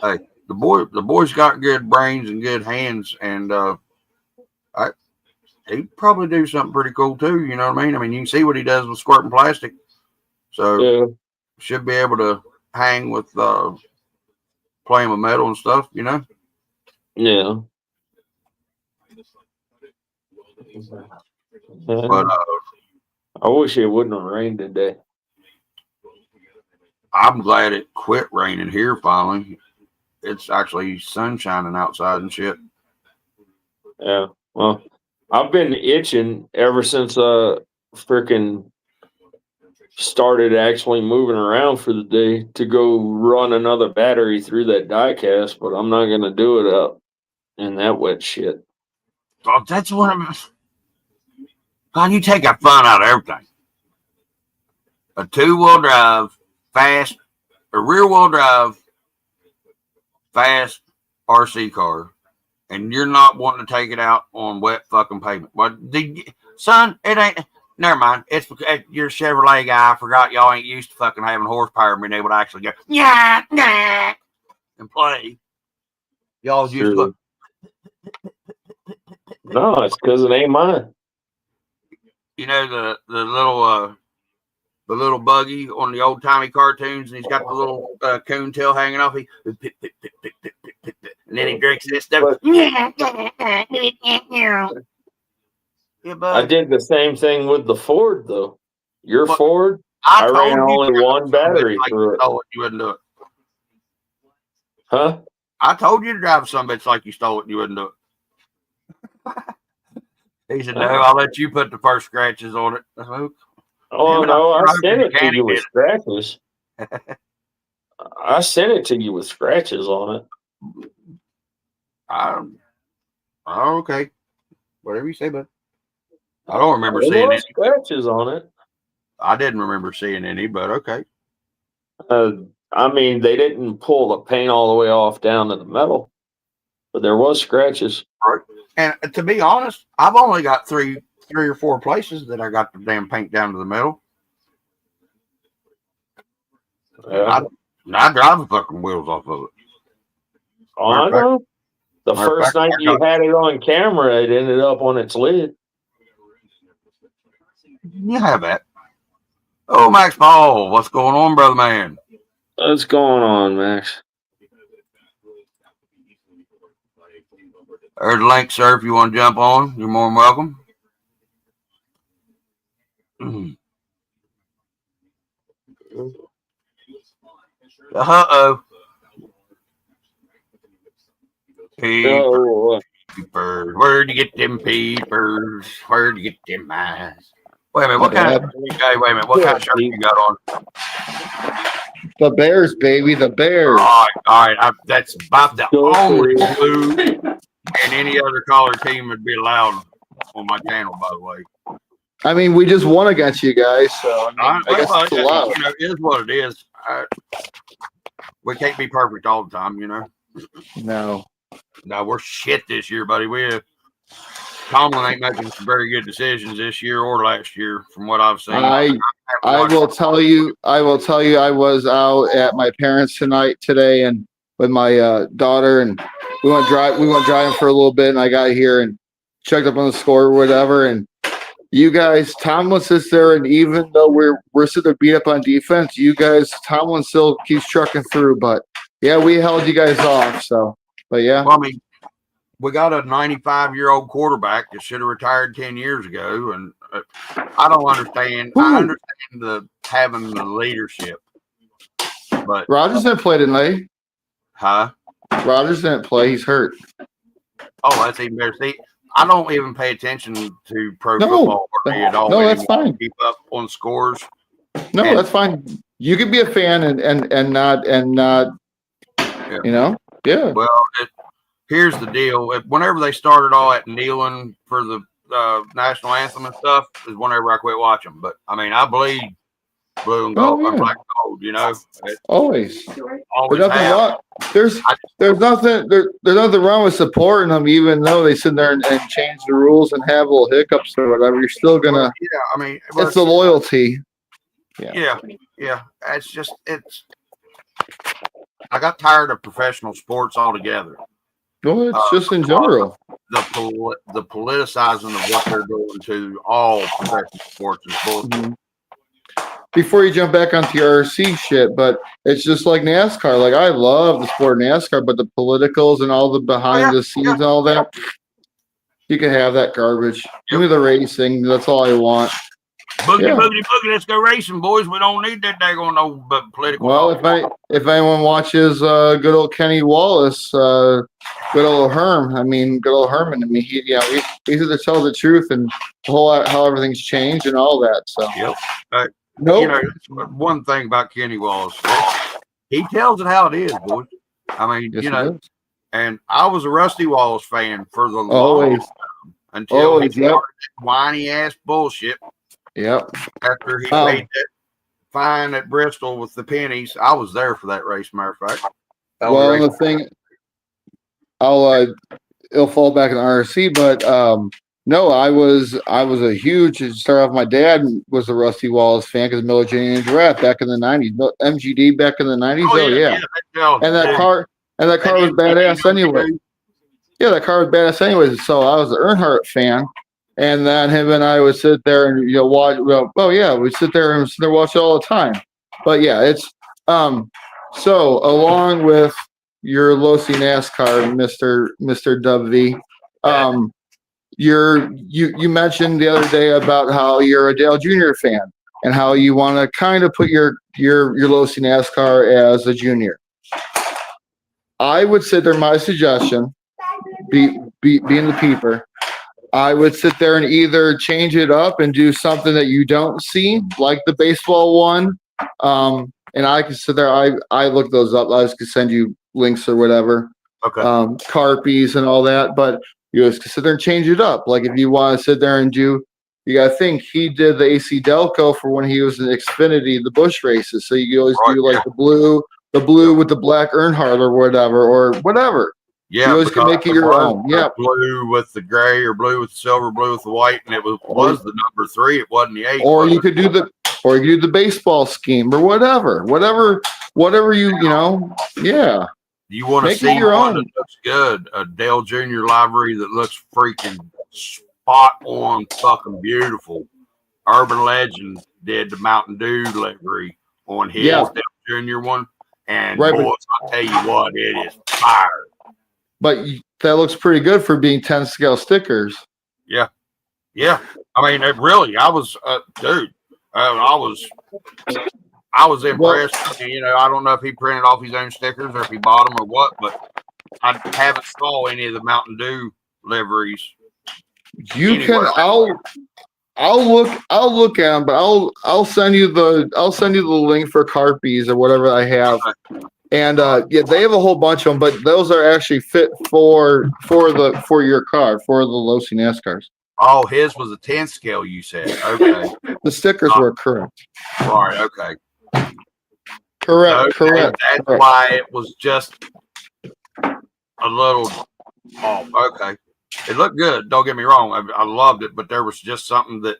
hey, the boy's got good brains and good hands, and he'd probably do something pretty cool too. You know what I mean? I mean, you can see what he does with squirting plastic, so should be able to hang with playing with metal and stuff. You know? Yeah. But I wish it wouldn't have rained today. I'm glad it quit raining here finally. It's actually sun shining outside and shit. Yeah. Well, I've been itching ever since freaking started actually moving around for the day to go run another battery through that diecast, but I'm not gonna do it up in that wet shit. Oh, that's what I'm. God, you take a fun out of everything. A 2-wheel drive, fast, a rear-wheel drive, fast RC car, and you're not wanting to take it out on wet fucking pavement. But son, it ain't. Never mind. It's because you're a Chevrolet guy. I forgot y'all ain't used to fucking having horsepower and being able to actually go and play. Y'all used to go. No, it's because it ain't mine. You know the little buggy on the old timey cartoons, and he's got the little coon tail hanging off. And then he drinks this stuff. Yeah, bud. I did the same thing with the Ford, though. Your But Ford, I ran only one battery through it. You wouldn't do it. Huh? I told you to drive some bitch like you stole it and you wouldn't do it. He said, "No, I'll let you put the first scratches on it." Oh, no, I sent it to you with scratches. I sent it to you with scratches on it. Okay. Whatever you say, bud. I don't remember There seeing was any scratches on it. I didn't remember seeing any, but okay. I mean, they didn't pull the paint all the way off down to the metal, but there was scratches. Right. And to be honest, I've only got three or four places that I got the damn paint down to the metal. Yeah. I drive the fucking wheels off of it. Oh, I know. The first night you had it on camera, it ended up on its lid. You have that. Oh, Max Paul, what's going on, brother man? What's going on, Max? There's a link, sir, if you want to jump on. You're more than welcome. Uh-oh. Peepers. Where'd you get them peepers? Where'd you get them eyes? Wait a minute, what kind of shirt you got on? The Bears, baby, the Bears. All right. That's about the only blue, and any other color team would be allowed on my channel, by the way. I mean, we just won against you guys, so I guess it's allowed. You know, it is what it is. We can't be perfect all the time, you know. No, we're shit this year, buddy. Tomlin ain't making some very good decisions this year or last year, from what I've seen. I will tell you. I was out at my parents today, and with my daughter, and we went driving for a little bit, and I got here and checked up on the score or whatever, and you guys, Tomlin sits there, and even though we're sitting there beat up on defense, Tomlin still keeps trucking through. But yeah, we held you guys off. So, but yeah. Well, I mean, we got a 95-year-old quarterback that should have retired 10 years ago, and I don't understand. I understand the having the leadership, but Rodgers didn't play tonight. huh? Rodgers didn't play. He's hurt. Oh, that's even better. See, I don't even pay attention to pro No. football hardly at all. No, that's anymore. fine. Keep up on scores. No, And- that's fine. You could be a fan and not Yeah. you know. Yeah. Well, here's the deal. Whenever they started all that kneeling for the national anthem and stuff, is whenever I quit watching. But I mean, I bleed blue and gold, Oh, yeah. black and gold. You know, it Always. always There's nothing have. wrong. There's nothing wrong with supporting them, even though they sit there and change the rules and have little hiccups or whatever. You're still gonna. Yeah, I mean, It's the loyalty. yeah. It's just I got tired of professional sports altogether. No, it's just in general. The politicizing of what they're doing to all professional sports is bullshit. Mhm. Before you jump back onto your RC shit, but it's just like NASCAR. Like I love the sport of NASCAR, but the politicals and all the behind the scenes and all that, you can have that garbage. Give me the racing. That's all I want. Boogity, Yeah. boogity, boogity, let's go racing, boys. We don't need that daggone no political. Well, if anyone watches good old Kenny Wallace, good old Herm, I mean, good old Herman. I mean, he's here to tell the truth and the whole how everything's changed and all that. So, Yep. nope. You know, that's one thing about Kenny Wallace, he tells it how it is, boys. I mean, Yes, you it know, is. and I was a Rusty Wallace fan for the Always. longest time until Always, he yep. started that whiny ass bullshit. Yep. After he paid that fine at Bristol with the pennies, I was there for that race. Matter of fact, Well, and the thing, it'll fall back in the RC, but no, I was a huge. To start off, my dad was a Rusty Wallace fan because Miller Jane and Giraffe back in the '90s, MGD back in the '90s. Oh yeah, and that car was badass anyway. Yeah, that car was badass anyways. So I was an Earnhardt fan, and then him and I would sit there and watch. Well, oh yeah, we'd sit there and watch it all the time. But yeah, it's so along with your Losi NASCAR, Mr. W. You mentioned the other day about how you're a Dale Jr. fan and how you want to kind of put your Losi NASCAR as a junior. I would sit there. My suggestion, being the peeper, I would sit there and either change it up and do something that you don't see, like the baseball one. And I can sit there. I look those up. I just can send you links or whatever. Okay. Carpies and all that, but you just can sit there and change it up. Like if you want to sit there and do, you got to think he did the AC Delco for when he was in Xfinity, the Busch races. So you always do like the blue with the black Earnhardt or whatever. Yeah, you always can make it your own. Yeah, blue with the gray or blue with the silver, blue with the white, and it was the number 3. It wasn't the 8. Or you could do the baseball scheme or whatever you yeah. You want to Make it see your one own. that looks good? A Dale Jr. livery that looks freaking spot on, fucking beautiful. Urban Legend did the Mountain Dew livery on his Dale Jr. one, and Right, boys, I'll tell you what, it is fire. But that looks pretty good for being 10 scale stickers. Yeah. I mean, I was, dude. I was impressed. I don't know if he printed off his own stickers or if he bought them or what, but I haven't saw any of the Mountain Dew liveries. You can. I'll look at them, but I'll send you the link for Carpies or whatever I have. And they have a whole bunch of them, but those are actually fit for your car, for the Losi NASCARs. Oh, his was a 10 scale, you said. Okay. The stickers were correct. Right, okay. Correct. That's correct. why it was just a little off. Okay. It looked good. Don't get me wrong. I loved it, but there was just something that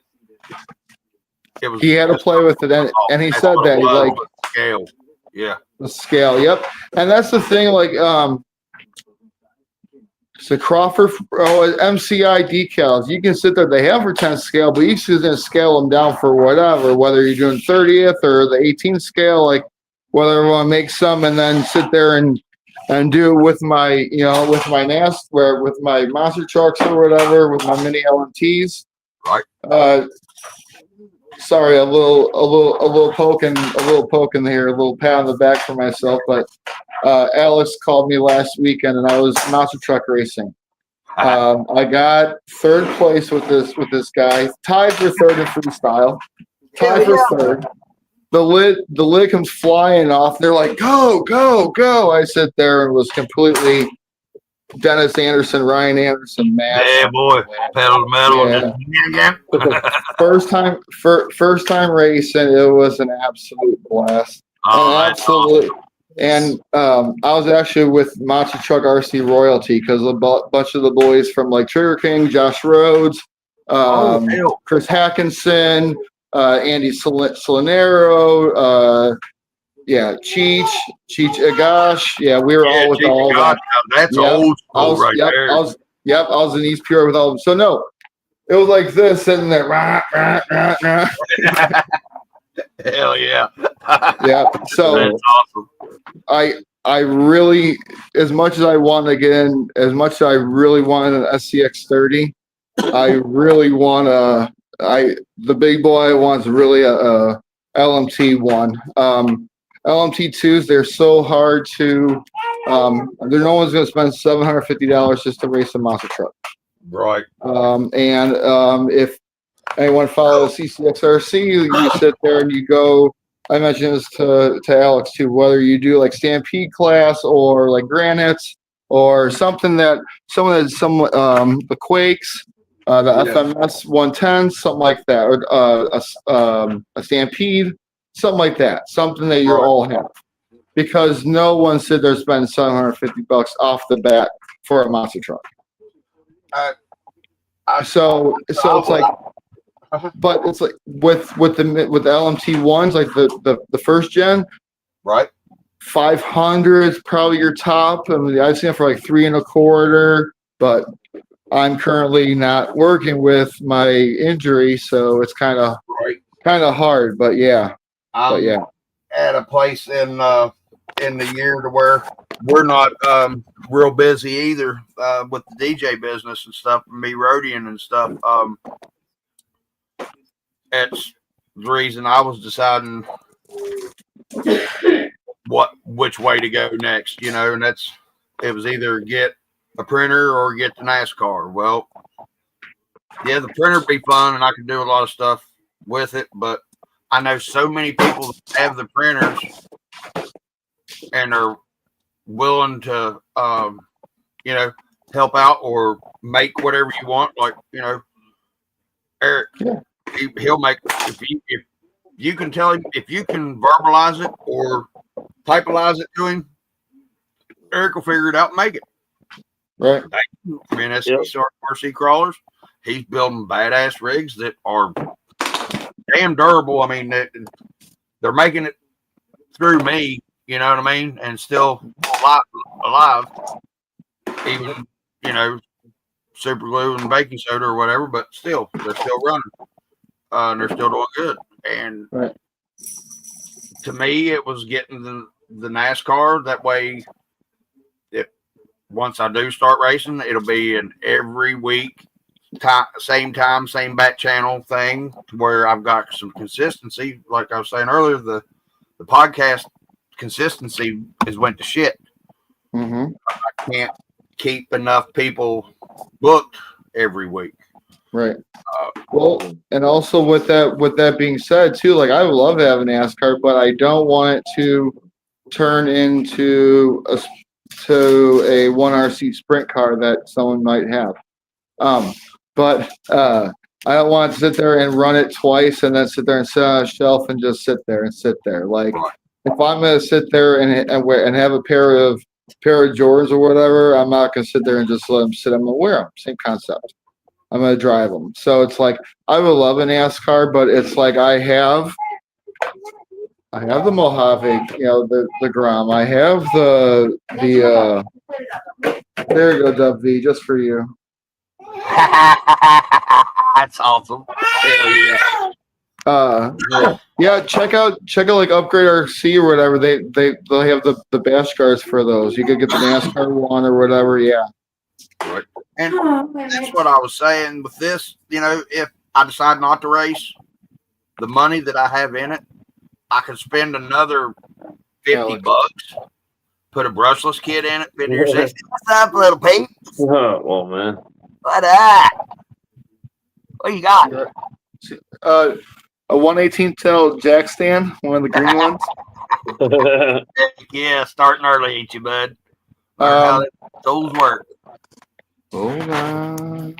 it was. He had to play with it, and he said that he's like scale. Yeah. The scale. Yep. And that's the thing. Like so Crawford MCI decals. You can sit there. They have for 10 scale, but each is going to scale them down for whatever. Whether you're doing 30th or the 18 scale, like whether you want to make some and then sit there and and do it with my, with my with my monster trucks or whatever, with my mini LMTs. Right. Sorry, a little poke in here, a little pat on the back for myself. But Alex called me last weekend, and I was monster truck racing. I got third place with this guy, tied for third in freestyle, tied for third. The lid comes flying off. They're like, go, go, go. I sit there and was completely Dennis Anderson, Ryan Anderson, mad. Yeah, boy, pedal to metal. Yeah. First time racing, it was an absolute blast. Oh, And I was actually with Monster Truck RC Royalty because a bunch of the boys from like Trigger King, Josh Rhodes, Chris Hackinson, Andy Solinero, Cheech Agash. Yeah, we were all with all that. That's old school right there. I was in East Peoria with all of them. So no, it was like this sitting there. Rah, rah, rah, rah. Hell yeah. Yeah. So that's awesome. I really, as much as I want to get in, as much as I really want an SCX 30, I really want the big boy wants really a LMT one. LMT 2s, they're so hard to, no one's going to spend $750 just to race a monster truck. Right. If anyone follows CCXRC, you sit there and you go, I mentioned this to Alex too, whether you do like Stampede class or like Granites or something the Quakes, the FMS 110, something like that, or a Stampede, something like that, something that you all have, because no one sit there spending $750 off the bat for a monster truck. So it's like. But it's like with the LMT ones, like the first gen, right? 500 is probably your top. I mean, I've seen it for like 3.25, but I'm currently not working with my injury, so it's kind of hard. But yeah, at a place in the year to where we're not real busy either with the DJ business and stuff, and me roadieing and stuff. That's the reason I was deciding which way to go next, and it was either get a printer or get the NASCAR. Well, yeah, the printer would be fun and I could do a lot of stuff with it, but I know so many people that have the printers and are willing to help out or make whatever you want, like Eric. Yeah. He'll make, if you can tell him, if you can verbalize it or typalize it to him, Eric will figure it out and make it. Right. I mean, that's RC crawlers. He's building badass rigs that are damn durable. I mean, they're making it through me, you know what I mean, and still alive. Even super glue and baking soda or whatever, but still, they're still running. And they're still doing good. And to me, it was getting the NASCAR. That way, once I do start racing, it'll be an every week, same time, same back channel thing, where I've got some consistency. Like I was saying earlier, the podcast consistency has went to shit. Mm-hmm. I can't keep enough people booked every week. Right. Well, and also with that being said too, like I would love to have a NASCAR, but I don't want it to turn into a 1RC sprint car that someone might have. But I don't want to sit there and run it twice and then sit there and sit on a shelf and just sit there. Like if I'm gonna sit there and have a pair of Jordans or whatever, I'm not gonna sit there and just let them sit. I'm gonna wear them. Same concept. I'm going to drive them. So it's like, I would love an NASCAR, but it's like I have the Mojave, the Grom. I have the there you go, Dub V, just for you. That's awesome. Hell yeah. Yeah, check out like Upgrade RC or whatever. They'll have the bash guards for those. You could get the NASCAR one or whatever. Yeah. Right. And that's what I was saying with this. You know, if I decide not to race, the money that I have in it, I could spend another $50, put a brushless kit in it, 50 or 60. What's up, little Pete? Oh, well, man. What up? What you got? A 1/18 tail jack stand, one of the green ones. Yeah, starting early, ain't you, bud? Learn how those work. Hold on.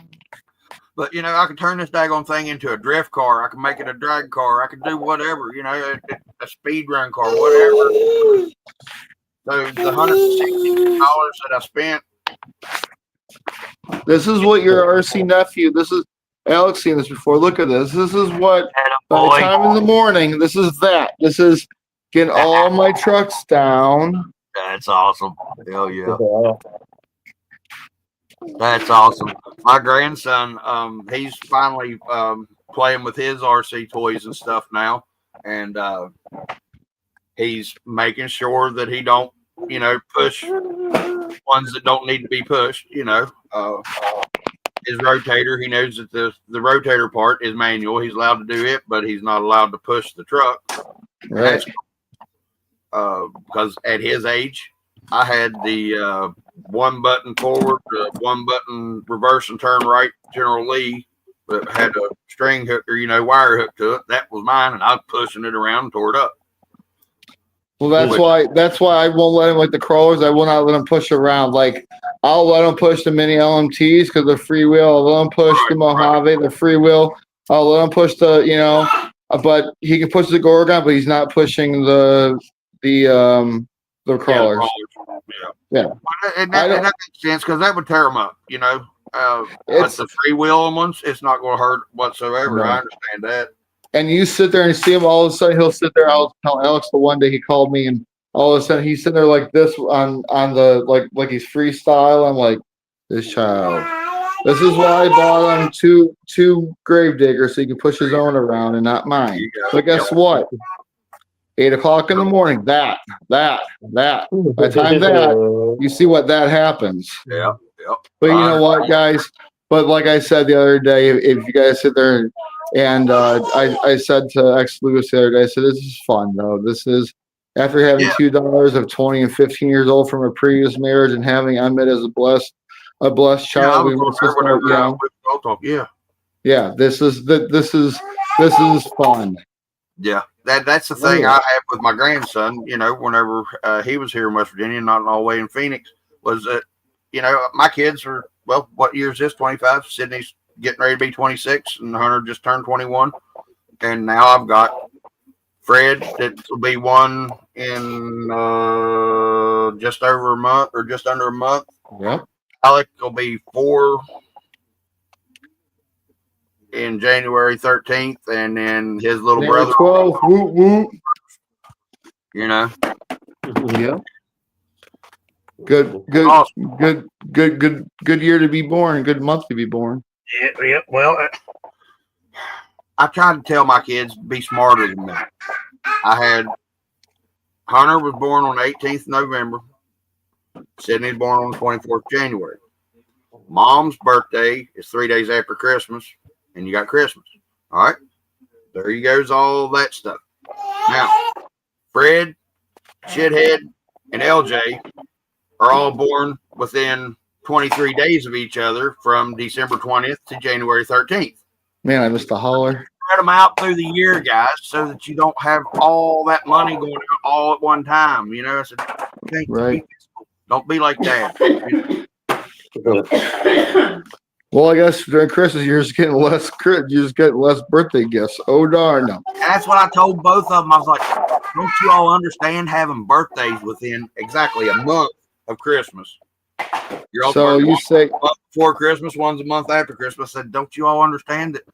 But you know, I can turn this daggone thing into a drift car. I can make it a drag car. I can do whatever. You know, a speed run car, whatever. So the $160 that I spent. This is what your RC nephew. This is Alex seen this before. Look at this. This is what by the time in the morning. This is that. This is getting all my trucks down. That's awesome. Hell yeah. That's awesome. My grandson, he's finally playing with his RC toys and stuff now, and he's making sure that he don't, you know, push ones that don't need to be pushed. You know, his rotator. He knows that the rotator part is manual. He's allowed to do it, but he's not allowed to push the truck. Right. Because at his age, I had the one button forward, one button reverse and turn right General Lee that had a string hook or, you know, wire hook to it. That was mine, and I was pushing it around and tore it up. Well, that's why I won't let him, like the crawlers. I will not let him push around. Like I'll let him push the mini LMTs because they're freewheel. I'll let him push the Mojave, the freewheel. I'll let him push the, you know, but he can push the Gorgon, but he's not pushing the crawlers. Yeah. And that makes sense because that would tear them up, you know. But the freewheel ones, it's not going to hurt whatsoever. Right. I understand that. And you sit there and see him, all of a sudden he'll sit there. I was telling Alex the one day he called me, and all of a sudden he's sitting there like this on the like he's freestyle. I'm like, this child. This is why I bought him two grave diggers so he can push his own around and not mine. But guess what? 8 o'clock in the morning. That. By the time that, you see what that happens. Yeah. But you know what, guys? But like I said the other day, if you guys sit there and I said to ex Lewis the other day, I said, this is fun though. This is after having two daughters of 20 and 15 years old from a previous marriage and having Ahmed as a blessed child. Yeah. This is fun. Yeah, that's the thing I have with my grandson. You know, whenever he was here in West Virginia, not all the way in Phoenix, was that, you know, my kids are, well, what year is this? 25. Sydney's getting ready to be 26, and Hunter just turned 21. And now I've got Fred that will be one in just over a month or just under a month. Yep. Alec will be 4 in January 13th, and then his little brother 12. Whoop, whoop. You know. Yeah. Good Awesome. Good year to be born. Good month to be born. Yeah. Well, I try to tell my kids be smarter than me. I had Hunter was born on the 18th November. Sydney's born on the 24th January. Mom's birthday is 3 days after Christmas, and you got Christmas. All right. There you goes all that stuff. Now, Fred, Shithead, and LJ are all born within 23 days of each other from December 20th to January 13th. Man, I missed the holler. Spread them out through the year, guys, so that you don't have all that money going out all at one time. You know, I said, right. Don't be like that. Well, I guess during Christmas you're just getting less birthday gifts. Oh darn! No. And that's what I told both of them. I was like, don't you all understand having birthdays within exactly a month of Christmas? So you say a month before Christmas, one's a month after Christmas. I said, don't you all understand that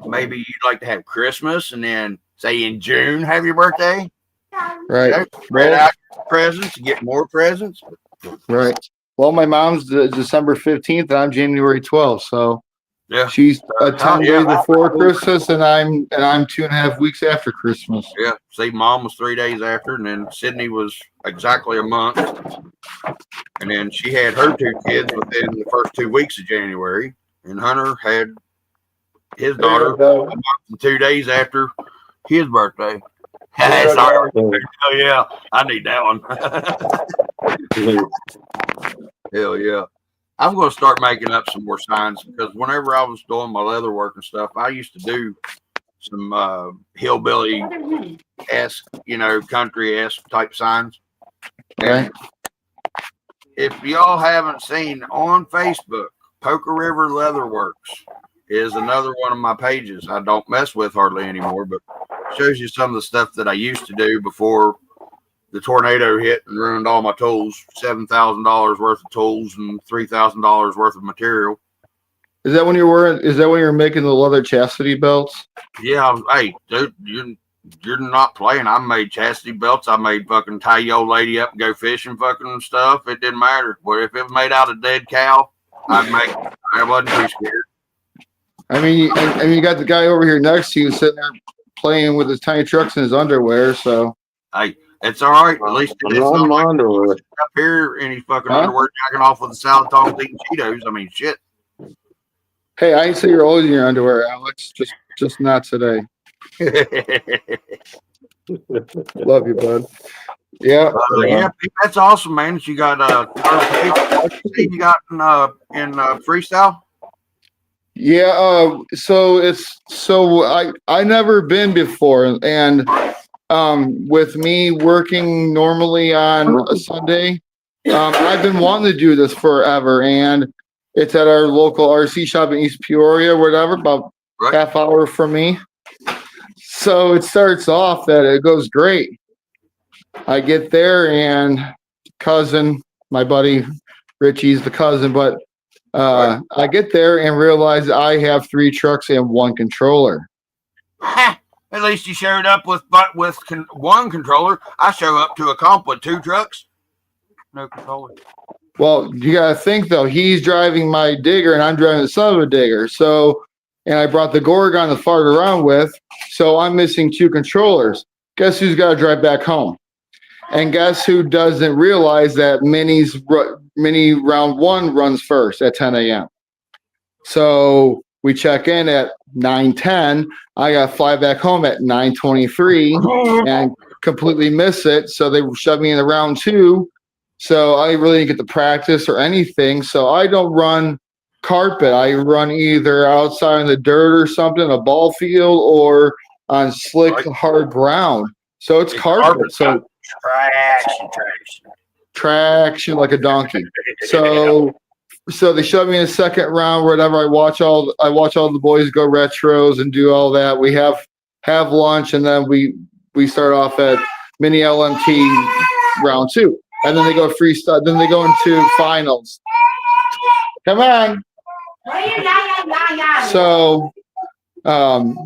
maybe you'd like to have Christmas and then say in June have your birthday? Right. You know, spread out your presents, you get more presents. Right. Well, my mom's December 15th and I'm January 12th. So Yeah. She's 10 yeah. days before Christmas, and I'm 2.5 weeks after Christmas. Yeah. See, Mom was 3 days after, and then Sydney was exactly a month. And then she had her 2 kids within the first 2 weeks of January. And Hunter had his daughter 2 days after his birthday. Sorry. Oh, yeah. I need that one. Hell yeah. I'm going to start making up some more signs because whenever I was doing my leather work and stuff, I used to do some hillbilly-esque, country-esque type signs. And if y'all haven't seen on Facebook, Poker River Leatherworks is another one of my pages. I don't mess with hardly anymore, but shows you some of the stuff that I used to do before the tornado hit and ruined all my tools. $7,000 worth of tools and $3,000 worth of material. Is that when you're making the leather chastity belts? Yeah, hey, dude, you're not playing. I made chastity belts. I made fucking tie your old lady up and go fishing fucking stuff. It didn't matter. But if it was made out of dead cow, I'd make it. I wasn't too scared. I mean, you got the guy over here next to you sitting there playing with his tiny trucks in his underwear. So, hey, it's all right. At least it's not like underwear up here in his fucking underwear jacking off with a salad top eating Cheetos. I mean, shit. Hey, I didn't say you're always in your underwear, Alex. Just not today. Love you, bud. Yeah. Yeah, that's awesome, man. That you got you got in freestyle. Yeah. So I never been before, and with me working normally on a Sunday, I've been wanting to do this forever, and it's at our local RC shop in East Peoria, whatever, about half hour from me. So it starts off that it goes great. I get there and cousin, my buddy Richie's the cousin, but I get there and realize I have 3 trucks and 1 controller. At least you showed up with 1 controller. I show up to a comp with 2 trucks, no controller. Well, you gotta think though, he's driving my digger and I'm driving the son of a digger. So, and I brought the Gorgon to fart around with, so I'm missing 2 controllers. Guess who's got to drive back home? And guess who doesn't realize that mini round 1 runs first at 10 a.m. So we check in at 9:10. I got to fly back home at 9:23 and completely miss it. So they shoved me in the round 2. So I really didn't get to practice or anything. So I don't run carpet. I run either outside in the dirt or something, a ball field, or on slick hard ground. So it's carpet. So traction like a donkey. So they shoved me in the second round, whatever. I watch all the boys go retros and do all that. We have lunch, and then we start off at mini LMT round 2. And then they go freestyle. Then they go into finals. Come on. So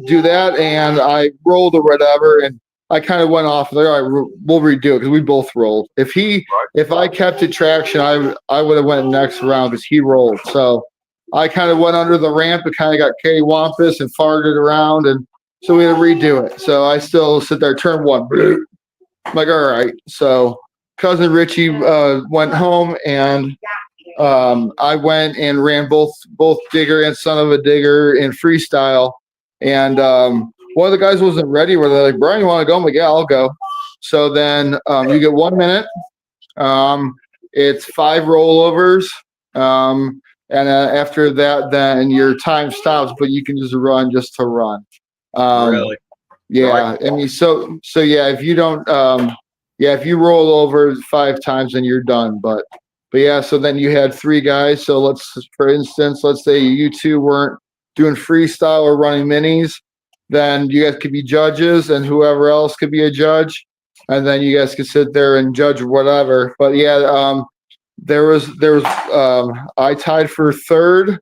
do that, and I rolled or whatever, and I kind of went off there. We'll redo it because we both rolled. If I kept it traction, I would have went next round because he rolled. So I kind of went under the ramp and kind of got K-wampus and farted around, and so we had to redo it. So I still sit there, turn 1. I'm like, all right. So cousin Richie went home, and I went and ran both digger and son of a digger in freestyle. And one of the guys wasn't ready. Where they're like, Brian, you want to go? I'm like, yeah, I'll go. So then you get 1 minute. It's 5 rollovers. And after that, then your time stops, but you can just run just to run. Really? Yeah. I mean, so yeah, if you don't, if you roll over 5 times, then you're done. But yeah, so then you had 3 guys. So for instance, let's say you 2 weren't doing freestyle or running minis, then you guys could be judges, and whoever else could be a judge, and then you guys could sit there and judge whatever. But yeah, there was I tied for 3rd,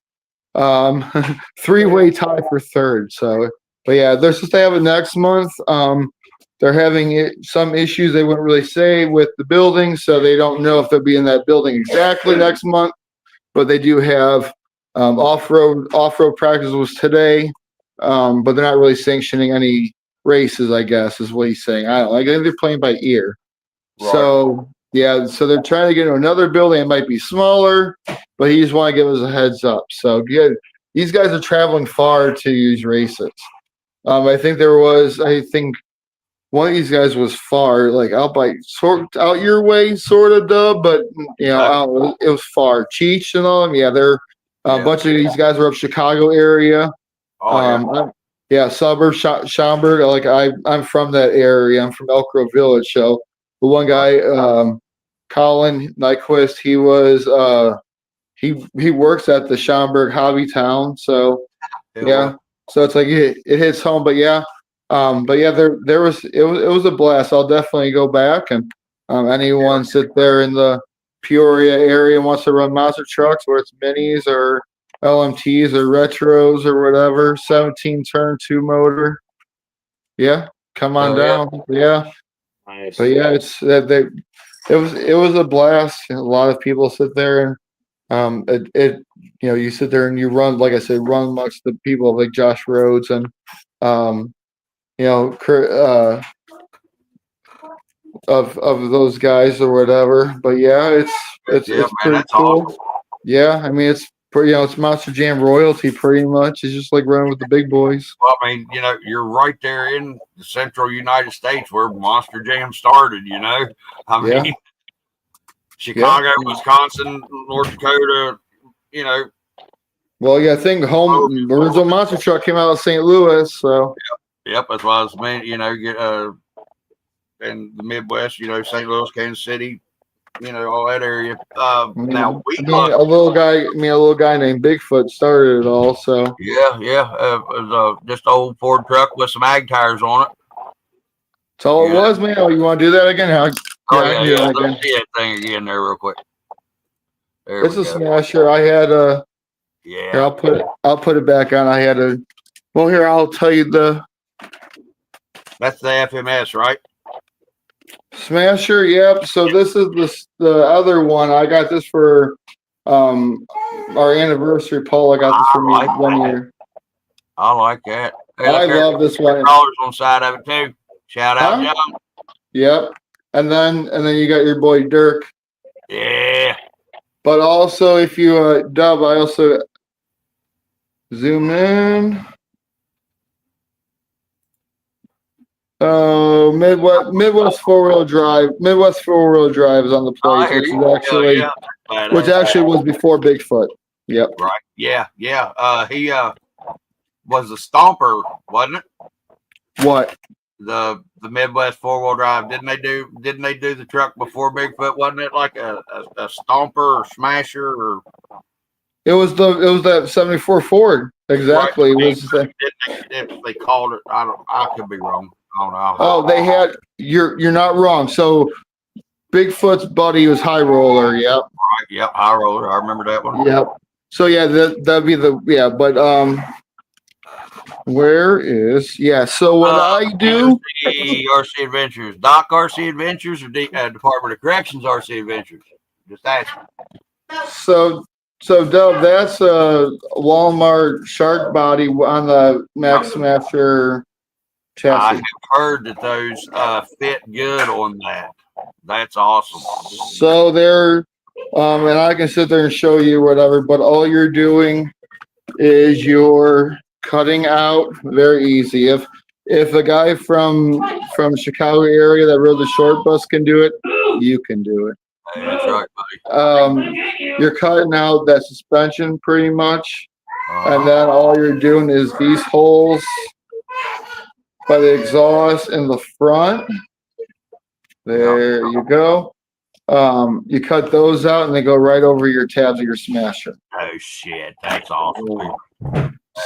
3-way tie for 3rd. So, but yeah, they're supposed to have it next month. They're having some issues they wouldn't really say with the building, so they don't know if they'll be in that building exactly next month. But they do have Off-road practice was today, but they're not really sanctioning any races, I guess, is what he's saying. I don't know. I think they're playing by ear. Right. So, yeah, so they're trying to get into another building. It might be smaller, but he just want to give us a heads up. So, good. These guys are traveling far to use races. I think one of these guys was far, like out your way, sort of, but it was far. Cheech and all them, yeah, they're a bunch of these guys were up Chicago area. Oh, yeah, suburb Schaumburg. Like I'm from that area. I'm from Elk Grove Village. So the one guy, Colin Nyquist, he was he works at the Schaumburg Hobby Town. So yeah, so it's like it hits home. But yeah, there was it was a blast. I'll definitely go back, and anyone sit there in the Peoria area wants to run monster trucks, where it's minis or LMTs or retros or whatever, 17 turn 2 motor. Yeah, come on down. Yeah. Nice. But yeah, it was a blast. A lot of people sit there and you sit there and you run, like I said, run amongst the people like Josh Rhodes and of those guys or whatever. But yeah, it's pretty cool. Awesome. Yeah, I mean it's pretty, it's Monster Jam royalty pretty much. It's just like running with the big boys. Well, I mean, you're right there in the central United States where Monster Jam started, I mean, Chicago, Wisconsin, North Dakota, Well, yeah, I think original monster truck came out of St. Louis, so. Yep, that's why I was meant, in the Midwest, St. Louis, Kansas City, all that area. Now a little guy named Bigfoot started it all. So yeah, it was just an old Ford truck with some ag tires on it. That's all it was, man. Oh, you want to do that again? Let's see that thing again there real quick. It's a smasher. I had Here, I'll put it back on. I had a. Well, here I'll tell you That's the FMS, right? Smasher, yep. So this is the other one. I got this for our anniversary. Paul, I got this for me 1 year. I like that. Hey, I love this one. Crawlers on the side of it too. Shout out, John. Yep. And then you got your boy Dirk. Yeah. But also, if you Dub, I also zoom in. Oh, Midwest four-wheel drive. Midwest four-wheel drive is on the place, which actually was before Bigfoot. Yep. Right. Yeah. He was a stomper, wasn't it? What? The Midwest four-wheel drive. Didn't they do the truck before Bigfoot? Wasn't it like a stomper or smasher or? It was that 74 Ford. Exactly. Right. It was if they called it. I could be wrong. I don't know. Oh, they had. You're not wrong. So Bigfoot's buddy was High Roller. Yep. Right. Yep. High Roller. I remember that one. Yep. So yeah, that'd be but where is So what I do? RC Adventures, Doc RC Adventures, or Department of Corrections RC Adventures? Just asking. So Dub, that's a Walmart shark body on the Max Smasher chassis. I have heard that those fit good on that. That's awesome. So they're and I can sit there and show you whatever, but all you're doing is you're cutting out very easy. If a guy from Chicago area that rode the short bus can do it, you can do it. Hey, that's right, buddy. You're cutting out that suspension pretty much, and then all you're doing is these holes by the exhaust in the front. There you go. You cut those out, and they go right over your tabs of your Smasher. Oh shit, that's awesome.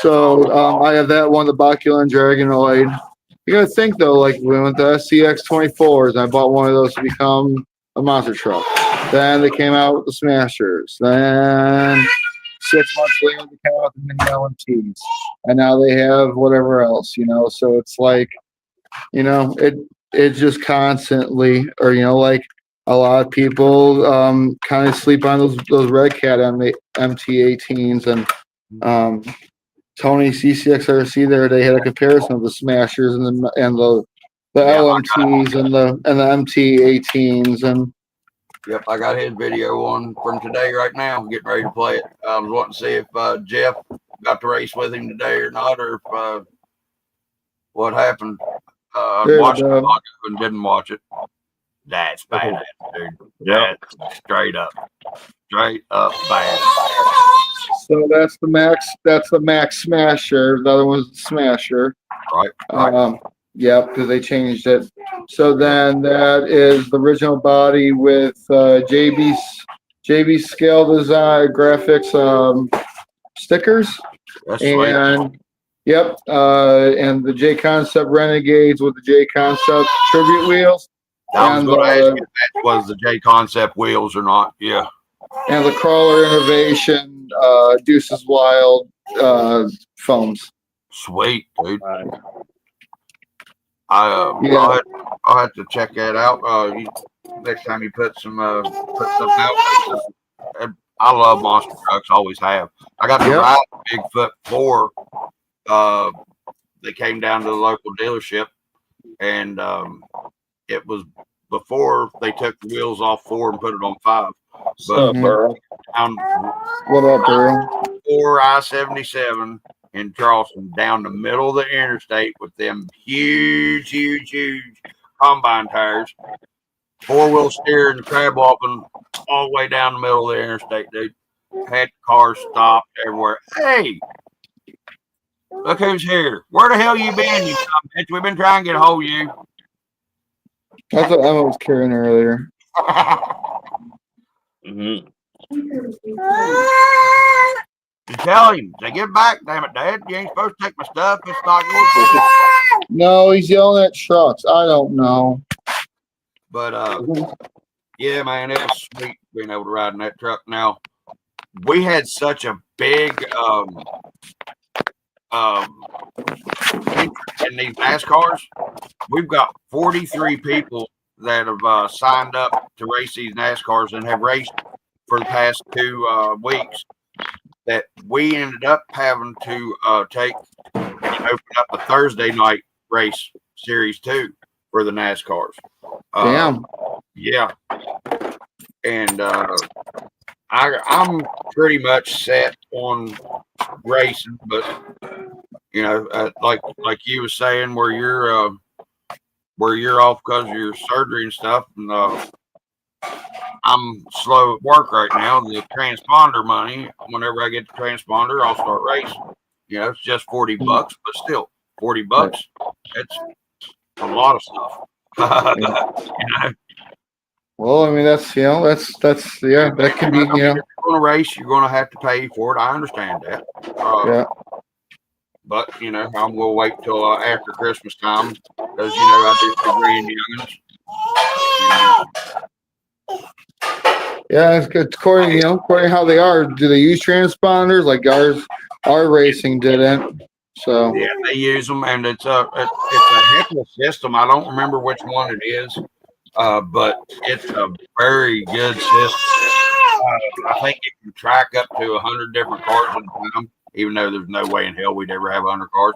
So I have that one, the Bakulan Dragonoid. You gotta think though, like we went to SCX 24s. I bought one of those to become a monster truck. Then they came out with the Smashers. Then 6 months later, they came out with the mini LMTs, and now they have whatever else, So it's like, it just constantly, or like a lot of people kind of sleep on those Red Cat MT18s and Tony CCXRC there. They had a comparison of the Smashers and the LMTs and the MT18s and. Yep, I got his video on from today right now. I'm getting ready to play it. I was wanting to see if Jeff got to race with him today or not, or if what happened. I watched it and didn't watch it. That's bad, dude. Yeah. That's straight up bad. So that's the Max Smasher. The other one's the Smasher. Right. Yep, because they changed it. So then that is the original body with JB scale design graphics stickers. That's and sweet. Yep, and the J Concept Renegades with the J Concept tribute wheels. I was going to ask you if that was the J Concept wheels or not. Yeah. And the Crawler Innovation Deuces Wild foams. Sweet, dude. Yeah. I'll have to check that out. Next time you put something out. I love monster trucks. Always have. I got to ride Bigfoot 4. They came down to the local dealership, and it was before they took the wheels off 4 and put it on 5. But What up, bro? 4 I-77 in Charleston down the middle of the interstate with them huge combine tires, 4-wheel steer and crab walking all the way down the middle of the interstate, dude. Had cars stopped everywhere. Hey, look who's here. Where the hell you been, you dumb bitch? We've been trying to get a hold of you. That's what Emma was carrying earlier. Mm-hmm. You tell him, say, get back, damn it, Dad. You ain't supposed to take my stuff. It's not yours. No, he's yelling at trucks. I don't know. But yeah, man, it's sweet being able to ride in that truck. Now, we had such a big in these NASCARs. We've got 43 people that have signed up to race these NASCARs and have raced for the past 2 weeks. That we ended up having to take and open up a Thursday night race series 2 for the NASCARs. Damn. Yeah. And I'm pretty much set on racing, but you know, like you was saying, where you're off because of your surgery and stuff, and I'm slow at work right now. The transponder money, whenever I get the transponder, I'll start racing. You know, it's just $40, but still $40. It's a lot of stuff. You know? Well, I mean, that's that can be, If you're going to race, you're going to have to pay for it. I understand that. Yeah. But you know, I'm going to wait till after Christmas time because you know I do some grand youngins. Yeah, it's good. According to how they are, do they use transponders like our racing didn't? So yeah, they use them, and it's a heck of a system. I don't remember which one it is, but it's a very good system. I think it can track up to 100 different cars at a time, even though there's no way in hell we'd ever have 100 cars.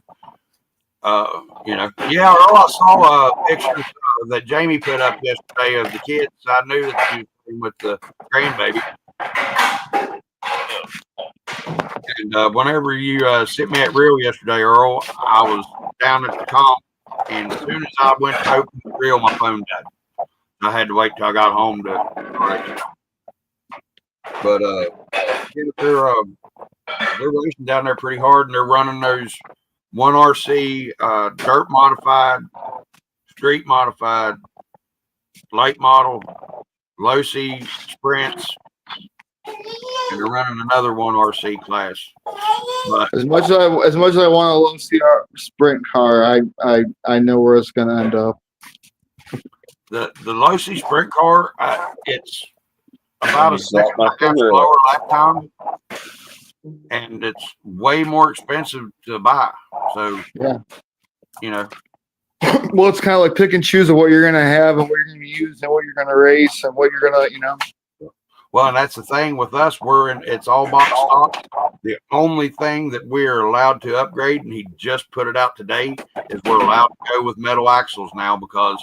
You know, yeah. I saw pictures that Jamie put up yesterday of the kids. I knew that she was with the grandbaby. And whenever you sent me that reel yesterday, Earl, I was down at the comp, and as soon as I went to open the reel, my phone died. I had to wait till I got home to correct it. But they're racing down there pretty hard, and they're running those 1RC dirt modified, street modified, late model, low C sprints, and they're running another 1RC class. But as much as I want a low CR sprint car, I know where it's going to end up. The low C sprint car, it's about a second and a half slower lap time, and it's way more expensive to buy. So yeah, you know, Well, it's kind of like pick and choose of what you're going to have and what you're going to use and what you're going to race and what you're going to, Well, and that's the thing with us. It's all box stock. The only thing that we're allowed to upgrade, and he just put it out today, is we're allowed to go with metal axles now because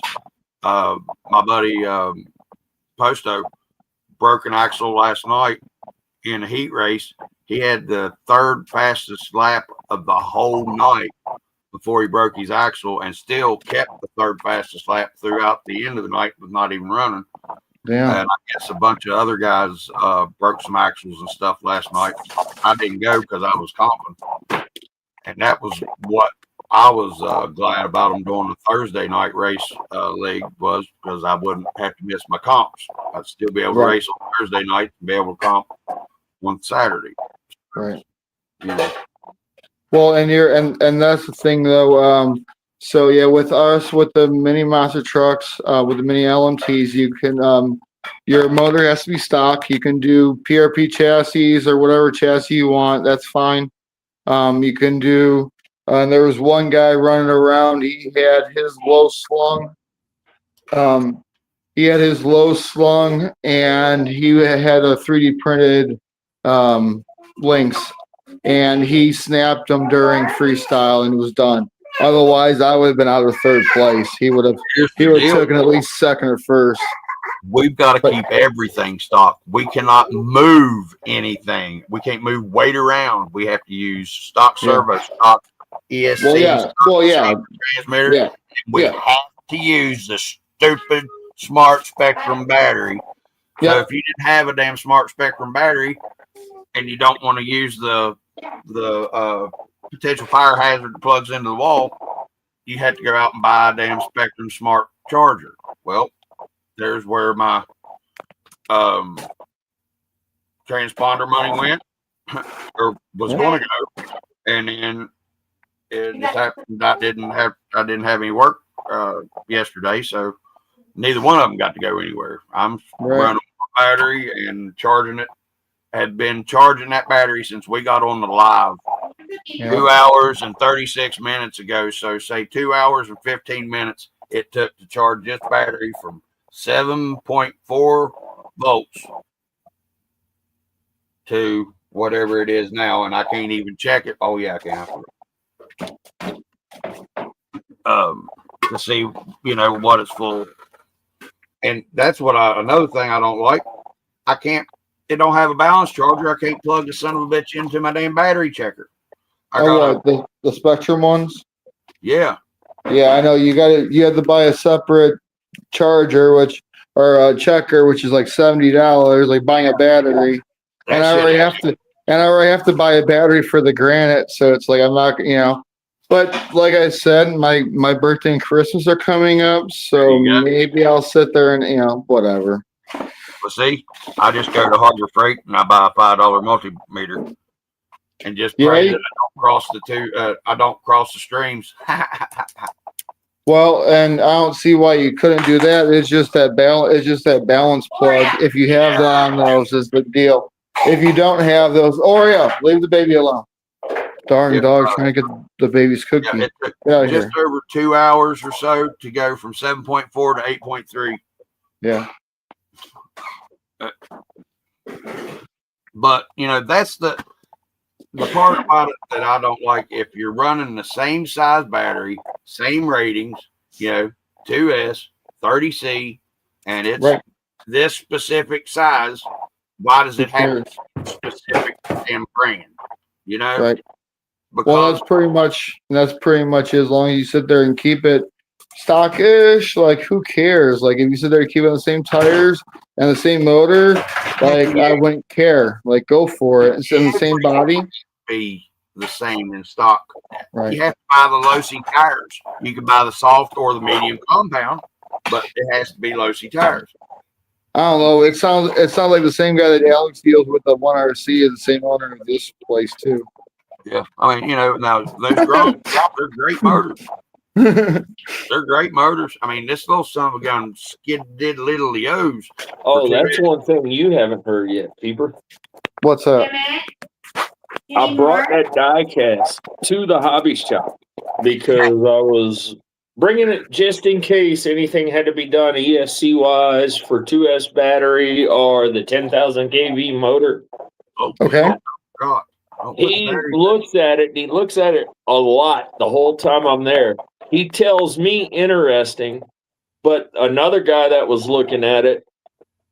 my buddy Posto broke an axle last night in a heat race. He had the third fastest lap of the whole night before he broke his axle, and still kept the third fastest lap throughout the end of the night with not even running. Yeah. And I guess a bunch of other guys broke some axles and stuff last night. I didn't go because I was comping. And that was what I was glad about them doing the Thursday night race league was because I wouldn't have to miss my comps. I'd still be able to race on Thursday night and be able to comp on Saturday. Right. Yeah. Well, and that's the thing though. So yeah, with us, with the mini monster trucks, with the mini LMTs, you can, your motor has to be stock. You can do PRP chassis or whatever chassis you want. That's fine. You can do, there was one guy running around. He had his low slung. He had his low slung and he had a 3D printed, links, and he snapped them during freestyle and was done. Otherwise, I would have been out of third place. He would have taken at least second or first. We've got to keep everything stock. We cannot move anything. We can't move weight around. We have to use stock servo, stock ESC, transmitter. Yeah. We have to use the stupid Smart Spectrum battery. So if you didn't have a damn Smart Spectrum battery and you don't want to use the potential fire hazard that plugs into the wall, you had to go out and buy a damn Spectrum Smart charger. Well, there's where my transponder money went, or was going to go, and then it just happened I didn't have any work yesterday, so neither one of them got to go anywhere. I'm running my battery and charging it. Had been charging that battery since we got on the live 2 hours and 36 minutes ago. So say 2 hours and 15 minutes it took to charge this battery from 7.4 volts to whatever it is now, and I can't even check it. Oh yeah, I can. To see, what it's full. And that's what another thing I don't like. It don't have a balance charger. I can't plug the son of a bitch into my damn battery checker. The Spectrum ones? Yeah. Yeah, I know. You have to buy a separate charger, or a checker, which is like $70, like buying a battery. And I already have to buy a battery for the Granite, so it's like I'm not, But like I said, my birthday and Christmas are coming up, so maybe I'll sit there and whatever. Well, see, I just go to Harbor Freight and I buy a $5 multimeter and just pray that I don't cross the streams. Well, and I don't see why you couldn't do that. It's just that balance plug. If you have that on those, is the deal. If you don't have those, leave the baby alone. Darn dog's trying to get the baby's cookie. Yeah, it took just over 2 hours or so to go from 7.4 to 8.3. Yeah. But that's the part about it that I don't like. If you're running the same size battery, same ratings, 2S, 30C, and it's this specific size, why does it have a specific damn brand? Right. Because well, that's pretty much as long as you sit there and keep it stockish. Like, who cares? Like, if you sit there and keep it on the same tires and the same motor, like, I wouldn't care. Like, go for it. It's in the same body. Be the same in stock. Right. You have to buy the low C tires. You can buy the soft or the medium compound, but it has to be low C tires. I don't know. It sounds like the same guy that Alex deals with the 1RC is the same owner of this place too. Yeah, I mean, now those drones, they're great motors. They're great motors. I mean, this little son of a gun skid-did-little-leos. Oh, that's one thing you haven't heard yet, Peeper. What's up? I brought that die cast to the hobby shop because I was bringing it just in case anything had to be done ESC wise for 2S battery or the 10,000 kV motor. Okay. God. He looks at it, and he looks at it a lot the whole time I'm there. He tells me interesting, but another guy that was looking at it,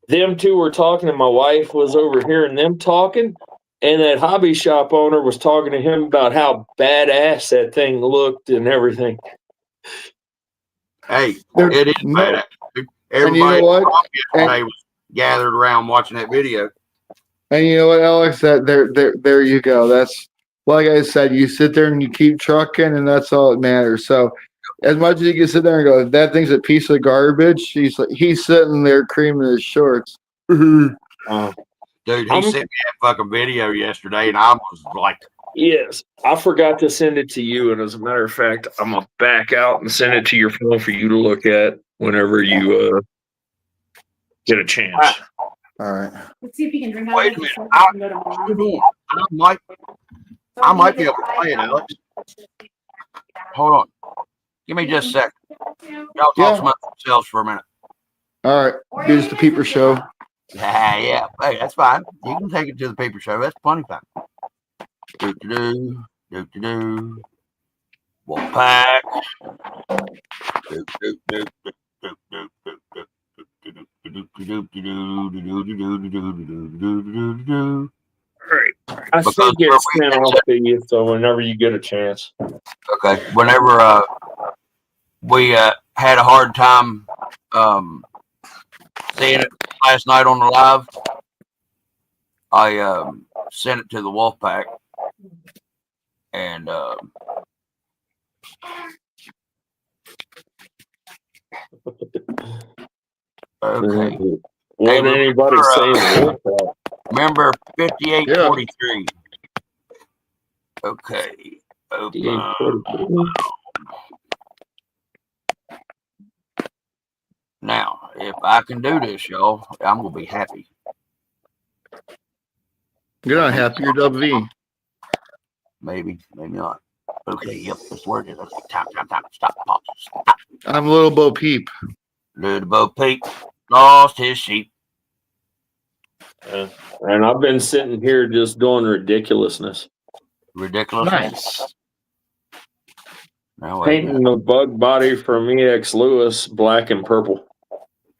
them two were talking, and my wife was overhearing them talking, and that hobby shop owner was talking to him about how badass that thing looked and everything. Hey, There- it is no- badass. And you know Everybody what? yesterday was gathered around watching that video. And you know what, Alex? That there you go. That's like I said. You sit there and you keep trucking, and that's all that matters. So, as much as you can sit there and go, if that thing's a piece of garbage, he's sitting there creaming his shorts. Dude, he sent me that fucking video yesterday, and I was like, Yes, I forgot to send it to you, and as a matter of fact, I'm gonna back out and send it to your phone for you to look at whenever you get a chance. All right. Let's see if you can drink wait a minute. I might be able to play it, Alex. Hold on. Give me just a second. Y'all talk amongst yourselves for a minute. All right. Do just the peeper show. Yeah. Hey, that's fine. You can take it to the paper show. That's plenty fine. Do. Wolf pack. Do. All right. I think it's sent off to you, so whenever you get a chance. Okay. Whenever we had a hard time seeing it last night on the live, I sent it to the wolf pack, and okay. What anybody saying? Remember 5843. Okay. Now, if I can do this, y'all, I'm gonna be happy. You're not happy. You're WV. Maybe not. Okay, yep, this word is time. Stop, pause, stop. I'm Little Bo Peep. Little Bo Peep lost his sheep. And I've been sitting here just doing ridiculousness. Ridiculous. Nice. Now, Painting the bug body from EX Lewis black and purple.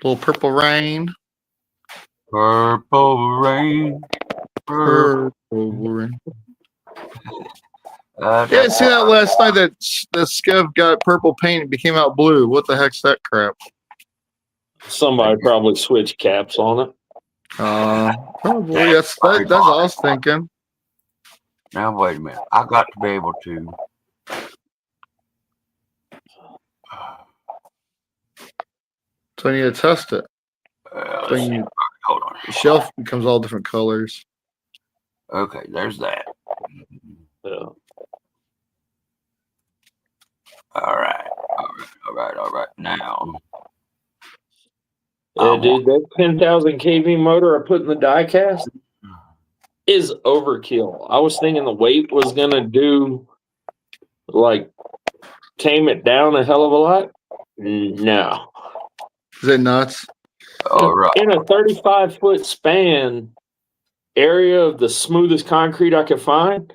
Little Purple Rain. Purple rain. Purple Rain. Yeah, Yeah, I seen that last night. That Skev got purple paint and became out blue. What the heck's that crap? Somebody probably switched caps on it. Probably. That's what I was thinking. Now wait a minute. I got to be able to. So I need to test it. Hold on. The shelf becomes all different colors. Okay, there's that. Yeah. All right. Now. Yeah, dude, that 10,000 kV motor I put in the die cast is overkill. I was thinking the weight was going to tame it down a hell of a lot. No. Is it nuts? All right. In a 35-foot span area of the smoothest concrete I could find,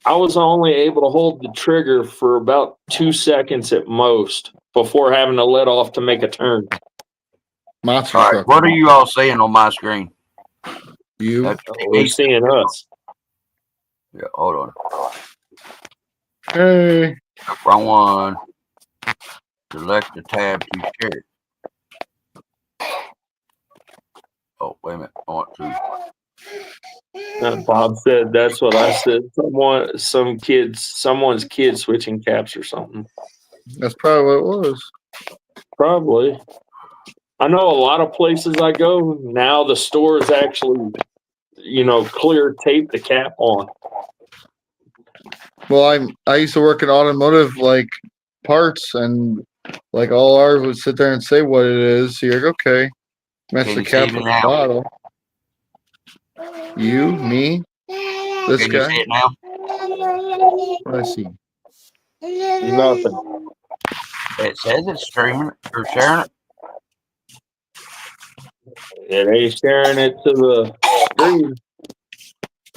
I was only able to hold the trigger for about 2 seconds at most before having to let off to make a turn. Monster All right. truck. What are you all seeing on my screen? You? We're seeing us. Yeah, hold on. Hey. Wrong one. Select the tab to share. Oh, wait a minute. I want to. Bob said that's what I said. Someone's kid switching caps or something. That's probably what it was. Probably. I know a lot of places I go now. The stores actually, clear tape the cap on. Well, I used to work in automotive parts, and all ours would sit there and say what it is. So you're like, okay, match the cap with the bottle. You, me, this Can guy. you see it now? What do I see? Nothing. It says it's streaming or sharing it. It ain't sharing it to the screen.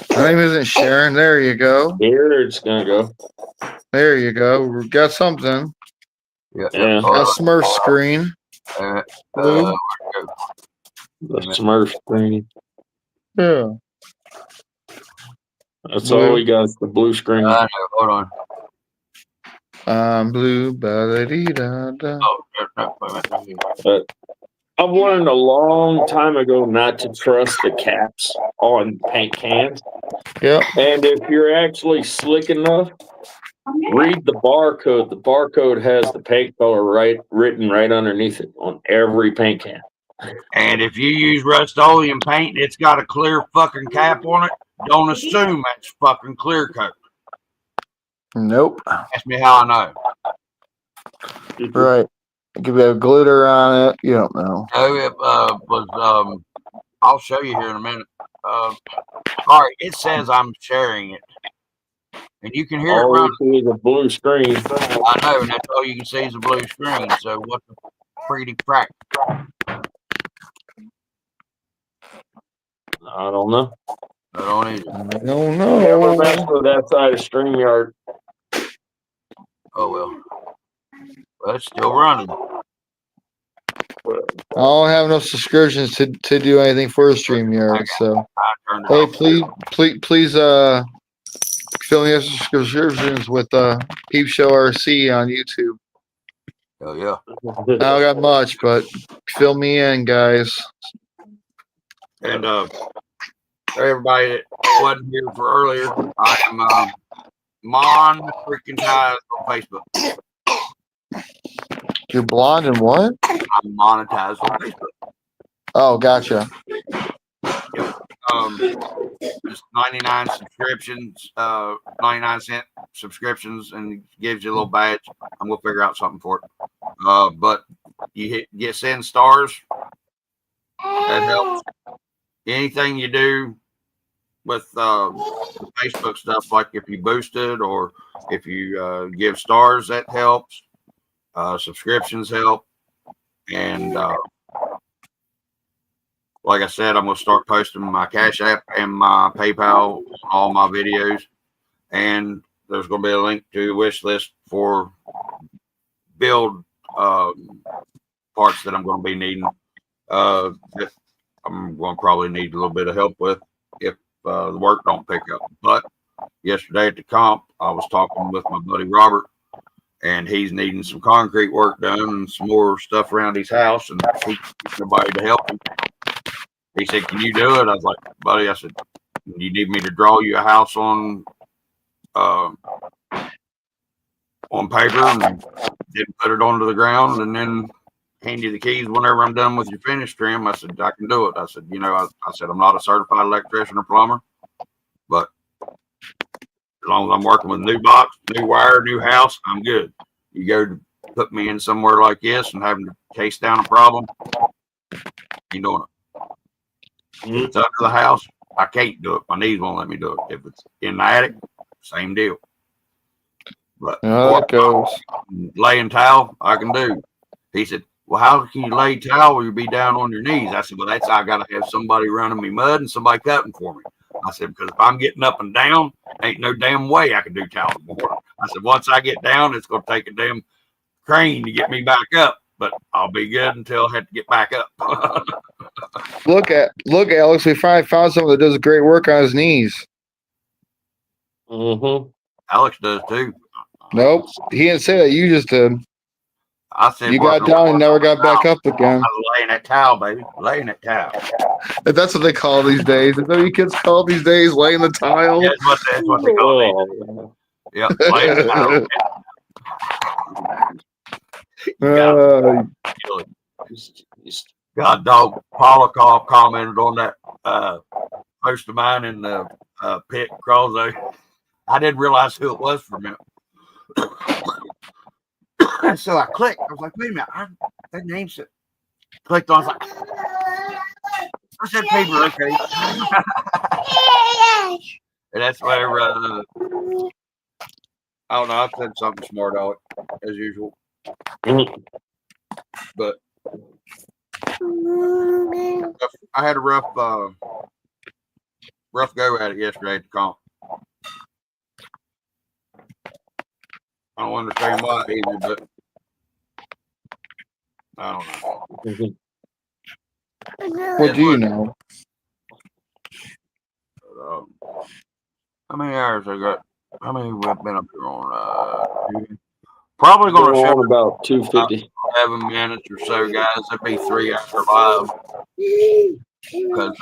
My name isn't Sharon. There you go. Here it's gonna go. There you go. We got something. Yeah. Yeah. Got Smurf screen. Blue. The Smurf screen. Yeah. That's Blue. all we got is the blue screen. I know. Hold on. Blue. Ba-da-dee-da-da. Oh, no, wait a minute. But I've learned a long time ago not to trust the caps on paint cans. Yep. And if you're actually slick enough, read the barcode. The barcode has the paint color written right underneath it on every paint can. And if you use Rust-Oleum paint, it's got a clear fucking cap on it. Don't assume that's fucking clear coat. Nope. Ask me how I know. Right. It could be a glitter on it. You don't know. No, it was. I'll show you here in a minute. All right, it says I'm sharing it, and you can hear it All running. we see is a blue screen. I know, and that's all you can see is a blue screen. So what the pretty crack? I don't know. I don't either. I don't Never mess know. with that side of StreamYard. Oh well. Well, it's still running. I don't have enough subscriptions to do anything for StreamYard. So I turned it hey, off. please fill me up subscriptions with Peep Show RC on YouTube. Oh yeah. I don't got much, but fill me in, guys. And for everybody that wasn't here for earlier, I am monetized on Facebook. You're blonde and what? I'm monetized on Facebook. Oh, gotcha. Just 99 subscriptions, 99-cent subscriptions, and it gives you a little badge. I'm gonna figure out something for it. But you send stars. That helps. Anything you do with Facebook stuff, like if you boost it or if you give stars, that helps. Subscriptions help, and like I said, I'm going to start posting my Cash App and my PayPal on all my videos. And there's going to be a link to the wish list for build parts that I'm going to be needing. That I'm going to probably need a little bit of help with if the work don't pick up. But yesterday at the comp, I was talking with my buddy Robert, and he's needing some concrete work done and some more stuff around his house, and he needs nobody to help him. He said, "Can you do it?" I was like, "Buddy," I said, "You need me to draw you a house on paper and then put it onto the ground and then hand you the keys whenever I'm done with your finish trim?" I said, "I can do it." I said, I said, "I'm not a certified electrician or plumber, but as long as I'm working with new box, new wire, new house, I'm good. You go to put me in somewhere like this and having to chase down a problem, ain't doing it. If it's under the house, I can't do it. My knees won't let me do it. If it's in the attic, same deal. But That goes. laying tile, I can do." He said, "Well, how can you lay tile where you be down on your knees?" I said, "Well, that's I got to have somebody running me mud and somebody cutting for me." I said, "Because if I'm getting up and down, ain't no damn way I can do tile more." I said, "Once I get down, it's going to take a damn crane to get me back up, but I'll be good until I have to get back up." Look, Alex. We finally found someone that does great work on his knees. Mm-hmm. Alex does too. Nope, he didn't say that. You just did. I said, You got down and never got back up again. I was laying that towel, baby. Laying that towel. If that's what they call these days. Is that what you kids call these days? Laying the tile? Yeah, that's what they call it. Yeah, laying the towel. God dog Polakov commented on that post of mine in the pit because I didn't realize who it was for a minute. So I clicked. I was like, "Wait a minute, that name said." Clicked on. I was like, "I said paper, okay." And that's where I don't know. I said something smart on it as usual. But I had a rough go at it yesterday at the comp. I don't understand why either, but I don't know. What do you know? How many hours I got? How many we've been up here on? Probably going to Go show on about 250. 7 minutes or so, guys. That'd be 3 hours live. Because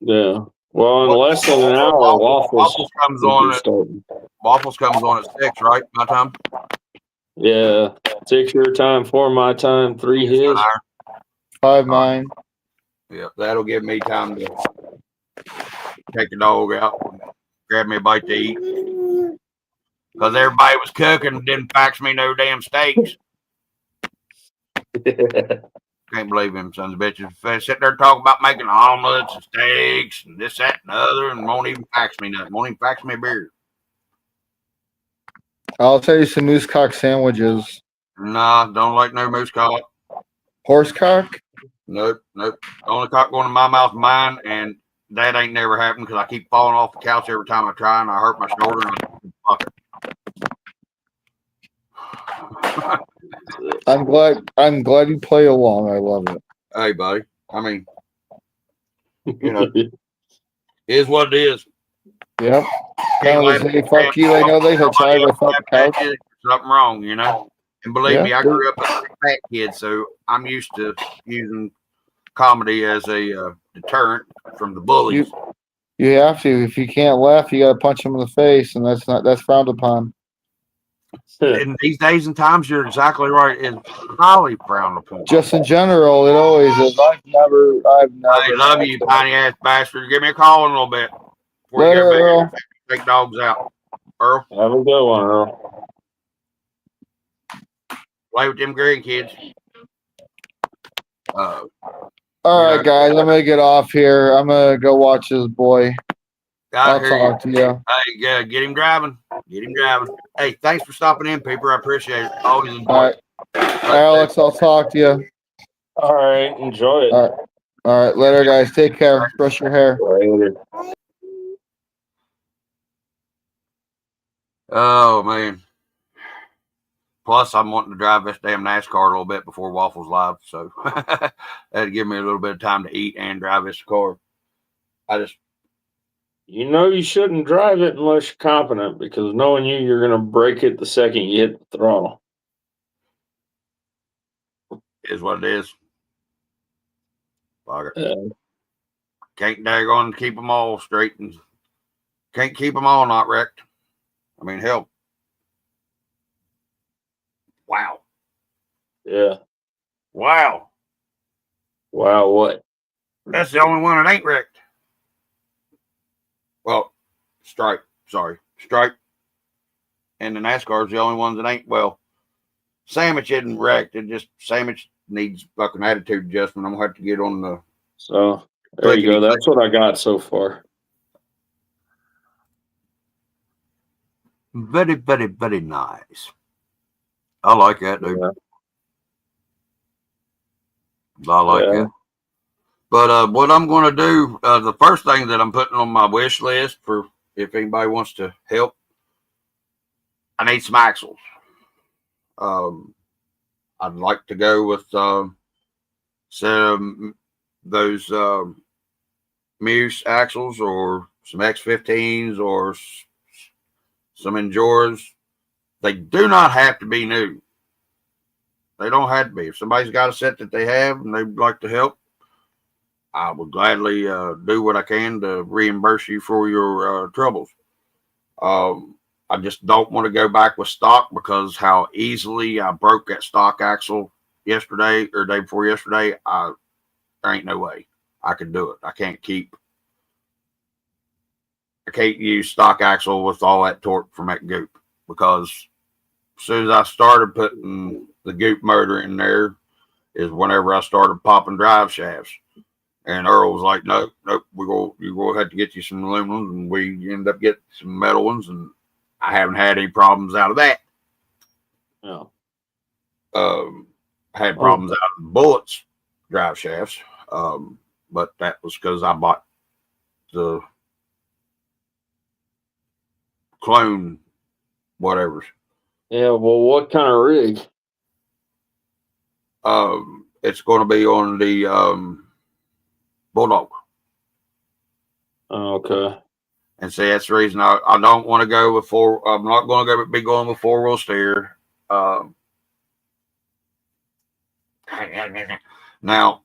Yeah. Well, in less than an hour, Waffles comes on at starting. Waffles comes on at 6, right? My time. Yeah. 6 your time, 4 my time, 3 his. 5 mine. Yeah, that'll give me time to take the dog out, grab me a bite to eat. Because everybody was cooking and didn't fax me no damn steaks. Can't believe them sons of bitches. They sit there and talk about making omelets and steaks and this, that, and the other, and won't even fax me nothing. Won't even fax me a beer. I'll tell you some moose cock sandwiches. Nah, don't like no moose cock. Horse cock? Nope. The only cock going in my mouth is mine, and that ain't never happened because I keep falling off the couch every time I try, and I hurt my shoulder and I fuck it. I'm glad you play along. I love it. Hey, buddy. I mean, it is what it is. Yep. Kind of say, fuck you. I know they have tried with fuck the couch. Something wrong, And believe me, I Yeah. grew up as a fat kid, so I'm used to using comedy as a deterrent from the bullies. You have to. If you can't laugh, you got to punch them in the face, and that's frowned upon. In these days and times, you're exactly right. It's highly frowned upon. Just in general, it always is. I've never. I love you, tiny ass bastard. Give me a call in a little bit. Before Later, you get Earl. back, take dogs out. Earl, Have a good one, Earl. play with them grandkids. All right, guys. I'm gonna get off here. I'm gonna go watch this boy. I'll talk to you. Hey, get him driving. Hey, thanks for stopping in, people. I appreciate it. Always enjoy All it. right, Alex. I'll talk to you. All right. Enjoy it. All right. Later, guys. Take care. Brush your hair. Later. Oh, man. Plus, I'm wanting to drive this damn NASCAR a little bit before Waffles Live, so that'd give me a little bit of time to eat and drive this car. You shouldn't drive it unless you're competent, because knowing you're going to break it the second you hit the throttle. Is what it is. Fuck it. Yeah. Can't daggone keep them all straight and can't keep them all not wrecked. I mean, hell. Wow. Yeah. Wow. Wow, what? That's the only one that ain't wrecked. Well, Stripe. Sorry. Stripe and the NASCAR's the only ones that ain't. Well, Sandwich isn't wrecked. It just, Sandwich needs fucking attitude adjustment. I'm going to have to get on the. So, there you go. That's what I got so far. Very, very, very nice. I like that, dude. Yeah. I like that. But what I'm going to do, the first thing that I'm putting on my wish list for if anybody wants to help, I need some axles. I'd like to go with some those Muse axles or some X15s or some Enduras. They do not have to be new. They don't have to be. If somebody's got a set that they have and they'd like to help, I would gladly do what I can to reimburse you for your troubles. I just don't want to go back with stock because how easily I broke that stock axle yesterday or day before yesterday. There ain't no way I could do it. I can't use stock axle with all that torque from that goop, because as soon as I started putting the goop motor in there is whenever I started popping drive shafts. And Earl was like, nope, you go ahead to get you some aluminum, and we end up getting some metal ones. And I haven't had any problems out of that. Yeah. Had problems out of the bullets drive shafts, but that was because I bought the clone whatever. Yeah. Well, what kind of rig? It's going to be on the Bulldog. Okay. And see, that's the reason I don't want to go with four. I'm not going to be going with 4-wheel steer. Now,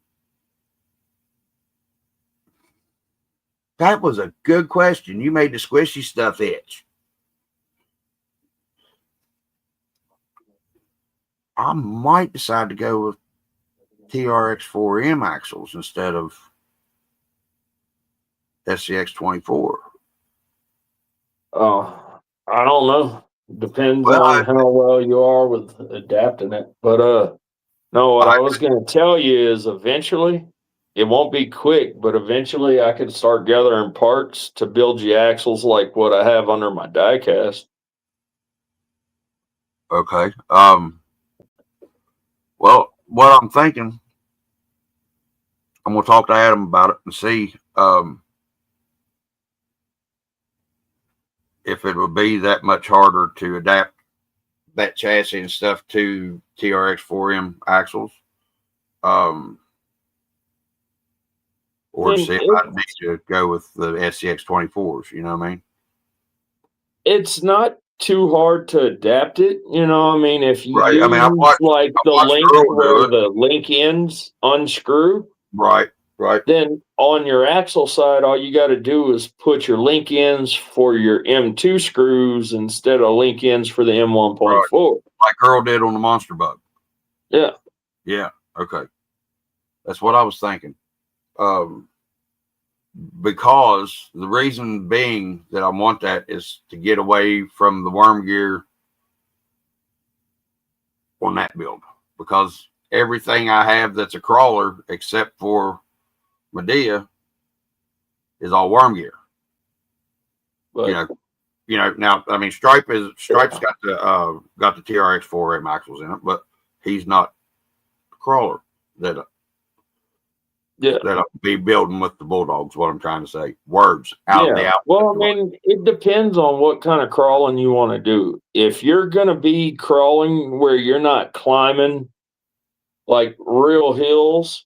that was a good question. You made the squishy stuff itch. I might decide to go with TRX4M axles instead of SCX24. Oh, I don't know. Depends Well, on how well you are with adapting it. But no, what I was going to tell you is eventually, it won't be quick, but eventually I could start gathering parts to build you axles like what I have under my diecast. okay. Well, what I'm thinking, I'm going to talk to Adam about it and see if it would be that much harder to adapt that chassis and stuff to TRX4M axles. Or see if I need to go with the SCX24s, you know what I mean? It's not too hard to adapt it. You know, I mean, if you Right. use I mean, I watched the link Earl where do it. the link ends unscrew, Right. then on your axle side, all you got to do is put your link ends for your M2 screws instead of link ends for the M1.4. Like Earl did on the Monster Bug. Yeah. Yeah. Okay. That's what I was thinking. Because the reason being that I want that is to get away from the worm gear on that build, because everything I have that's a crawler except for Medea is all worm gear. But, you know. Now, I mean, Stripe's got the TRX4M axles in it, but he's not the crawler that I'll be building with the Bulldogs. What I'm trying to say, words out. Yeah. Well, I mean, it depends on what kind of crawling you want to do. If you're going to be crawling where you're not climbing like real hills,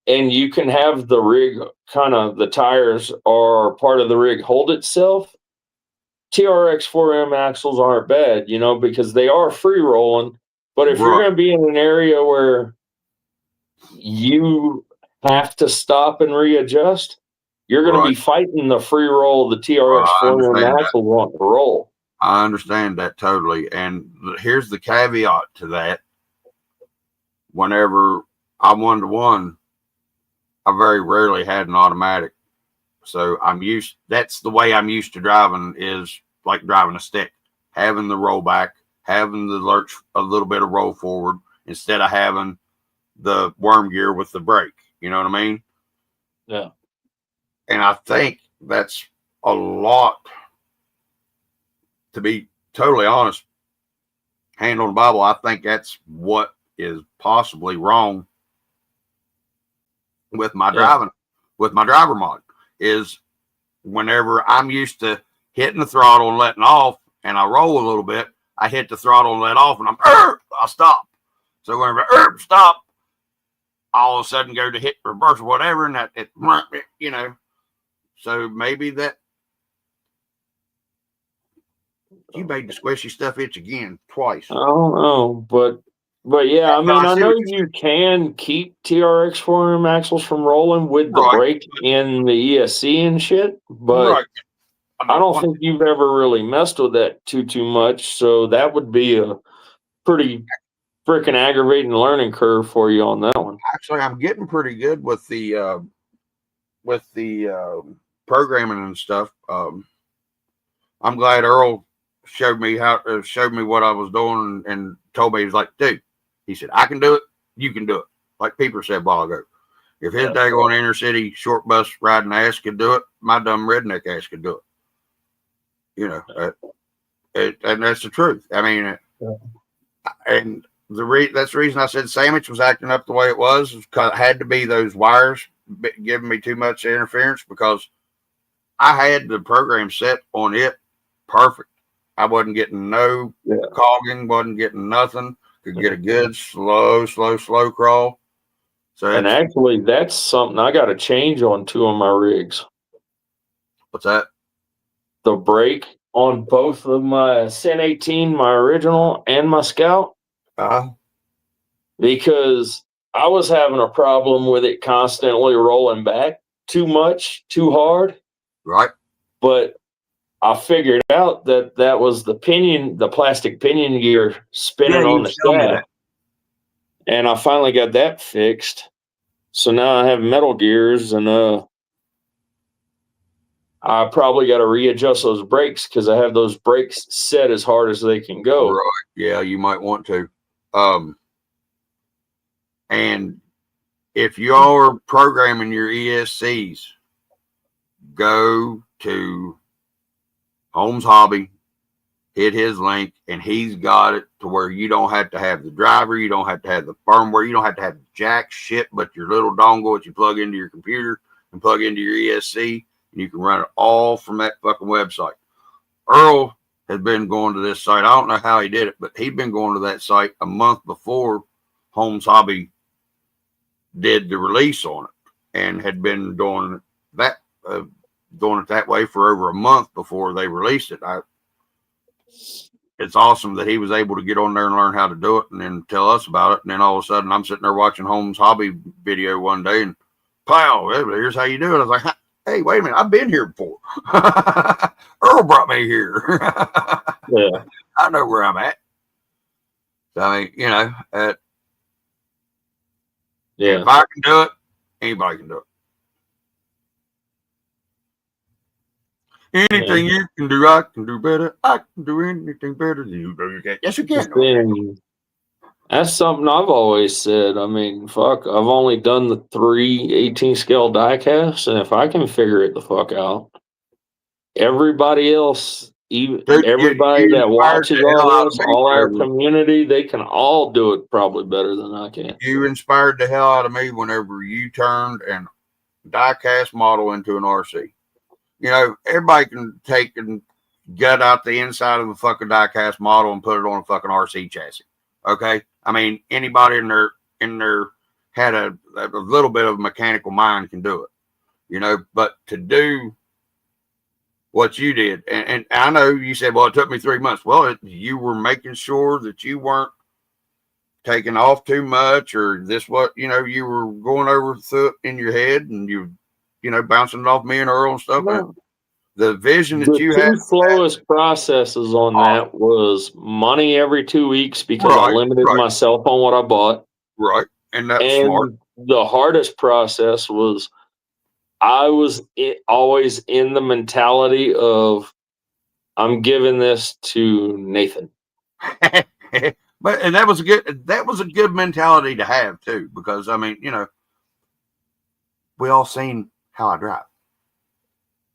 and you can have the rig kind of the tires or part of the rig hold itself, TRX4M axles aren't bad, you know, because they are free rolling. But if you're going to be in an area where you have to stop and readjust, you're going to be fighting the free roll of the TRX4M axle on the roll. I understand that totally. And here's the caveat to that. Whenever I'm 1-to-1, I very rarely had an automatic. So that's the way I'm used to driving, is like driving a stick, having the rollback, having the lurch, a little bit of roll forward instead of having the worm gear with the brake. You know what I mean? Yeah. And I think that's a lot, to be totally honest, hand on the Bible. I think that's what is possibly wrong with my driving, with my driver mod, is whenever I'm used to hitting the throttle and letting off, and I roll a little bit, I hit the throttle and let off, and I stop. So whenever I stop, all of a sudden go to hit reverse or whatever, and that you know. So maybe that you made the squishy stuff itch again twice. I don't know, but yeah, I mean, I know you can keep TRX4M axles from rolling with the brake in the ESC and shit, but I don't think you've ever really messed with that too much. So that would be a pretty freaking aggravating learning curve for you on that one. Actually, I'm getting pretty good with the programming and stuff. I'm glad Earl showed me what I was doing and told me, he was like, dude, he said, I can do it, you can do it. Like Peeper said a while ago. If his daggone inner city short bus riding ass could do it, my dumb redneck ass could do it. You know, And that's the truth. I mean, Yeah. and that's the reason I said sandwich was acting up the way it was. Cause it had to be those wires giving me too much interference because I had the program set on it perfect. I wasn't getting no cogging, wasn't getting nothing. Could get a good slow crawl. So And actually, that's something I got to change on 2 of my rigs. what's that? The brake on both of my Sin 18, my original, and my Scout, because I was having a problem with it constantly rolling back too much, too hard. Right. But I figured out that that was the pinion, the plastic pinion gear spinning on the shaft. And I finally got that fixed. So now I have metal gears, and I probably got to readjust those brakes because I have those brakes set as hard as they can go. Right. Yeah, you might want to. And if you are programming your ESCs, go to Holmes Hobby, hit his link, and he's got it to where you don't have to have the driver, you don't have to have the firmware, you don't have to have jack shit, but your little dongle that you plug into your computer and plug into your ESC, and you can run it all from that fucking website. Earl has been going to this site. I don't know how he did it, but he'd been going to that site a month before Holmes Hobby did the release on it, and had been doing that way for over a month before they released it. It's awesome that he was able to get on there and learn how to do it and then tell us about it. And then all of a sudden I'm sitting there watching Holmes Hobby video one day and pow, here's how you do it. I was like, hey, wait a minute, I've been here before. Earl brought me here. Yeah. I know where I'm at. So, I mean, if I can do it, anybody can do it. Anything you can do, I can do better. I can do anything better than you do. Yes, you can. That's something I've always said. I mean, fuck, I've only done the 3 18 scale die casts, and if I can figure it the fuck out, everybody else, even everybody that watches all this, all our community, they can all do it probably better than I can. You inspired the hell out of me whenever you turned an die cast model into an RC. Everybody can take and gut out the inside of a fucking die cast model and put it on a fucking RC chassis. Okay, I mean anybody in their had a little bit of a mechanical mind can do it. But to do what you did, and I know you said, well, it took me 3 months. Well, you were making sure that you weren't taking off too much, or you were going over through it in your head, and you bouncing it off me and Earl and stuff. No. The vision that you had. The two slowest processes on that was money every 2 weeks because I limited myself on what I bought. Right. And that was smart. The hardest process was I was always in the mentality of I'm giving this to Nathan. And that was a good mentality to have too, because I mean, we all seen how I drive.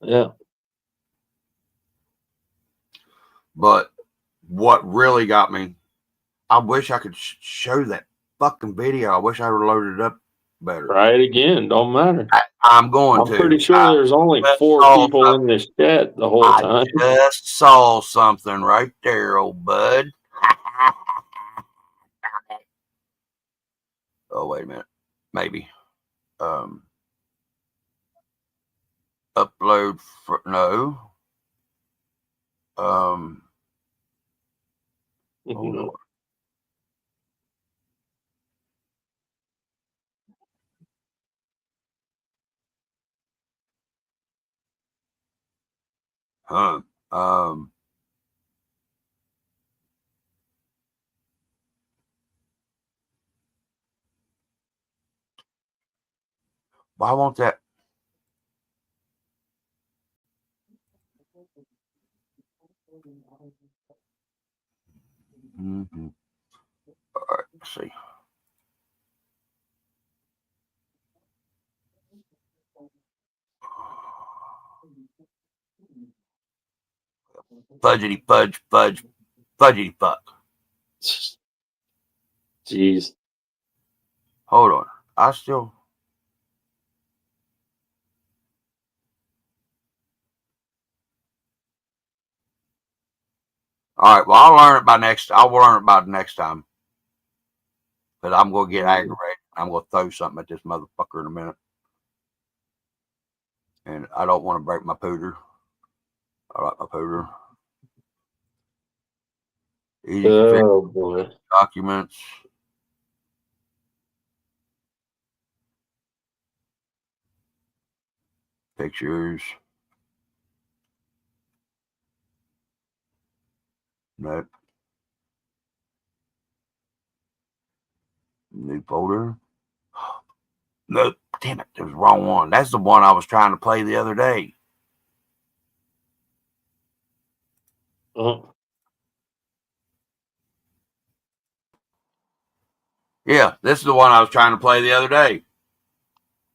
Yeah. But what really got me, I wish I could show that fucking video. I wish I would loaded it up better. Try it again. Don't matter. I'm going to. I'm pretty sure there's only 4 people in this chat the whole time. I just saw something right there, old bud. Oh, wait a minute. Maybe. Upload for no. Hold on. Huh. Why won't that? Mm-hmm. All right, let's see. Fudgety fudge, fudgety fuck. Jeez. Hold on. I still. All right. Well, I'll learn it by next. I'll learn it by the next time. But I'm gonna get aggravated. I'm gonna throw something at this motherfucker in a minute. And I don't want to break my pooter. I like my pooter. Easy config Oh boy. documents. Pictures. Nope. New folder. Nope. Damn it. It was the wrong one. That's the one I was trying to play the other day. Yeah, this is the one I was trying to play the other day.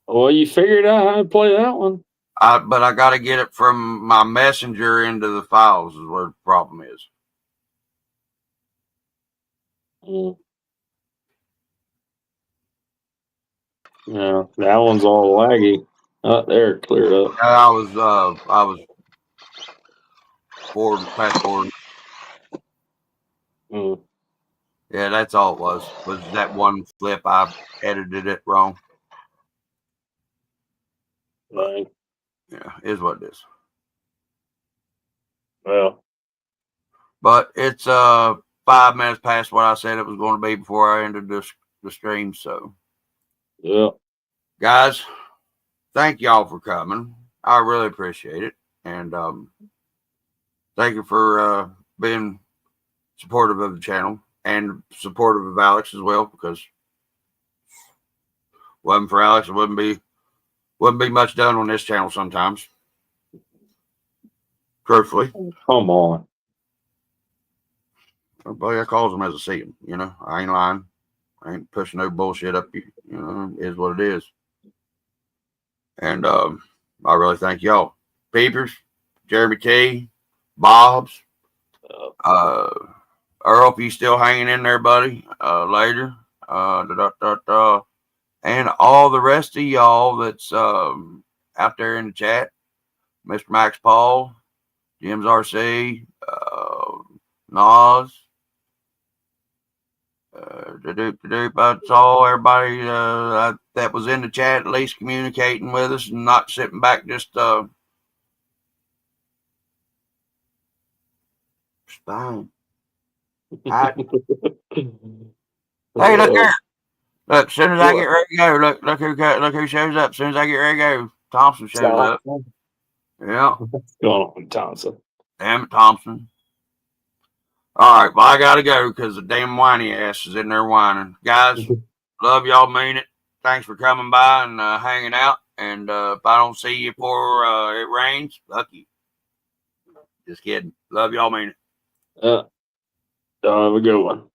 Well, you figured out how to play that one. But I got to get it from my messenger into the files is where the problem is. Yeah, that one's all laggy. Oh, there, it cleared up. I was fast forward. Yeah, that's all it was that one flip. I edited it wrong. Right. Yeah, is what it is. Well, but it's 5 minutes past what I said it was going to be before I ended the stream. So, yeah, guys, thank y'all for coming. I really appreciate it, and thank you for being supportive of the channel and supportive of Alex as well. Because if it wasn't for Alex, it wouldn't be much done on this channel sometimes. Truthfully, come on. Everybody calls them as I see them. You know, I ain't lying. I ain't pushing no bullshit up. You know, it is what it is. And I really thank y'all. Peepers, Jeremy K, Bob's, Earl, if you still hanging in there, buddy, later. And all the rest of y'all that's out there in the chat. Mr. Max Paul, Jim's RC, Nas. That's all everybody that was in the chat, at least communicating with us and not sitting back just spying. Hey, look here. Look, as soon as I get ready to go, look who shows up. As soon as I get ready to go, Thompson shows up. Yeah. What's going on, Thompson? Damn it, Thompson. All right, well, I got to go because the damn whiny ass is in there whining. Guys, love y'all, mean it. Thanks for coming by and hanging out. And if I don't see you before it rains, fuck you. Just kidding. Love y'all, mean it. Have a good one.